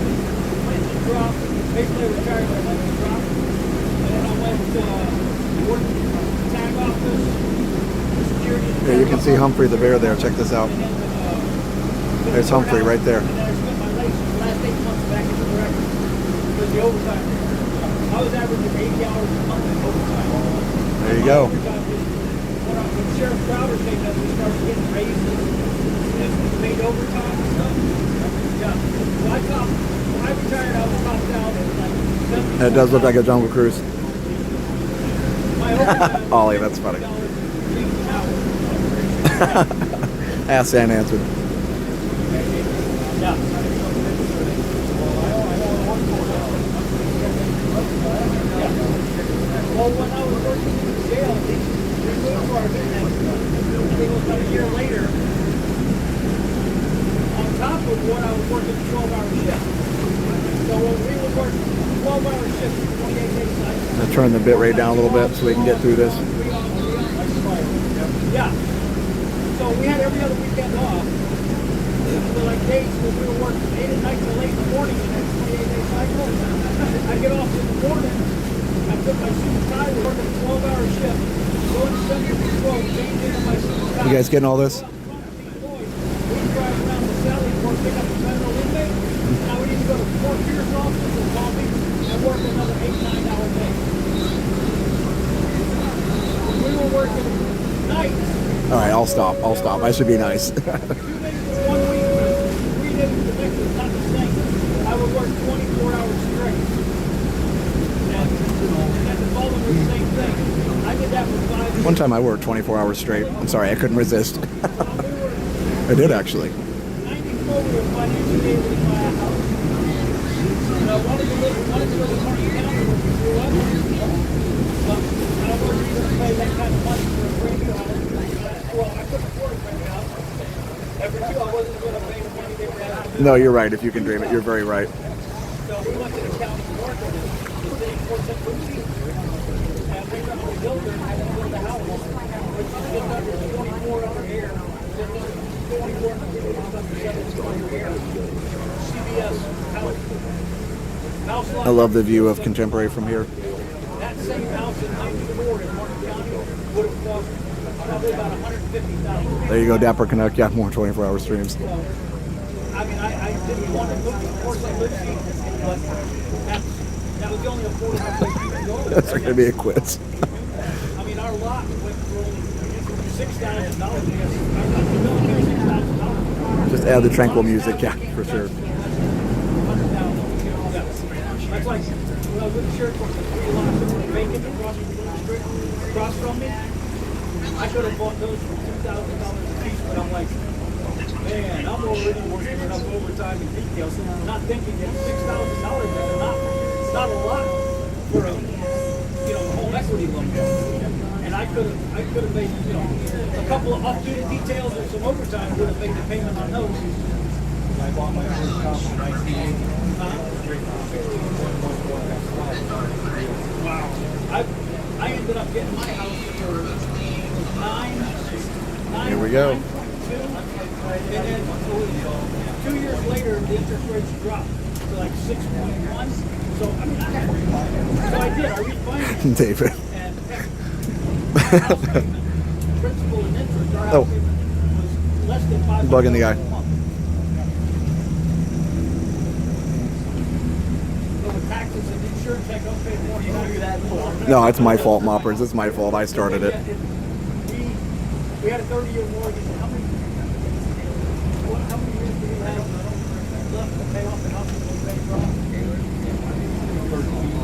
Drop, basically retired my monthly drop, and then I went worked tag office, security. Yeah, you can see Humphrey the bear there. Check this out. There's Humphrey right there. And then I spent my last 8 months back in the corrections because the overtime. I was averaging 80 hours a month in overtime. There you go. When Sheriff Crowder came up, we started getting raises and made overtime and stuff. Yeah, so I retired, I was topped out at like 70. It does look like a Jungle Cruise. Ollie, that's funny. Asked and answered. Yeah. Well, when I was working in the jail, they moved our business. I think it was about a year later. On top of what I was working 12-hour shift. So when we would work 12-hour shifts, 28-day cycles. I'm going to turn the bit rate down a little bit so we can get through this. Yeah. So we had every other weekend off. So like days when we were working 8 at night till 8 in the morning in that 28-day cycle. I'd get off in the morning. I put my suit and tie, work a 12-hour shift. Go into Sunday patrol, change into my suit and tie. You guys getting all this? We'd drive around the Sally Port, pick up the federal inmate. And I would either go to Fort Pierce office or Palm Beach and work another 8-9 hour day. When we were working nights. All right, I'll stop. I should be nice. 2 days 1 week, 3 days the next was not the same. I would work 24 hours straight. And the following was the same thing. I did that for 5 years. One time I worked 24 hours straight. I'm sorry, I couldn't resist. I did actually. 94 we were financially able to buy a house. And I wanted to live in Martin County where we grew up. But I wasn't even pay that kind of money for a brand new house. Well, I couldn't afford a brand new house. Number two, I wasn't going to pay the money they were asking. No, you're right. If you can dream it, you're very right. So we went to the county north of the city for Central Sea. And we went to the builder and had to build a house, which is just under 24 under air. Just under 24 under air. CBS house. House lot. I love the view of Contemporary from here. That same house in 94 in Martin County would have cost probably about $150,000. There you go, Dapper Canuck. Yeah, more 24-hour streams. I mean, I didn't want to move, of course I lived here, but that was the only affordable place you could go. That's going to be a quiz. I mean, our lot went from $6,000. Just add the Tranquil music, yeah, for sure. That's like when I was with the sheriff, there was 3 lots that were vacant across from me. I could have bought those for $2,000 a piece, but I'm like, man, I'm already working enough overtime and details, not thinking that $6,000 is not a lot for a home equity loan. And I could have made a couple of off-duty details and some overtime would have made the payment on those. I bought my first house in 1980. Wow. I ended up getting my house for nine. Here we go. And then 2 years later, the interest rates dropped to like 6.1. So I mean, I did. I refinanced. David. And house payment, principal and interest, our house payment was less than $500 Bugging the guy. a month. So with taxes and insurance, I don't pay more taxes. No, it's my fault, Moppers. It's my fault. I started it. We had a 30-year mortgage. How many years do we have left to pay off the house when we paid off?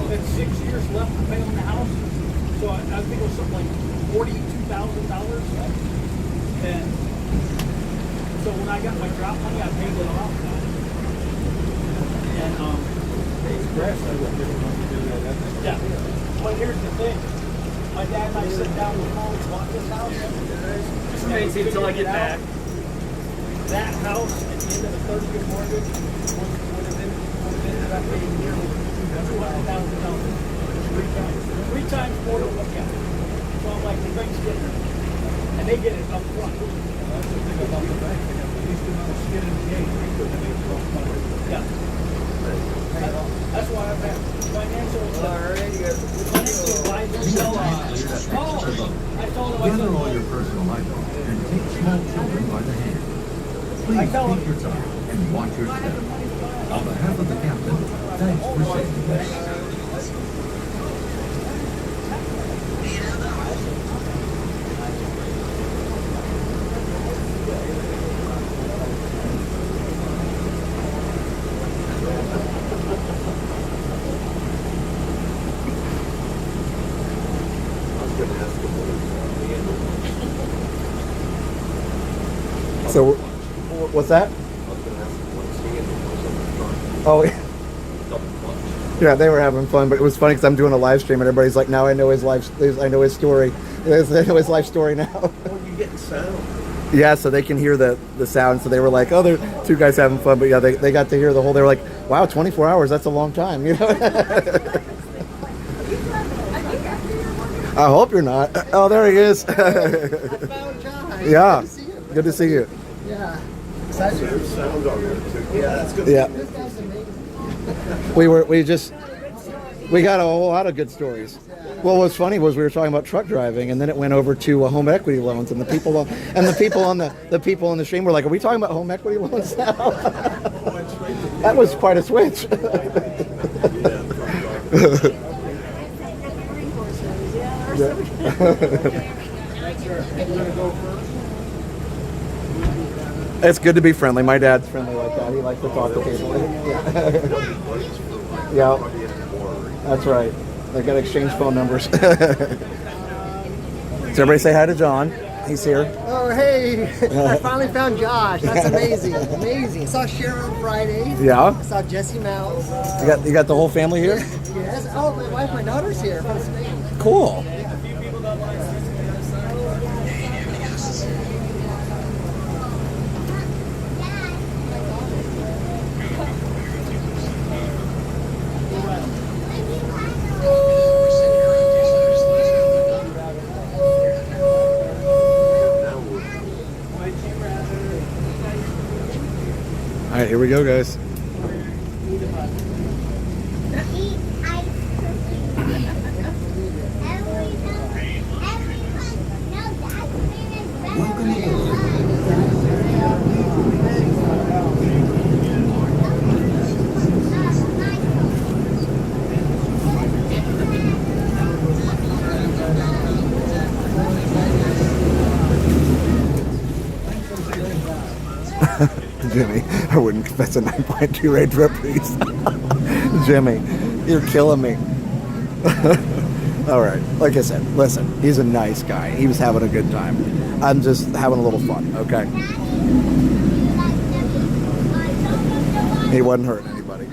We had 6 years left to pay on the house. So I think it was something like $42,000. And so when I got my drop money, I paid it off. And yeah. But here's the thing. My dad and I sit down with Paul and bought this house. Just wait until I get back. That house at the end of the 30-year mortgage would have ended up being nearly $200,000. Three times more than what got. So I'm like, the bank's getting it. And they get it up front. That's the thing about the bank. They have at least amount of skin in the game. Yeah. That's why I've had financial advisors. I told him, Gather all your personal items and take small children by the hand. Please take your time and watch your step. On behalf of the captain, thanks for saving us. So, what's that? Oh, yeah, they were having fun, but it was funny because I'm doing a live stream and everybody's like, now I know his life, I know his story. I know his life story now. Oh, you getting sound? Yeah, so they can hear the sound. So they were like, oh, they're 2 guys having fun, but yeah, they got to hear the whole. They were like, wow, 24 hours, that's a long time, you know. I hope you're not. Oh, there he is. I found John. Yeah, Good to see you. good to see you. Yeah. Excited. Sound on there too. Yeah, that's good. Yeah, This guy's amazing. we got a whole lot of good stories. Well, what's funny was we were talking about truck driving, and then it went over to home equity loans, and the people on the stream were like, "Are we talking about home equity loans now?" That was quite a switch. It's good to be friendly. My dad's friendly like that. He likes to talk to people. Yeah, that's right. They got to exchange phone numbers. So everybody say hi to John. He's here. Oh, hey. I finally found Josh. That's amazing. Amazing. I saw Sharon on Friday. Yeah. I saw Jesse Mouse. You got the whole family here? Yes. Oh, my wife, my daughter's here from Spain. Cool. All right, here we go, guys. Jimmy, I wouldn't confess a 9.2 rate for a priest. Jimmy, you're killing me. All right, like I said, listen, he's a nice guy. He was having a good time. I'm just having a little fun, okay? He wasn't hurting anybody.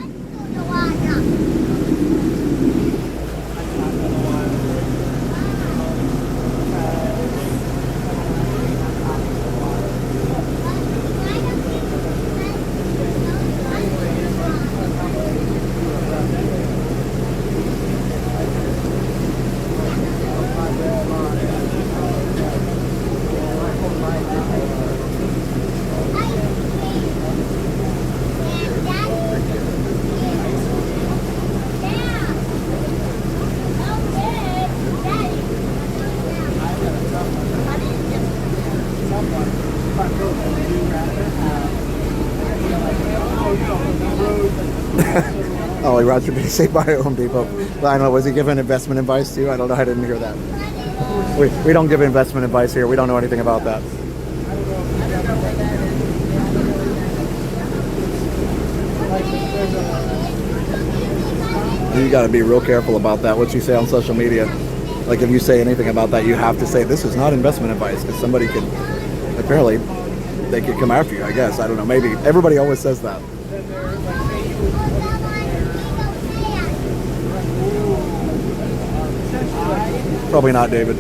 Oh, Roger being saved by Home Depot. I don't know, was he giving investment advice to you? I don't know, I didn't hear that. We don't give investment advice here. We don't know anything about that. You got to be real careful about that, what you say on social media. Like if you say anything about that, you have to say this is not investment advice, because somebody could, apparently, they could come after you, I guess. I don't know, maybe. Everybody always says that. Probably not, David.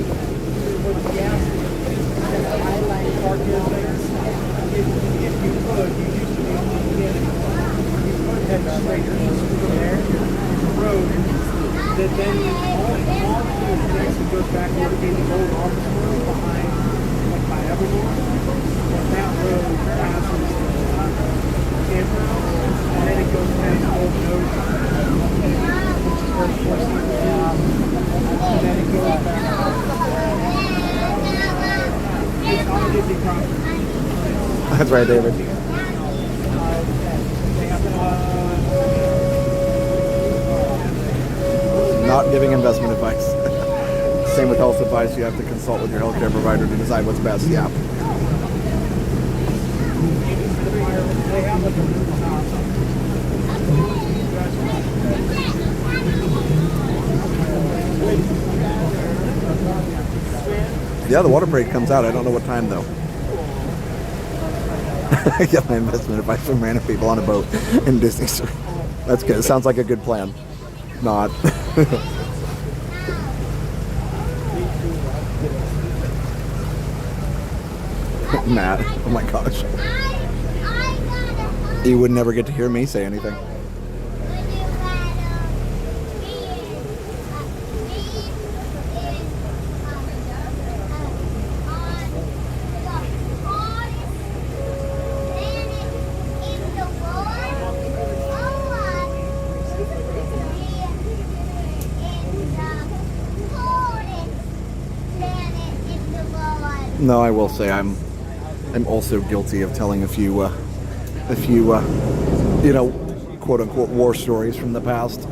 That's right, David. Not giving investment advice. Same with health advice. You have to consult with your healthcare provider to decide what's best. Yeah. Yeah, the water parade comes out. I don't know what time though. I get my investment advice from random people on a boat in Disney. That's good. It sounds like a good plan. Not. Matt, oh my gosh. You would never get to hear me say anything. No, I will say I'm also guilty of telling a few, you know, quote unquote war stories from the past.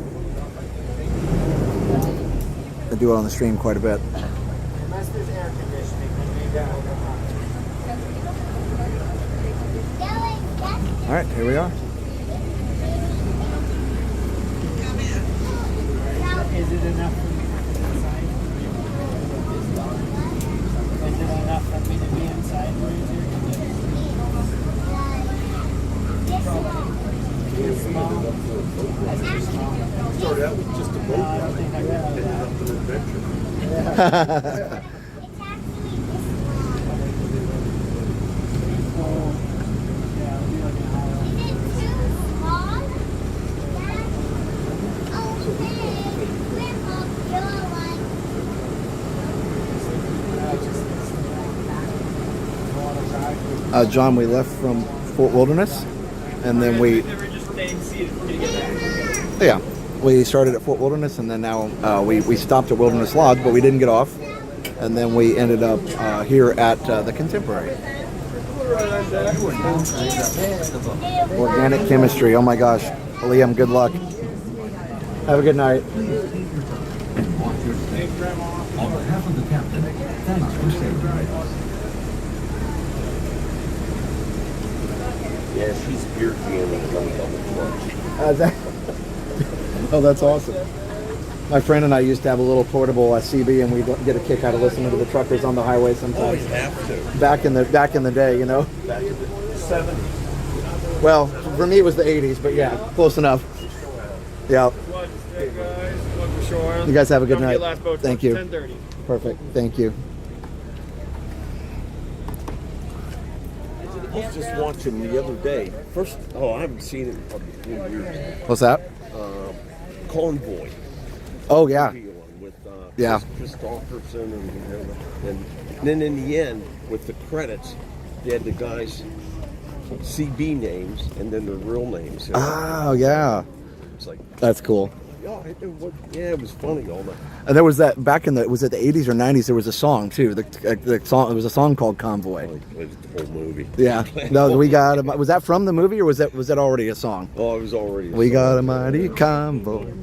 I do it on the stream quite a bit. All right, here we are. Is it enough for me to be inside? Is it enough for me to be inside? Started out with just a boat ride, ended up with an adventure. John, we left from Fort Wilderness And then we, They were just staying seated for me to get back. yeah, we started at Fort Wilderness, and then now we stopped at Wilderness Lodge, but we didn't get off. And then we ended up here at the Contemporary. Organic chemistry. Oh my gosh. Liam, good luck. Have a good night. On behalf of the captain, thanks for saving us. Yeah, she's beer jamming on the double clutch. Oh, that's awesome. My friend and I used to have a little portable CB, and we get a kick out of listening to the truckers on the highway sometimes. Always have to. Back in the day, you know. Back in the 70s. Well, for me it was the 80s, but yeah, close enough. Yeah. Hey guys, look for shore. You guys have a good Don't night. forget last boat Thank for you. 10:30. Perfect. Thank you. I was just watching the other day. First, I haven't seen it in probably 4 years. What's that? Convoy. Oh yeah. With Yeah. Chris Christopherson and then in the end with the credits, they had the guys' CB names and then their real names. Oh yeah. It's like That's cool. it was funny all that. And there was that back in was it the 80s or 90s? There was a song too. The song. It was a song called Convoy. It was the whole movie. Yeah. No, we got. Was that from the movie, or was that already a song? Oh, it was already. We got a mighty convoy.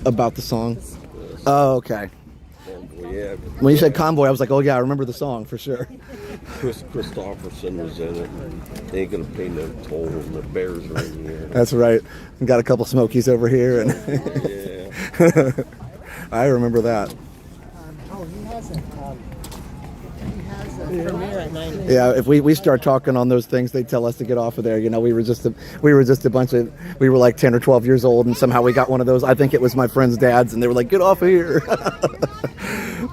About the song. Oh, okay. Convoy, yeah. When you said convoy, I was like, oh yeah, I remember the song for sure. Chris Christopherson was in it. They ain't gonna pay no toll, and the Bears are in here. That's right. We got a couple Smokies over here, and Yeah. I remember that. He has a premiere at 9. Yeah, if we start talking on those things, they tell us to get off of there. You know, we were just a bunch of, we were like 10 or 12 years old, and somehow we got one of those. I think it was my friend's dad's, and they were like, get off of here.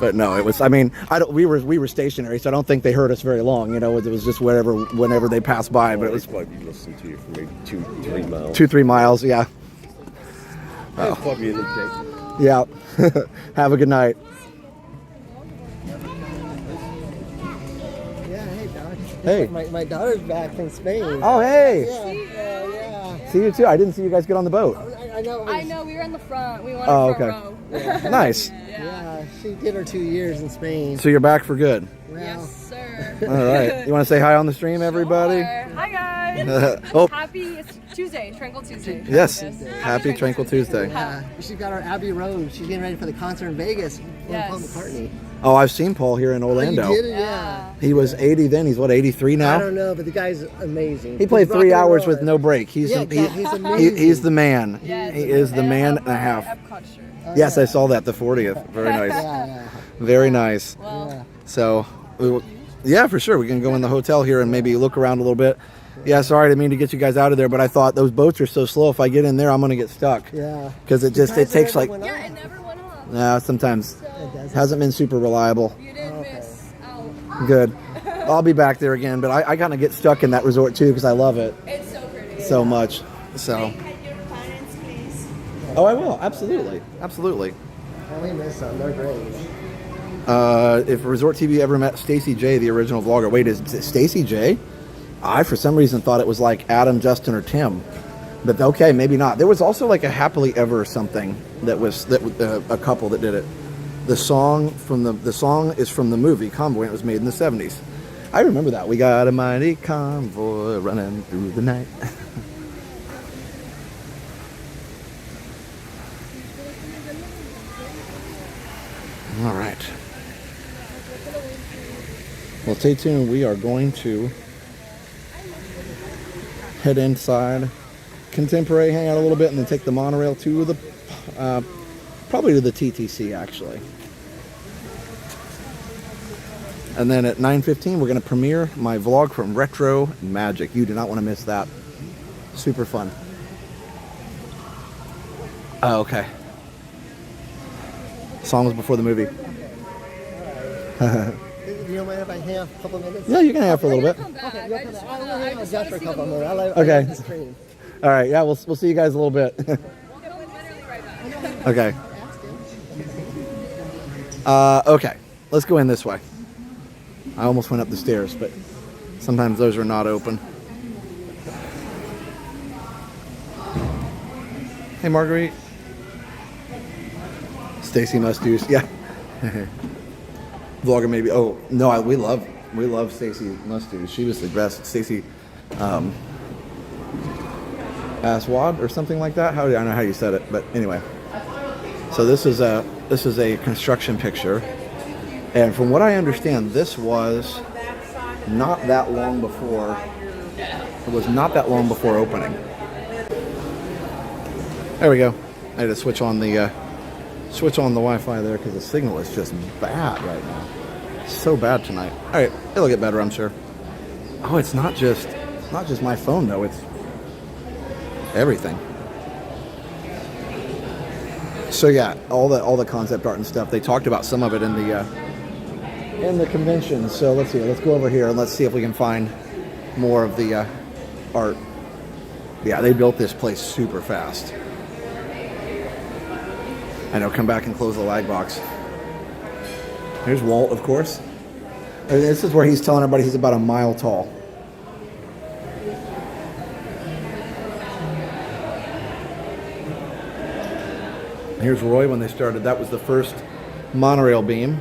But no, it was, I mean, we were stationary, so I don't think they heard us very long. You know, it was just whenever they passed by, but it was probably listening to you for maybe 2-3 miles. 2-3 miles, yeah. That's probably an okay. Yeah. Have a good night. Yeah, hey, Doc. Hey. My daughter's back from Spain. Oh, hey. Yeah. See you too. I didn't see you guys get on the boat. I know. I know, we were in the front. We wanted Oh, front okay. row. Nice. Yeah, she did her 2 years in Spain. So you're back for good. Yes, sir. All right. You want to say hi on the stream, everybody? Sure. Hi, guys. Oh. Happy, it's Tuesday, Tranquil Tuesday. Yes. Happy Tranquil Tuesday. Yeah, she's got her Abbey Road. She's getting ready for the concert in Vegas with Paul McCartney. Oh, I've seen Paul here in Orlando. You did it? Yeah. He was 80 then. He's what, 83 now? I don't know, but the guy's amazing. He played He's 3 rock and hours roll. with no break. He's amazing. he's the man. He is the man and a half. Yes, I saw that, the 40th. Very nice. Yeah. Very nice. Yeah. So, yeah, for sure. We can go in the hotel here and maybe look around a little bit. Yeah, sorry, I didn't mean to get you guys out of there, but I thought those boats are so slow. If I get in there, I'm going to get stuck. Yeah. Because it takes like... Yeah, it never went off. Nah, sometimes. doesn't. Hasn't been super reliable. You didn't miss out. Good. I'll be back there again, but I kind of get stuck in that resort too because I love it It's so pretty. so much. So. Oh, I will. Absolutely. Absolutely. We miss them. They're great. If Resort TV ever met Stacey J, the original vlogger. Wait, is it Stacey J? I, for some reason, thought it was like Adam, Justin, or Tim. But okay, maybe not. There was also like a Happily Ever something that was a couple that did it. The song is from the movie Convoy. It was made in the 70s. I remember that. We got a mighty convoy running through the night. All right. Well, stay tuned. We are going to head inside Contemporary, hang out a little bit, and then take the monorail to the probably to the TTC actually. And then at 9:15 we're going to premiere my vlog from Retromagic. You do not want to miss that. Super fun. Oh, okay. Song was before the movie. You don't mind if I hang out for a couple minutes? Yeah, you can hang out for a little bit. Okay, you'll come back. I was just for a couple minutes. I like Okay. the stream. All right, yeah, we'll see you guys a little bit. Okay. Okay, let's go in this way. I almost went up the stairs, but sometimes those are not open. Hey, Marguerite. Stacy must do. Yeah. Vlogger maybe. Oh no, we love Stacy must do. She was the best. Stacy Aswad or something like that. I don't know how you said it, but anyway. So this is a construction picture, and from what I understand, this was not that long before. It was not that long before opening. There we go. I had to switch on the Wi-Fi there because the signal is just bad right now. It's so bad tonight. All right, it'll get better, I'm sure. Oh, it's not just my phone though. It's everything. So yeah, all the concept art and stuff. They talked about some of it in the convention. So let's see. Let's go over here and let's see if we can find more of the art. Yeah, they built this place super fast. I know, come back and close the lag box. Here's Walt, of course. And this is where he's telling everybody he's about a mile tall. Here's Roy when they started. That was the first monorail beam.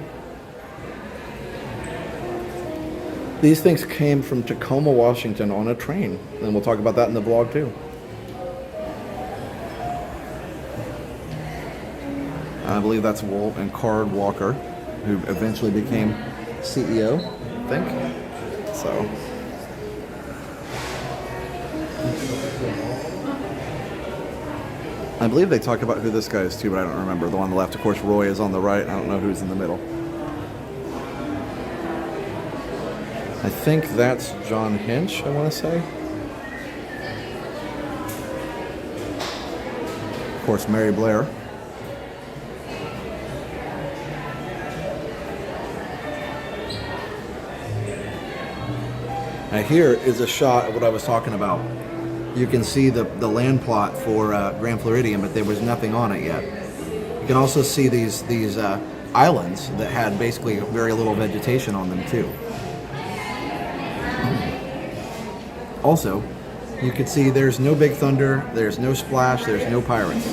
These things came from Tacoma, Washington on a train. And we'll talk about that in the vlog too. I believe that's Walt and Card Walker, who eventually became CEO, I think. So. I believe they talk about who this guy is too, but I don't remember. The one on the left, of course, Roy is on the right. I don't know who's in the middle. I think that's John Hinch, I want to say. Of course, Mary Blair. Now here is a shot of what I was talking about. You can see the land plot for Grand Floridian, but there was nothing on it yet. You can also see these islands that had basically very little vegetation on them too. Also, you can see there's no Big Thunder, there's no Splash, there's no Pirates.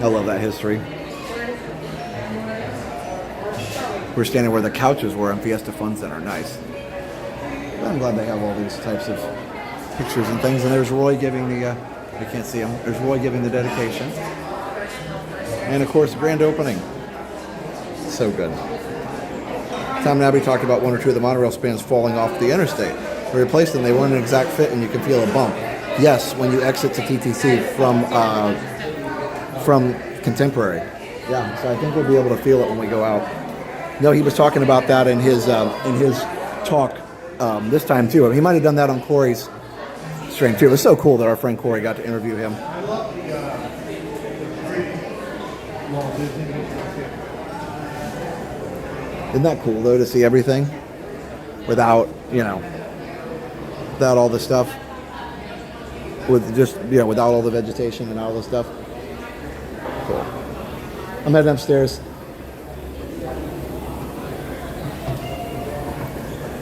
I love that history. We're standing where the couches were in Fiesta Fun Center. Nice. I'm glad they have all these types of pictures and things. And there's Roy giving the, I can't see him. There's Roy giving the dedication. And of course, grand opening. So good. Tom and Abby talked about one or two of the monorail spans falling off the interstate. We replaced them. They weren't an exact fit, and you can feel a bump. Yes, when you exit to TTC from Contemporary. Yeah, so I think we'll be able to feel it when we go out. No, he was talking about that in his talk this time too. He might have done that on Corey's stream too. It was so cool that our friend Corey got to interview him. Isn't that cool though to see everything without, without all the stuff, with just, without all the vegetation and all the stuff. Cool. I'm heading upstairs.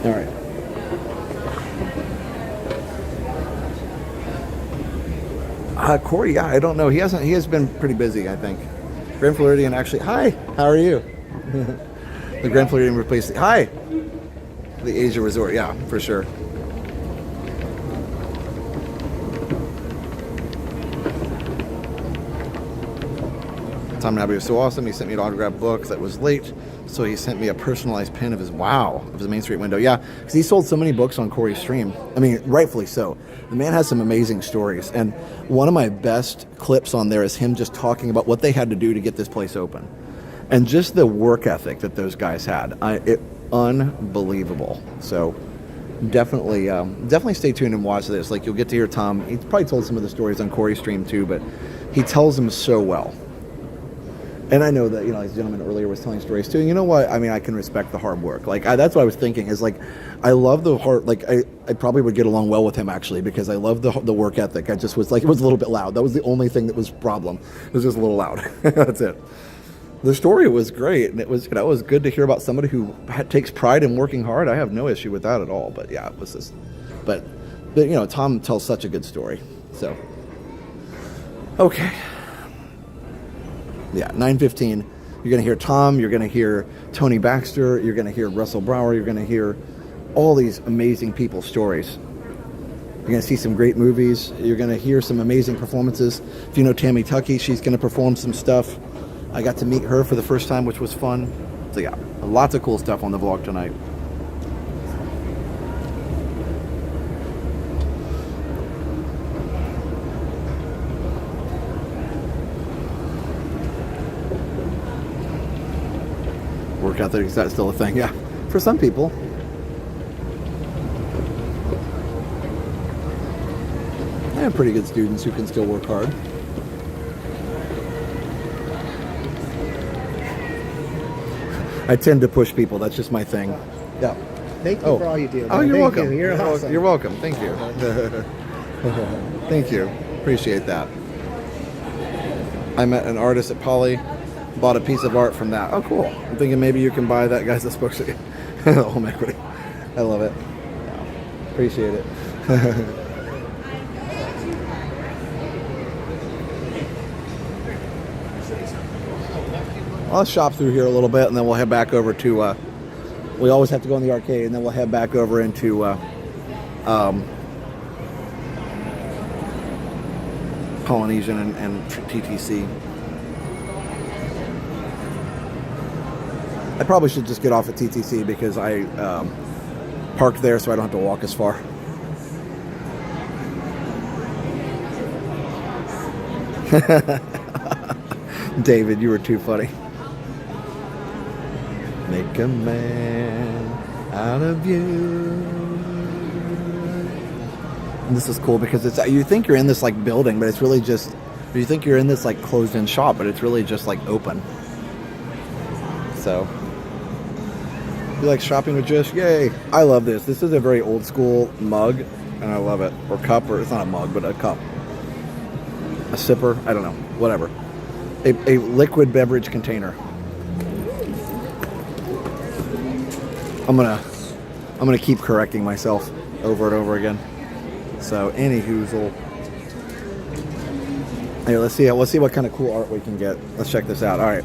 All right. Corey, yeah, I don't know. He has been pretty busy, I think. Grand Floridian actually. Hi, how are you? The Grand Floridian replaced. Hi. The Asia Resort, yeah, for sure. Tom Nabby was so awesome. He sent me an autographed book that was late, so he sent me a personalized pin of his Main Street window. Yeah, because he sold so many books on Corey's stream. I mean, rightfully so. The man has some amazing stories, and one of my best clips on there is him just talking about what they had to do to get this place open, and just the work ethic that those guys had. Unbelievable. So definitely stay tuned and watch this. Like, you'll get to hear Tom. He's probably told some of the stories on Corey's stream too, but he tells them so well. And I know that, this gentleman earlier was telling stories too. And you know what? I mean, I can respect the hard work. Like, that's what I was thinking is, like, I love the hard, like, I probably would get along well with him actually, because I love the work ethic. I just was like, it was a little bit loud. That was the only thing that was a problem. It was just a little loud. That's it. The story was great. And it was, it was good to hear about somebody who takes pride in working hard. I have no issue with that at all. But yeah, it was just, but Tom tells such a good story. So, okay. Yeah, 9:15. You're going to hear Tom. You're going to hear Tony Baxter. You're going to hear Russell Brower. You're going to hear all these amazing people's stories. You're going to see some great movies. You're going to hear some amazing performances. If you know Tammy Tuckey, she's going to perform some stuff. I got to meet her for the first time, which was fun. So yeah, lots of cool stuff on the vlog tonight. Work ethic, is that still a thing? Yeah, for some people. I have pretty good students who can still work hard. I tend to push people. That's just my thing. Yeah. Thank you for all you do. Oh, you're Thank welcome. you. You're awesome. You're welcome. Thank you. Thank you. Appreciate that. I met an artist at Poly. Bought a piece of art from that. Oh, cool. I'm thinking maybe you can buy that guy's spokesman. Home equity. I love it. Yeah. Appreciate it. I'll shop through here a little bit, and then we'll head back over to. We always have to go in the arcade, and then we'll head back over into Polynesian and TTC. I probably should just get off at TTC because I parked there, so I don't have to walk as far. David, you were too funny. Make a man out of you. And this is cool because it's, you think you're in this like building, but it's really just, you think you're in this like closed-in shop, but it's really just like open. So, you like shopping with Jish? Yay! I love this. This is a very old school mug, and I love it. Or cup, or it's not a mug, but a cup. A sipper, I don't know, whatever. A liquid beverage container. I'm gonna keep correcting myself over and over again. So anywhoozle. Hey, let's see what kind of cool art we can get. Let's check this out. All right.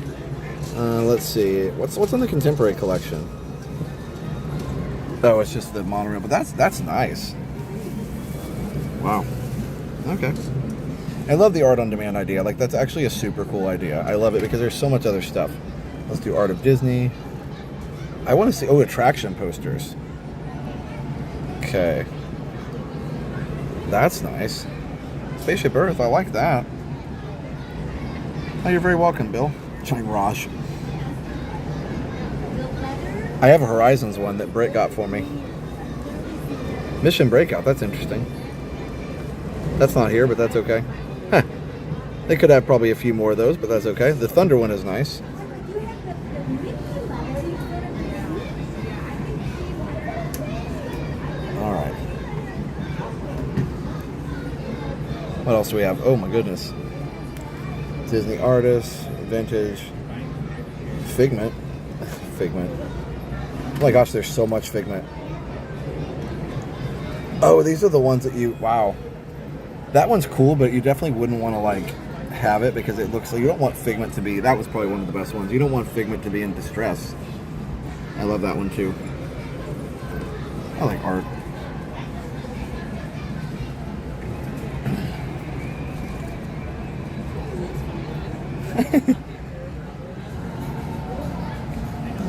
Let's see. What's in the contemporary collection? Oh, it's just the monorail, but that's nice. Wow. Okay. I love the art on demand idea. Like, that's actually a super cool idea. I love it because there's so much other stuff. Let's do Art of Disney. I want to see, attraction posters. Okay. That's nice. Spaceship Earth, I like that. Oh, you're very welcome, Bill. Johnny Raj. I have a Horizons one that Britt got for me. Mission Breakout, that's interesting. That's not here, but that's okay. Huh. They could have probably a few more of those, but that's okay. The Thunder one is nice. Alright. What else do we have? Oh my goodness. Disney Artists, Vintage, Figment. Figment. Oh my gosh, there's so much Figment. Oh, these are the ones that you, wow. That one's cool, but you definitely wouldn't want to like have it because it looks like you don't want Figment to be, that was probably one of the best ones. You don't want Figment to be in distress. I love that one too. I like art.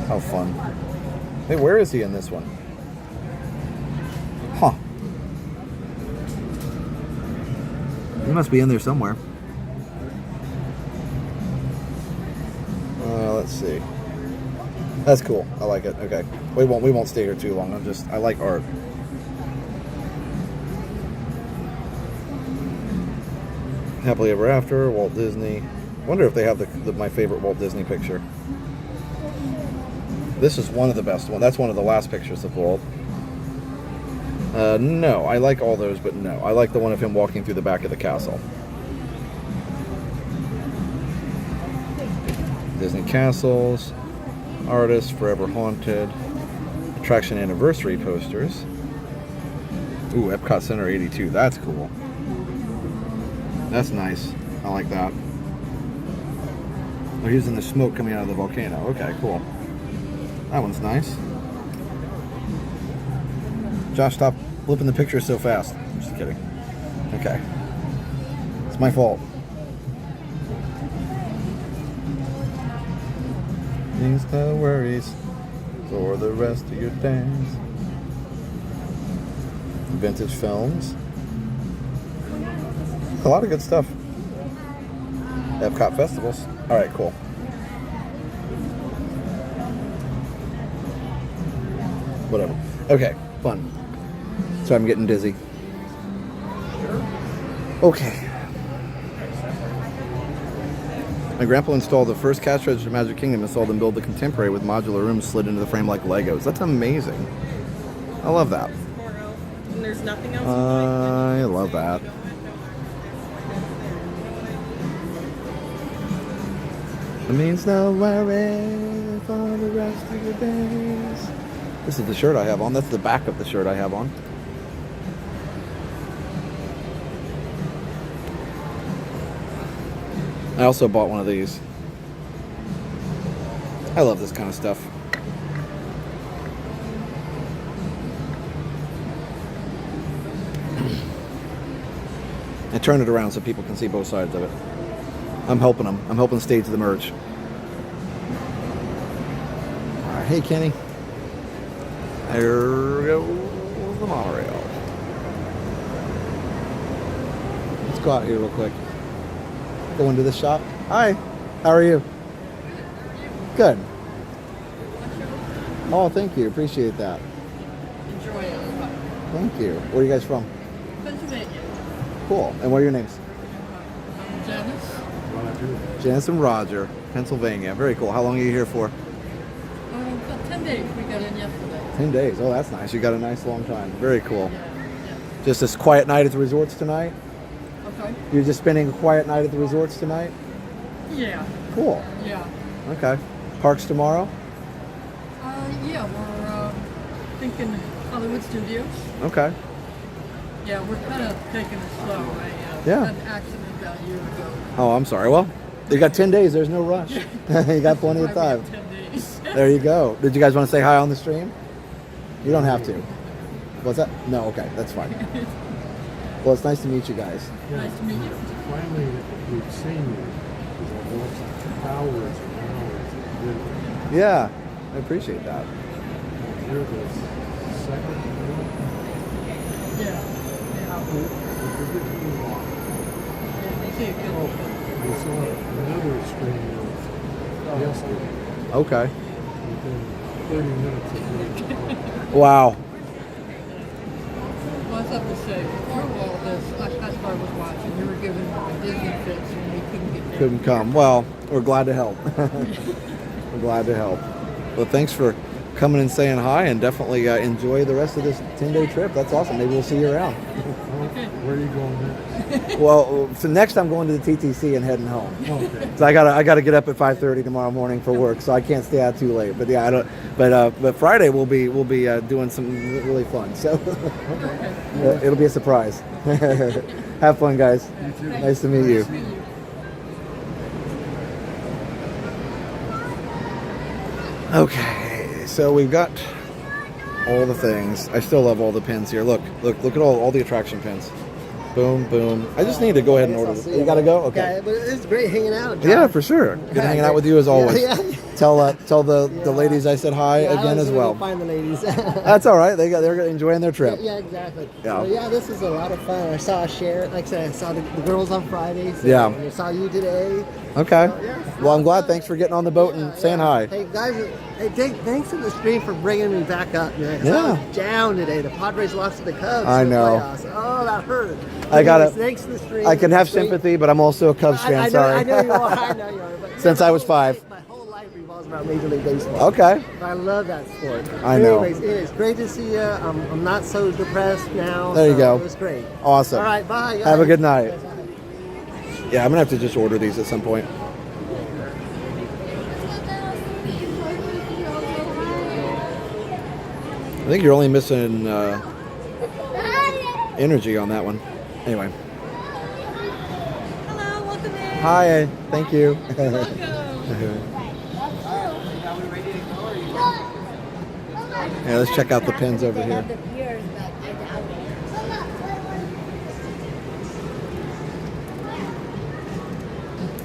How fun. Hey, where is he in this one? Huh. He must be in there somewhere. Let's see. That's cool. I like it. Okay. We won't stay here too long. I like art. Happily Ever After, Walt Disney. Wonder if they have my favorite Walt Disney picture. This is one of the best ones. That's one of the last pictures of Walt. No, I like all those, but no. I like the one of him walking through the back of the castle. Disney Castles, Artists, Forever Haunted, Attraction Anniversary posters. Ooh, Epcot Center 82, that's cool. That's nice. I like that. They're using the smoke coming out of the volcano. Okay, cool. That one's nice. Josh, stop flipping the picture so fast. Just kidding. Okay. It's my fault. Means no worries for the rest of your days. Vintage films. A lot of good stuff. Epcot festivals. All right, cool. Whatever. Okay, fun. So I'm getting dizzy. Okay. My grandpa installed the first cash register Magic Kingdom and saw them build the Contemporary with modular rooms slid into the frame like Legos. That's amazing. I love that. And there's nothing else. I love that. It means no worries for the rest of your days. This is the shirt I have on. That's the back of the shirt I have on. I also bought one of these. I love this kind of stuff. I turn it around so people can see both sides of it. I'm helping them. I'm helping stage the merge. All right, hey Kenny. There goes the monorail. Let's go out here real quick. Go into the shop. Hi, how are you? Good. Oh, thank you. Appreciate that. Enjoy it. Thank you. Where are you guys from? Pennsylvania. Cool. And what are your names? Janice. Janice and Roger, Pennsylvania. Very cool. How long are you here for? About 10 days. We got in yesterday. 10 days. Oh, that's nice. You got a nice long time. Very cool. Just this quiet night at the resorts tonight? Okay. You're just spending a quiet night at the resorts tonight? Yeah. Cool. Yeah. Okay. Parks tomorrow? Yeah, we're thinking Hollywood Studios. Okay. Yeah, we're kind of taking it slow. I Yeah. had an accident about a year ago. Oh, I'm sorry. Well, you got 10 days. There's no rush. You got plenty of time. 10 days. There you go. Did you guys want to say hi on the stream? You don't have to. What's that? No, okay. That's fine. Well, it's nice to meet you guys. Nice to meet you. Finally, we've seen you. Hours and hours. Yeah, I appreciate that. You're the second one. Yeah. We saw another screen yesterday. Okay. Within 30 minutes of me. Wow. Well, I have to say, through all this, that's what I was watching. You were giving me Disney fits and we couldn't get there. Couldn't come. Well, we're glad to help. We're glad to help. Well, thanks for coming and saying hi, and definitely enjoy the rest of this 10-day trip. That's awesome. Maybe we'll see you around. Where are you going next? Well, so next I'm going to the TTC and heading home. Okay. So I gotta get up at 5:30 tomorrow morning for work, so I can't stay out too late. But yeah, I don't. But Friday we'll be doing some really fun. So it'll be a surprise. Have fun, guys. Nice to meet you. Okay, so we've got all the things. I still love all the pins here. Look at all the attraction pins. Boom, boom. I just need to go ahead and order them. You gotta go? Okay. Yeah, but it's great hanging out, John. Yeah, for sure. Good hanging out with you as always. Yeah. Tell the ladies I said hi Yeah, again I was as gonna well. go find the ladies. That's all right. They're enjoying their trip. Yeah, exactly. Yeah. So, yeah, this is a lot of fun. I saw Sharon, like I said, I saw the girls on Friday. So Yeah. I saw you today. Okay. So, yeah, Well, I'm glad. Thanks for getting on the boat and saying hi. Hey guys, thanks to the stream for bringing me back up, man. 'Cause Yeah. I was down today. The Padres lost to the Cubs. I in the know. playoffs. Oh, that hurt. I gotta. Anyways, thanks to the stream. I can have Stream- sympathy, but I'm also a Cubs fan. I know, Sorry. I know you are. I know you are. But Since I was 5. My whole life revolves around Major League Baseball. Okay. I love that sport. I know. Anyways, it is great to see you. I'm not so depressed now. There you so go. It was great. Awesome. All right, bye. Have a guys. good night. Yeah, I'm gonna have to just order these at some point. I think you're only missing energy on that one. Anyway. Hi, thank you. Yeah, let's check out the pins over here.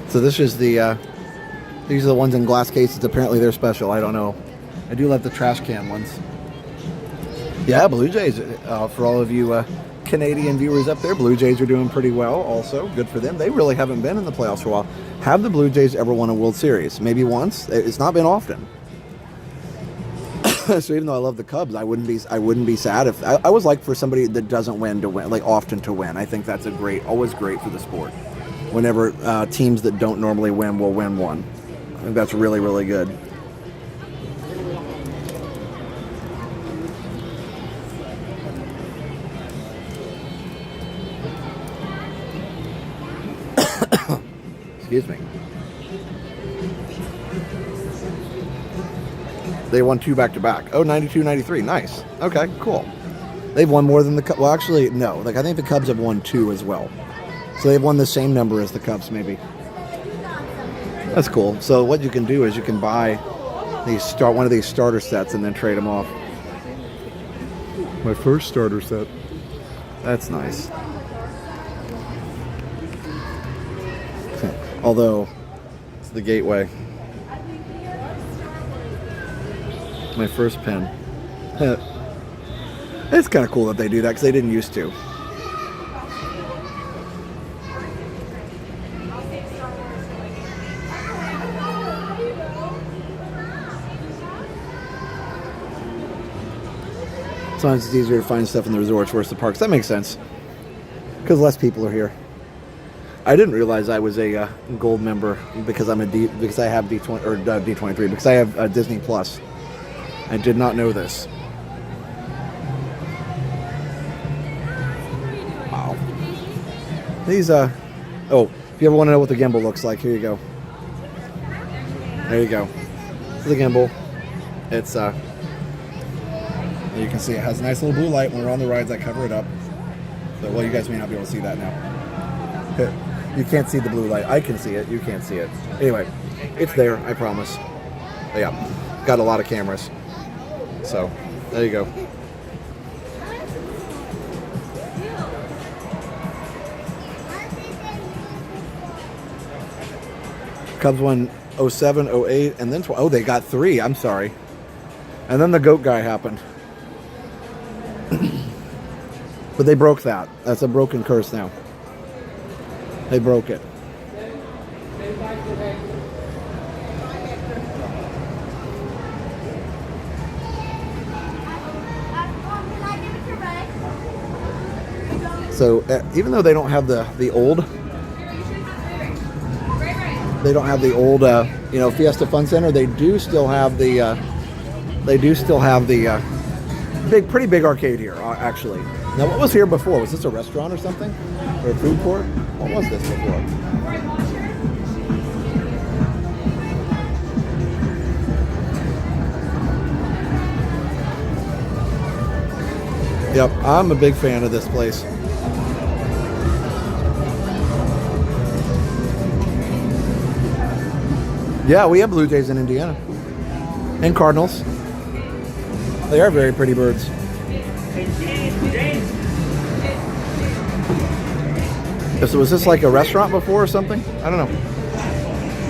So this is the, these are the ones in glass cases. Apparently they're special. I don't know. I do love the trash can ones. Yeah, Blue Jays, for all of you Canadian viewers up there, Blue Jays are doing pretty well also. Good for them. They really haven't been in the playoffs for a while. Have the Blue Jays ever won a World Series? Maybe once. It's not been often. So even though I love the Cubs, I wouldn't be sad if I was like for somebody that doesn't win to win, like often to win. I think that's always great for the sport. Whenever teams that don't normally win will win one. I think that's really, really good. Excuse me. They won 2 back-to-back. Oh, 92, 93. Nice. Okay, cool. They've won more than the Cubs. Well, actually, no. Like, I think the Cubs have won 2 as well. So they've won the same number as the Cubs, maybe. That's cool. So what you can do is you can buy one of these starter sets and then trade them off. My first starter set. That's nice. Although, it's the gateway. My first pen. It's kind of cool that they do that because they didn't used to. Sometimes it's easier to find stuff in the resorts versus the parks. That makes sense because less people are here. I didn't realize I was a gold member because because I have D20 or D23 because I have Disney Plus. I did not know this. Wow. These oh, if you ever want to know what the gimbal looks like, here you go. There you go. This is the gimbal. It's you can see it has a nice little blue light when we're on the rides. I cover it up. So, well, you guys may not be able to see that now. You can't see the blue light. I can see it. You can't see it. Anyway, it's there. I promise. But yeah, got a lot of cameras. So, there you go. Cubs won 07, 08, and then oh, they got 3. I'm sorry. And then the goat guy happened. But they broke that. That's a broken curse now. They broke it. So even though they don't have the old, you know, Fiesta Fun Center, they do still have the pretty big arcade here, actually. Now, what was here before? Was this a restaurant or something? Or a food court? What was this before? Yep, I'm a big fan of this place. Yeah, we have Blue Jays in Indiana. And Cardinals. They are very pretty birds. So was this like a restaurant before or something? I don't know.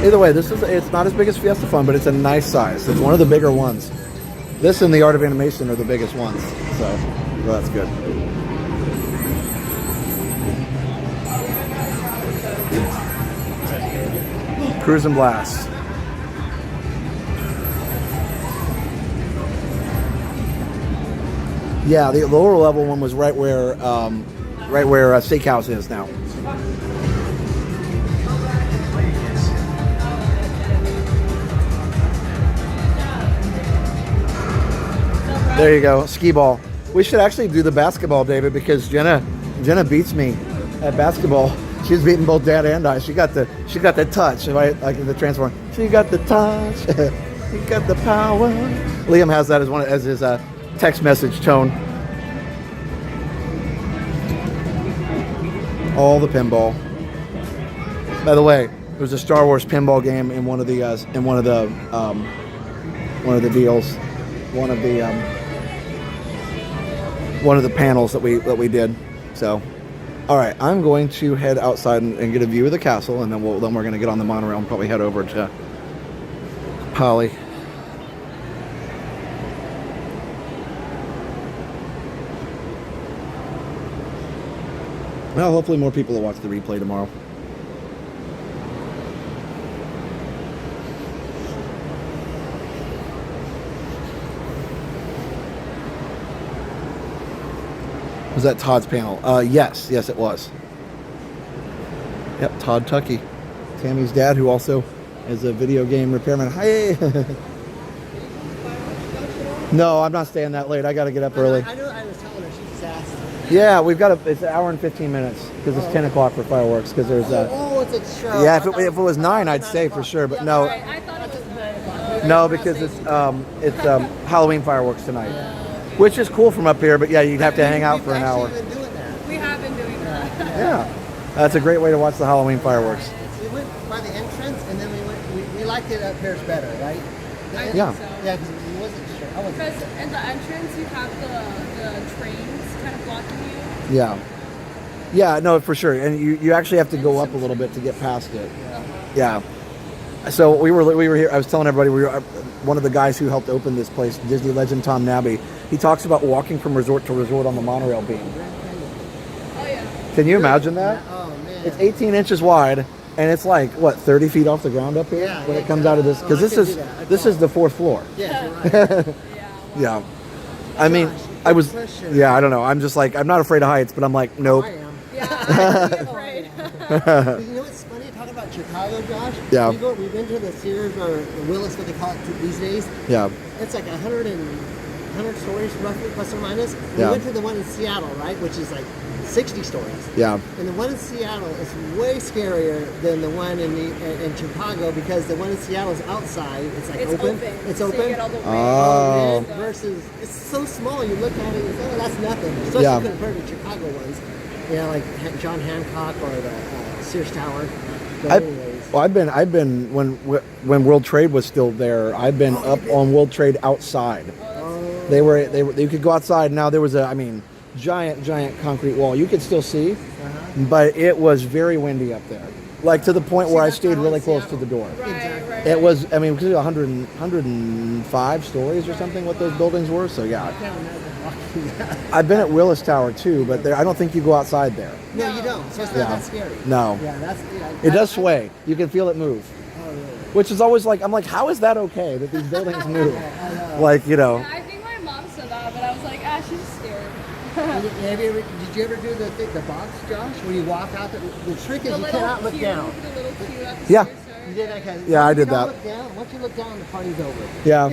Either way, it's not as big as Fiesta Fun, but it's a nice size. It's one of the bigger ones. This and the Art of Animation are the biggest ones. So, well, that's good. Cruise and Blast. Yeah, the lower level one was right where Steakhouse is now. There you go, skee ball. We should actually do the basketball, David, because Jenna beats me at basketball. She's beaten both Dad and I. She got the touch, right? Like the transform. She got the touch. She got the power. Liam has that as his text message tone. All the pinball. By the way, there was a Star Wars pinball game in one of the deals, one of the panels that we did. So, all right, I'm going to head outside and get a view of the castle, and then we're going to get on the monorail and probably head over to Poly. Well, hopefully more people will watch the replay tomorrow. Was that Todd's panel? Yes, it was. Yep, Todd Tuckey, Tammy's dad, who also is a video game repairman. Hi. No, I'm not staying that late. I got to get up early. I know. I was telling her she just asked. Yeah, it's an hour and 15 minutes because it's 10 o'clock for fireworks. Because there's it's a show. Yeah, if it was 9, I'd stay for sure. But no, I thought it was no, because it's Halloween fireworks tonight, which is cool from up here. But yeah, you'd have to hang out for an hour. We have been doing that. Yeah, that's a great way to watch the Halloween fireworks. We went by the entrance, and then we liked it up here better, right? Yeah. Yeah, because we wasn't sure. Because in the entrance, you have the trains kind of blocking you. Yeah. Yeah, no, for sure. And you actually have to go up a little bit to get past it. Yeah. So we were here. I was telling everybody one of the guys who helped open this place, Disney legend Tom Nabby. He talks about walking from resort to resort on the monorail beam. Oh yeah. Can you imagine that? Oh man. It's 18 inches wide, and it's like what 30 feet off the ground up here when it comes out of this. Because this is the 4th floor. Yeah. You're right. Yeah. I mean, I was. Yeah, I don't know. I'm just like I'm not afraid of heights, but I'm like nope. I am. Yeah, I'm afraid. You know what's funny? Talking about Chicago, Josh? Yeah. We've been to the Sears or the Willis, what they call it these days. Yeah. It's like 100 stories roughly, plus or minus. We went to the one in Seattle, right? Which is like 60 stories. Yeah. And the one in Seattle is way scarier than the one in Chicago because the one in Seattle is outside. It's like open. It's so open. You get all the wind. Oh. Versus it's so small. You look at it and you say, oh, that's nothing. Especially compared to Chicago ones. Yeah, like John Hancock or the Sears Tower. I've been when World Trade was still there. I've been up on World Trade outside. They were you could go outside. Now there was giant concrete wall. You could still see, but it was very windy up there. Like to the point where I stayed really close to the door. Right. It was, I mean, because 105 stories or something what those buildings were. So yeah. I've been at Willis Tower too, but I don't think you go outside there. No, you don't. So it's not that scary. No. Yeah, it does sway. You can feel it move. Oh, really? Which is always like, I'm like, how is that okay that these buildings move? Like, you know. Yeah, I think my mom said that, but I was like, she's scared. Did you ever do the box, Josh? Where you walk out, the trick is you cannot look down. The little queue at the Yeah. You did that kind of, yeah, I did that. Look down. Once you look down, the party's over. Yeah.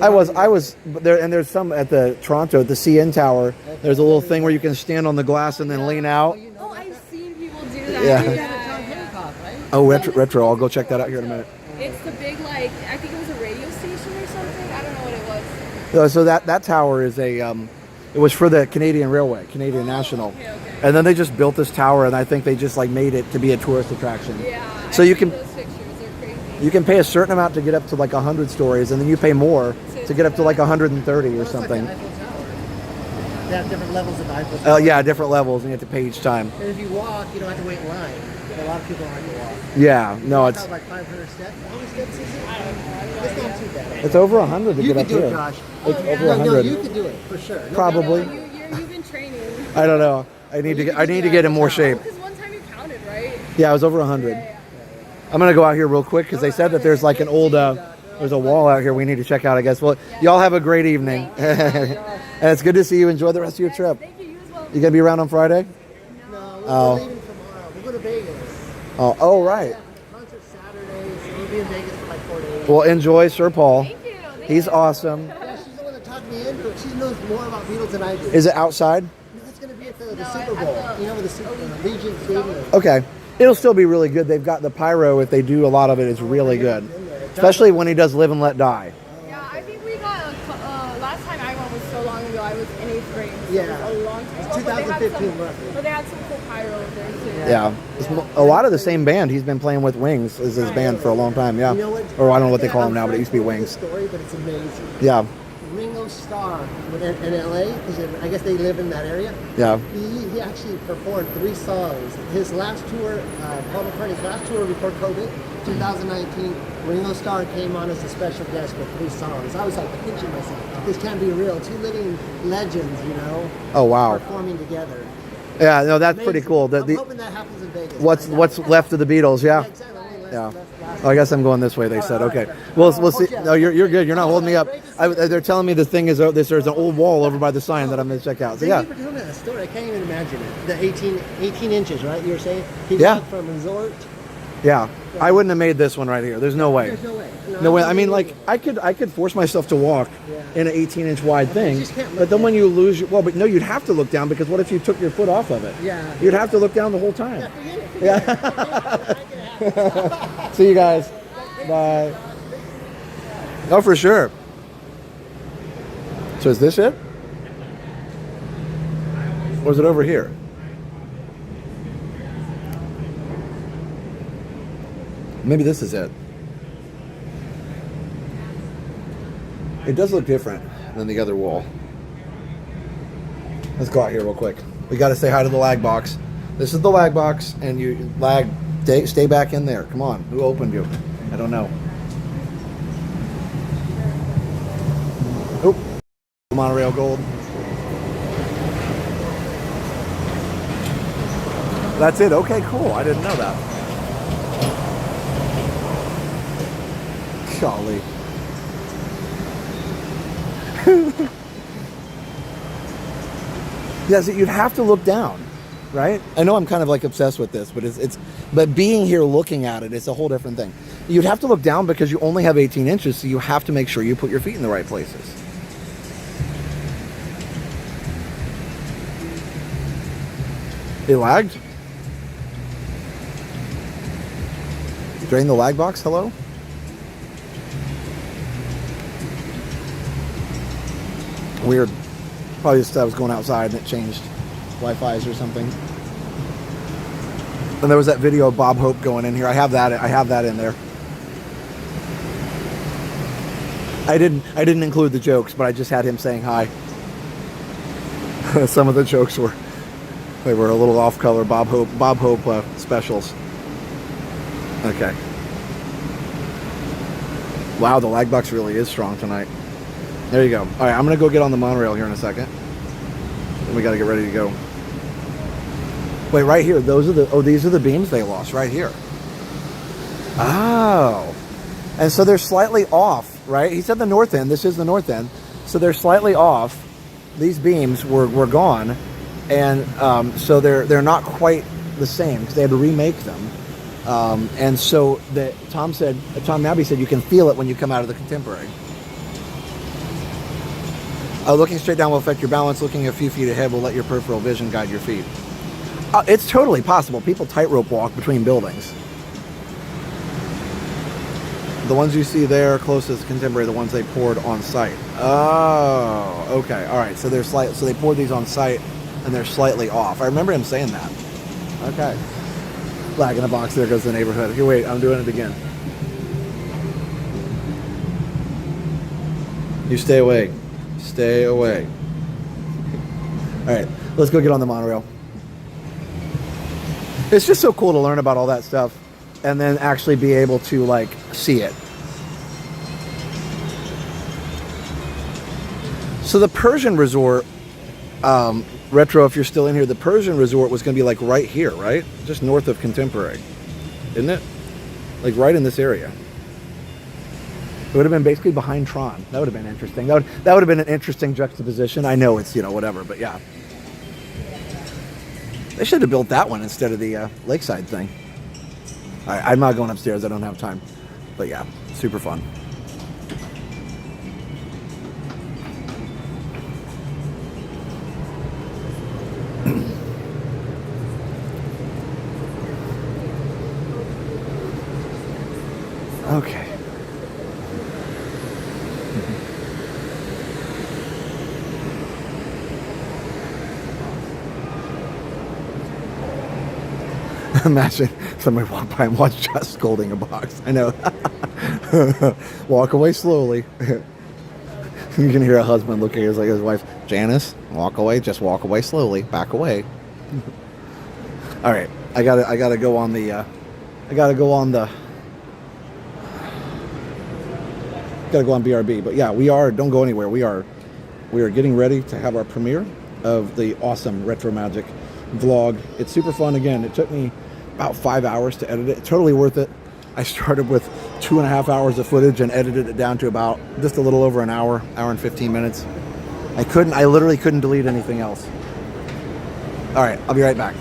I was there, and there's some at the Toronto, at the CN Tower. There's a little thing where you can stand on the glass and then lean out. Oh, I've seen people do that. Yeah. Right? Oh, retro. I'll go check that out here in a minute. It's the big, like, I think it was a radio station or something. I don't know what it was. So that tower is it was for the Canadian Railway, Canadian National. Okay. And then they just built this tower, and I think they just like made it to be a tourist attraction. Yeah. So you can those pictures. They're crazy. you can pay a certain amount to get up to like 100 stories, and then you pay more to get up to like 130 or something. Like the Eiffel Tower. They have different levels of the Eiffel Tower. Yeah, different levels, and you have to pay each time. And if you walk, you don't have to wait in line. But a lot of people like to walk. Yeah, no, it's like 500 steps. How many steps is it? I don't know. It's not too bad. it's over 100 to You get up can do here. it, Josh. It's over No, 100. you can do it for sure. No Probably. You've been training. I don't know. I need to get in more shape. Because one time you counted, right? Yeah, it was over 100. I'm gonna go out here real quick because they said that there's like an old there's a wall out here we need to check out. I guess. Well, y'all have a great evening, and it's good to see you. Enjoy the rest of your trip. Thank you. You as well. You gonna be around on Friday? No, Oh. we're leaving tomorrow. We're going to Vegas. Oh, right. Concert Saturday, so we'll be in Vegas for like 4 days. Well, enjoy Sir Paul. Thank you. He's awesome. Yeah, she's the one that talked me into it. She knows more about Beatles than I do. Is it outside? No, it's going to be at the Super Bowl. You know, with the Legion Stadium. Okay. It'll still be really good. They've got the pyro. If they do a lot of it, it's really good. Especially when he does Live and Let Die. Yeah, I think we got last time I went was so long ago. I was in 8th grade. So Yeah. it was a long time ago. But they 2015. 15 roughly. But they had some cool pyro there too. Yeah. It's a lot of the same band. He's been playing with Wings as his band for a long time. Yeah. You know what? Or I don't know what they call him now, but it used to be The Wings. story, but it's amazing. Yeah. Ringo Starr in LA, because I guess they live in that area. Yeah. He actually performed 3 songs. His last tour, Paul McCartney's last tour before COVID, 2019, Ringo Starr came on as a special guest for 3 songs. I was like pinching myself. This can't be real. 2 living legends, you know. Oh wow. Performing together. Yeah, no, that's pretty cool. I'm hoping that happens in Vegas. What's left of the Beatles? Yeah. Exactly. Yeah. Oh, I guess I'm going this way. They said, okay. We'll see. No, you're good. You're not holding me up. They're telling me the thing is there's an old wall over by the sign that I'm going to check out. So yeah. Thank you for telling me that story. I can't even imagine it. The 18 inches, right? You were saying? He Yeah. walked from resort. Yeah. I wouldn't have made this one right here. There's no way. There's no way. No way. I mean, like I could force myself to walk in an 18-inch wide thing, but then when you lose your but no, you'd have to look down because what if you took your foot off of it? Yeah. You'd have to look down the whole time. Yeah. See you guys. Bye. Oh, for sure. So is this it? Or is it over here? Maybe this is it. It does look different than the other wall. Let's go out here real quick. We got to say hi to the lag box. This is the lag box, and you lag. Stay back in there. Come on. Who opened you? I don't know. Oh, Monorail Gold. That's it. Okay, cool. I didn't know that. Golly. Yes, you'd have to look down, right? I know I'm kind of like obsessed with this, but but being here looking at it, it's a whole different thing. You'd have to look down because you only have 18 inches, so you have to make sure you put your feet in the right places. It lagged? Drain the lag box, hello? Weird. Probably just I was going outside and it changed Wi-Fi's or something. And there was that video of Bob Hope going in here. I have that in there. I didn't include the jokes, but I just had him saying hi. Some of the jokes were a little off color. Bob Hope specials. Okay. Wow, the lag box really is strong tonight. There you go. All right, I'm gonna go get on the monorail here in a second. And we got to get ready to go. Wait, right here. These are the beams they lost right here. Oh, and so they're slightly off, right? He said the north end. This is the north end, so they're slightly off. These beams were gone, and so they're not quite the same because they had to remake them. And so Tom Nabby said you can feel it when you come out of the Contemporary. Looking straight down will affect your balance. Looking a few feet ahead will let your peripheral vision guide your feet. It's totally possible. People tightrope walk between buildings. The ones you see there closest to Contemporary, the ones they poured on site. Oh, okay. All right. So so they poured these on site and they're slightly off. I remember him saying that. Okay. Lag in the box. There goes the neighborhood. Here, wait. I'm doing it again. You stay away. Stay away. All right. Let's go get on the monorail. It's just so cool to learn about all that stuff and then actually be able to like see it. So the Persian resort, Retro, if you're still in here, the Persian resort was going to be like right here, right? Just north of Contemporary, isn't it? Like right in this area. It would have been basically behind Tron. That would have been interesting. That would have been an interesting juxtaposition. I know it's, whatever, but yeah. They should have built that one instead of the lakeside thing. All right, I'm not going upstairs. I don't have time. But yeah, super fun. Okay. Imagine somebody walk by and watch Josh scolding a box. I know. Walk away slowly. You can hear a husband looking at his wife, Janice, walk away, just walk away slowly, back away. All right, I gotta go on the gotta go on BRB. But yeah, don't go anywhere. We are getting ready to have our premiere of the awesome Retromagic vlog. It's super fun. Again, it took me about 5 hours to edit it. Totally worth it. I started with 2.5 hours of footage and edited it down to about just a little over an hour and 15 minutes. I literally couldn't delete anything else. All right, I'll be right back.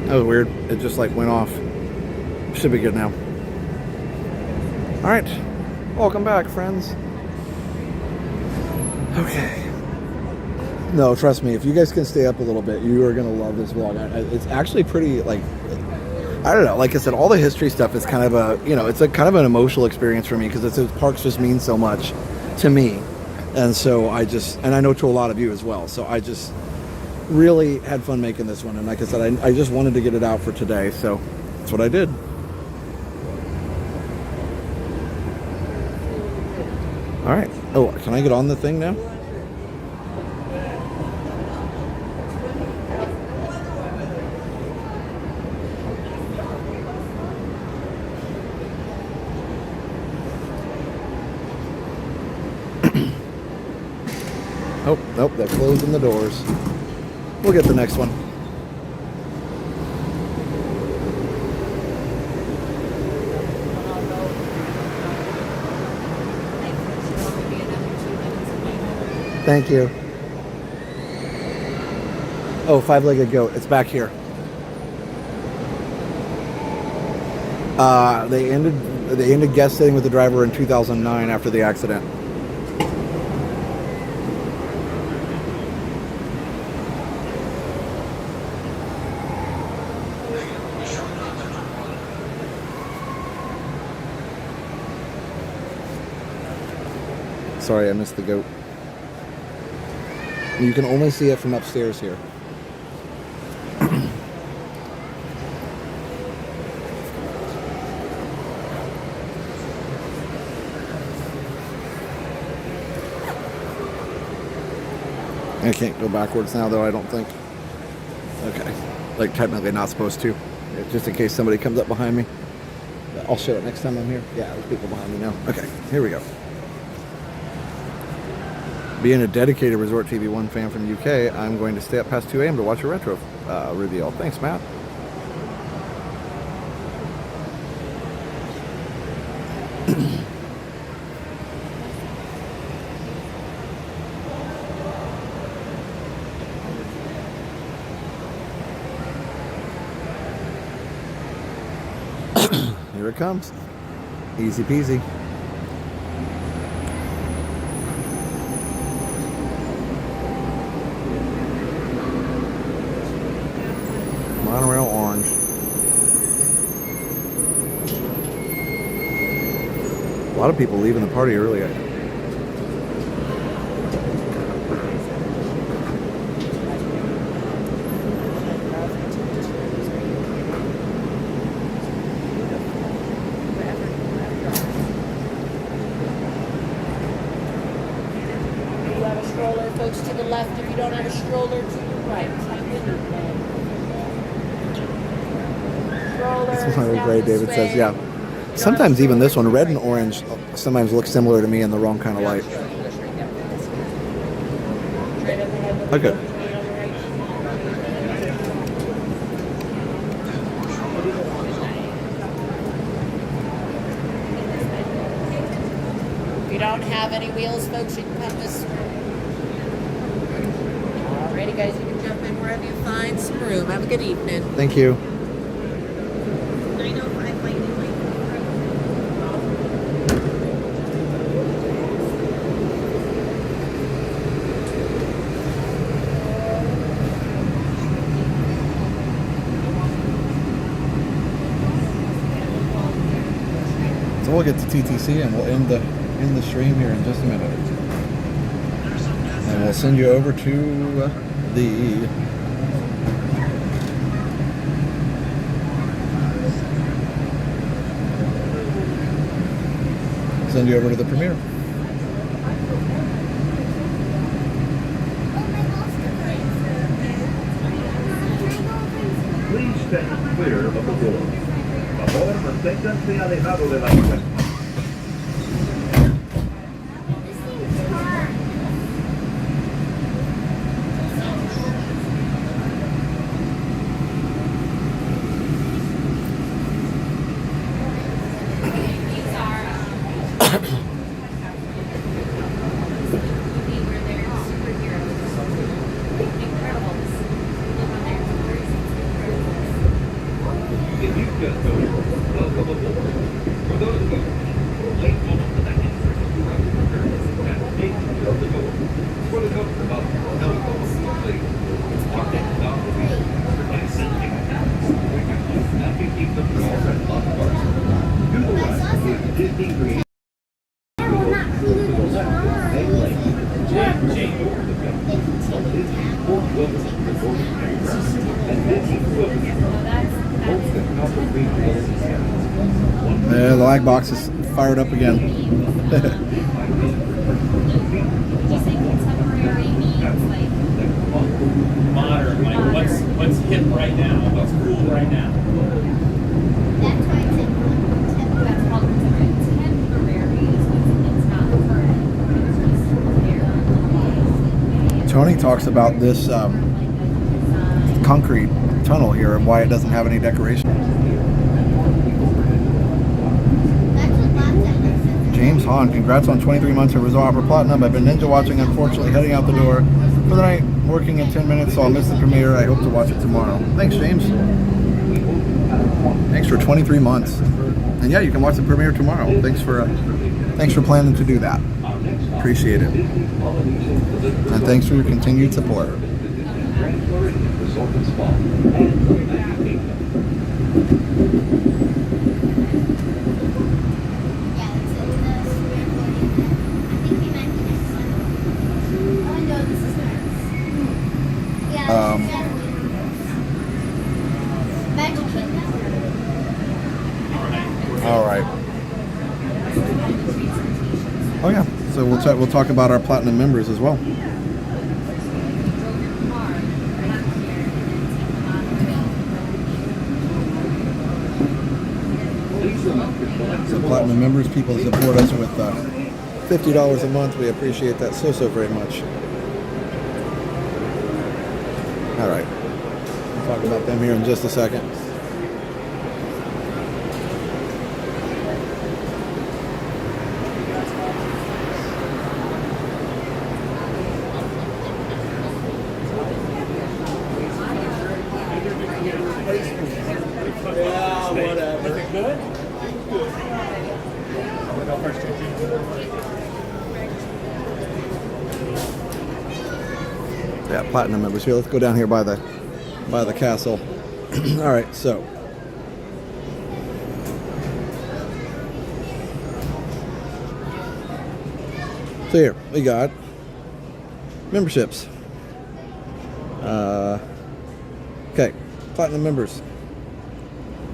That was weird. It just like went off. Should be good now. All right, welcome back, friends. Okay. No, trust me, if you guys can stay up a little bit, you are gonna love this vlog. It's actually pretty, like, I don't know, like I said, all the history stuff is kind of a, it's a kind of an emotional experience for me, because parks just mean so much to me. And so and I know to a lot of you as well. So I just really had fun making this one. And like I said, I just wanted to get it out for today. So that's what I did. All right. Oh, can I get on the thing now? Oh, nope, they're closing the doors. We'll get the next one. Thank you. Oh, five-legged goat. It's back here. They ended guest sitting with the driver in 2009 after the accident. Sorry, I missed the goat. You can only see it from upstairs here. I can't go backwards now, though, I don't think. Okay. Like, technically not supposed to. Just in case somebody comes up behind me. I'll show it next time I'm here. Yeah, there's people behind me now. Okay, here we go. Being a dedicated Resort TV 1 fan from the UK, I'm going to stay up past 2 a.m. to watch a retro reveal. Thanks, Matt. Here it comes. Easy peasy. Monorail orange. A lot of people leaving the party early. Folks to the left, if you don't have a stroller, to your right. This one was great, David says, yeah. Sometimes even this one, red and orange, sometimes looks similar to me in the wrong kind of light. Okay. If you don't have any wheels, folks, you can come this way. Alrighty, guys, you can jump in wherever you find some room. Have a good evening. Thank you. So we'll get to TTC and we'll end the stream here in just a minute. And we'll send you over to the premiere. Please stay clear of the door. Por favor, manténganse alejado de la puerta. Yeah, the lag box is fired up again. Modern, like what's hip right now? What's cool right now? That's why it's called temporary. It's not Tony talks about this concrete tunnel here and why it doesn't have any decoration. James Hahn, congrats on 23 months of Resort Opera Platinum. I've been ninja watching, unfortunately heading out the door for the night, working in 10 minutes, so I'll miss the premiere. I hope to watch it tomorrow. Thanks, James. Thanks for 23 months. And yeah, you can watch the premiere tomorrow. Thanks for planning to do that. Appreciate it. And thanks for your continued support. All right. Oh yeah. So we'll talk about our platinum members as well. So platinum members, people support us with $50 a month. We appreciate that so very much. All right. We'll talk about them here in just a second. Yeah, whatever. Is it good? platinum members here. Let's go down here by the castle. All right, so here we got memberships. Okay, platinum members.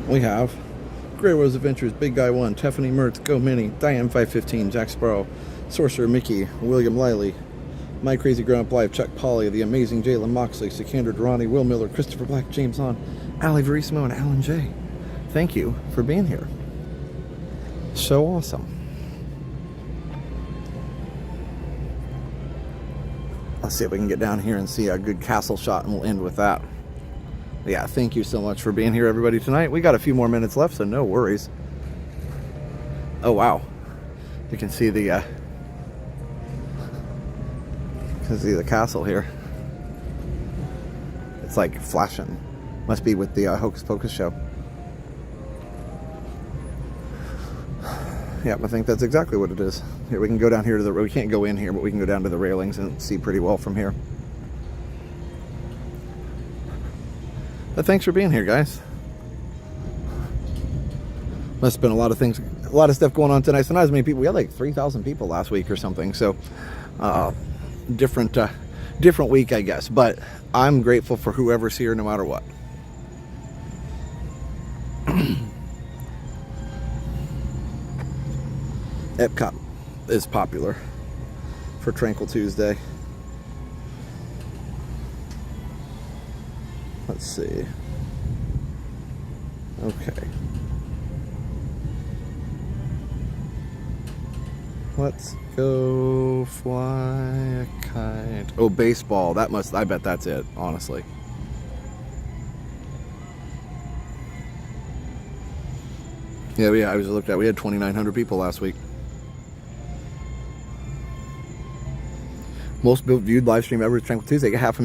We have Grey Rose Adventures, Big Guy 1, Tiffany Mertz, Go Mini, Diane 515, Jack Sparrow, Sorcerer Mickey, William Lively, My Crazy Grown Up Life, Chuck Polly, The Amazing Jalen Moxley, Sikander Durrani, Will Miller, Christopher Black, James On, Ali Verissimo, and Alan J. Thank you for being here. So awesome. Let's see if we can get down here and see a good castle shot, and we'll end with that. Yeah, thank you so much for being here, everybody, tonight. We got a few more minutes left, so no worries. Oh, wow. You can see the castle here. It's like flashing. Must be with the Hocus Pocus show. Yeah, I think that's exactly what it is. Here, we can go down here to we can't go in here, but we can go down to the railings and see pretty well from here. But thanks for being here, guys. Must have been a lot of things, a lot of stuff going on tonight. So not as many people. We had like 3,000 people last week or something. So different week, I guess. But I'm grateful for whoever's here, no matter what. Epcot is popular for Tranquil Tuesday. Let's see. Okay. Let's go fly a kite. Oh, baseball. I bet that's it, honestly. Yeah, I was looked at. We had 2,900 people last week. Most viewed live stream ever is Tranquil Tuesday. Got half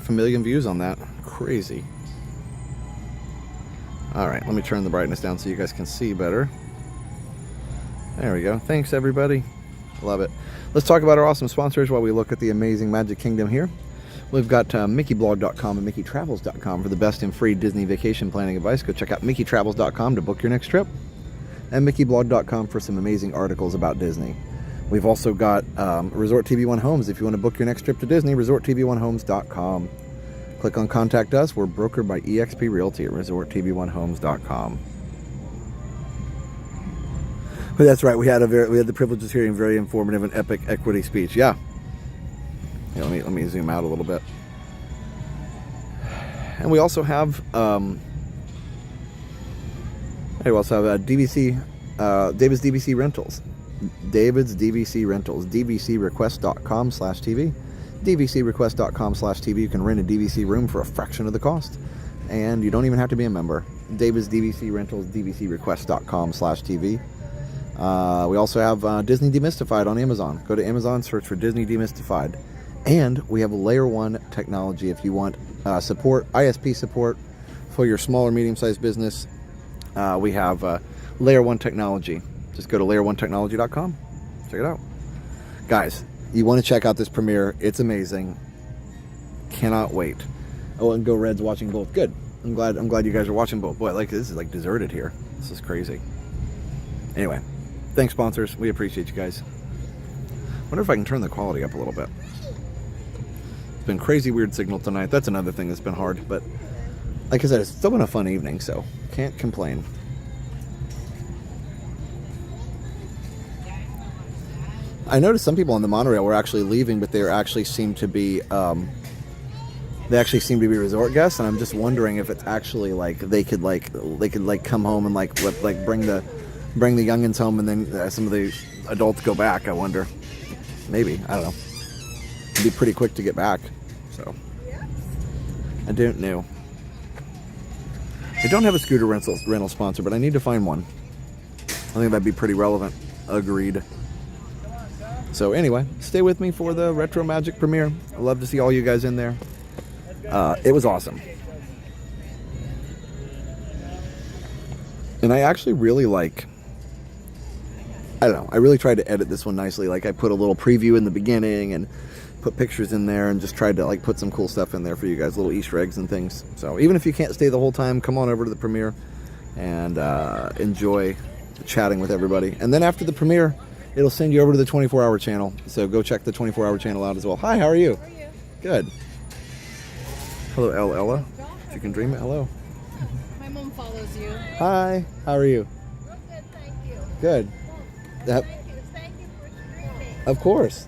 a million views on that. Crazy. All right, let me turn the brightness down so you guys can see better. There we go. Thanks, everybody. Love it. Let's talk about our awesome sponsors while we look at the amazing Magic Kingdom here. We've got MickeyBlog.com and MickeyTravels.com for the best in free Disney vacation planning advice. Go check out MickeyTravels.com to book your next trip, and MickeyBlog.com for some amazing articles about Disney. We've also got Resort TV1 Homes. If you want to book your next trip to Disney, ResortTV1Homes.com. Click on Contact Us. We're brokered by eXp Realty at ResortTV1Homes.com. But that's right. We had the privilege of hearing a very informative and epic equity speech. Yeah. Let me zoom out a little bit. And we also have David's DVC Rentals. David's DVC Rentals. DVCrequest.com/TV. DVCrequest.com/TV. You can rent a DVC room for a fraction of the cost, and you don't even have to be a member. David's DVC Rentals. DVCrequest.com/TV. We also have Disney Demystified on Amazon. Go to Amazon, search for Disney Demystified. And we have Layer 1 technology if you want support, ISP support for your small or medium-sized business. We have Layer 1 technology. Just go to layer1technology.com. Check it out. Guys, you want to check out this premiere. It's amazing. Cannot wait. Oh, and Go Red's watching both. Good. I'm glad you guys are watching both. Boy, this is like deserted here. This is crazy. Anyway, thanks, sponsors. We appreciate you guys. Wonder if I can turn the quality up a little bit. It's been crazy weird signal tonight. That's another thing that's been hard. But like I said, it's still been a fun evening, so can't complain. I noticed some people on the monorail were actually leaving, but they actually seem to be resort guests, and I'm just wondering if it's actually like they could come home and bring the youngins home, and then some of the adults go back. I wonder, maybe, I don't know. It'd be pretty quick to get back, so I don't know. I don't have a scooter rental sponsor, but I need to find one. I think that'd be pretty relevant. Agreed. So anyway, stay with me for the Retromagic premiere. I love to see all you guys in there. It was awesome. And I actually really I really tried to edit this one nicely. Like I put a little preview in the beginning, and put pictures in there and just tried to like put some cool stuff in there for you guys, little Easter eggs and things. So even if you can't stay the whole time, come on over to the premiere and enjoy chatting with everybody. And then after the premiere, it'll send you over to the 24-hour channel. So go check the 24-hour channel out as well. Hi, how are you? Good. Hello, Ella. If you can dream it, hello. My mom follows you. Hi, how are you? Good, thank you. Good. Thank you for streaming. Of course.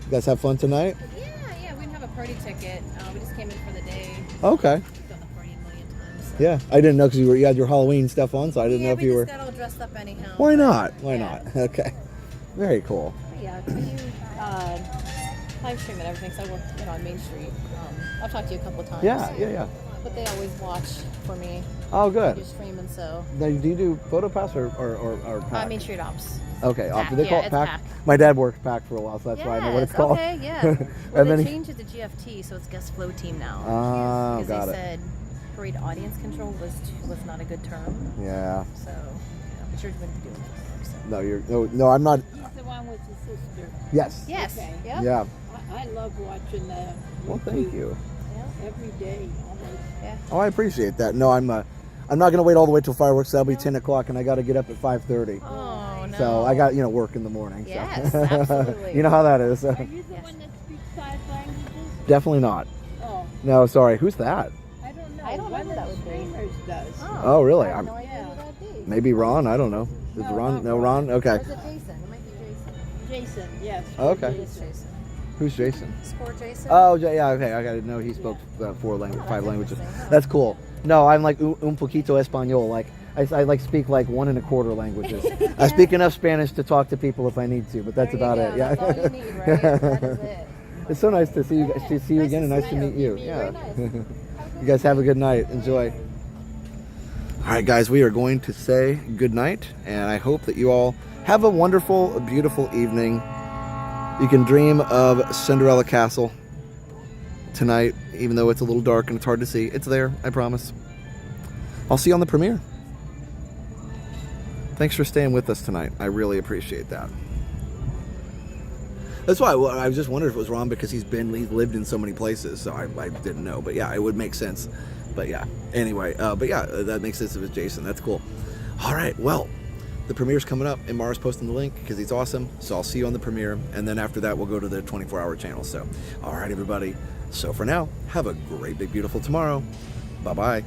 You guys have fun tonight? Yeah, we didn't have a party ticket. We just came in for the day. Okay. We've done the party a million times. So. Yeah, I didn't know because you had your Halloween stuff on, so I didn't know if you were. We just got all dressed up anyhow. Why not? Why not? Okay. Very cool. Yeah, can you live stream and everything? So I work, on Main Street. I've talked to you a couple of times. Yeah. But they always watch for me. Oh, good. You're streaming, so. Now, do you do photo pass or pack? Main Street Ops. Okay, Pack. do they call it pack? My dad worked pack for a while, so that's why I know what it's called. Okay, yeah. Well, And they then changed it to GFT, so it's guest flow team now. Oh, because got they it. said parade audience control was not a good term. Yeah. So, I'm sure you wouldn't be doing that. So. No, I'm not. He's the one with the sister. Yes. Yes. Okay. Yep. Yeah. I love watching that. Well, thank you. Every day, almost. Yeah. Oh, I appreciate that. No, I'm not gonna wait all the way till fireworks. That'll be 10 o'clock, and I got to get up at 5:30. Oh no. So I got work in the morning. Yes, so. absolutely. You know how that is. Are you the one that speaks 5 languages? Definitely not. Oh. No, sorry. Who's that? I don't know. I don't know one who that of the would be. streamers does. Oh, really? I have I'm no idea who that'd be. maybe Ron. I don't know. Is No, Ron? not No, Ron. Okay. Or is it Jason? It might be Jason. Jason, yes. Okay. It's Jason. Who's Jason? Score Jason? Oh, yeah. Okay. I didn't know he spoke 5 languages. That's cool. No, I'm like un poquito español. Like I like speak like 1 1/4 languages. I speak enough Spanish to talk to people if I need to, but that's about it. Yeah. That's all you need, right? That is it. It's so nice to see you. To see you Nice again, to and nice see to you. meet you. Very Yeah. nice. You guys have a good night. Enjoy. All right, guys, we are going to say good night, and I hope that you all have a wonderful, beautiful evening. You can dream of Cinderella Castle tonight, even though it's a little dark and it's hard to see. It's there, I promise. I'll see you on the premiere. Thanks for staying with us tonight. I really appreciate that. That's why I just wondered if it was Ron because he's lived in so many places, so I didn't know. But yeah, it would make sense. But yeah, anyway, that makes sense if it's Jason. That's cool. All right, well, the premiere's coming up, and Mara's posting the link because he's awesome. So I'll see you on the premiere, and then after that, we'll go to the 24-hour channel. So, all right, everybody. So for now, have a great, big, beautiful tomorrow. Bye-bye.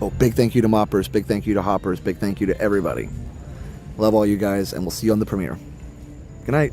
Oh, big thank you to Moppers, big thank you to Hoppers, big thank you to everybody. Love all you guys, and we'll see you on the premiere. Good night.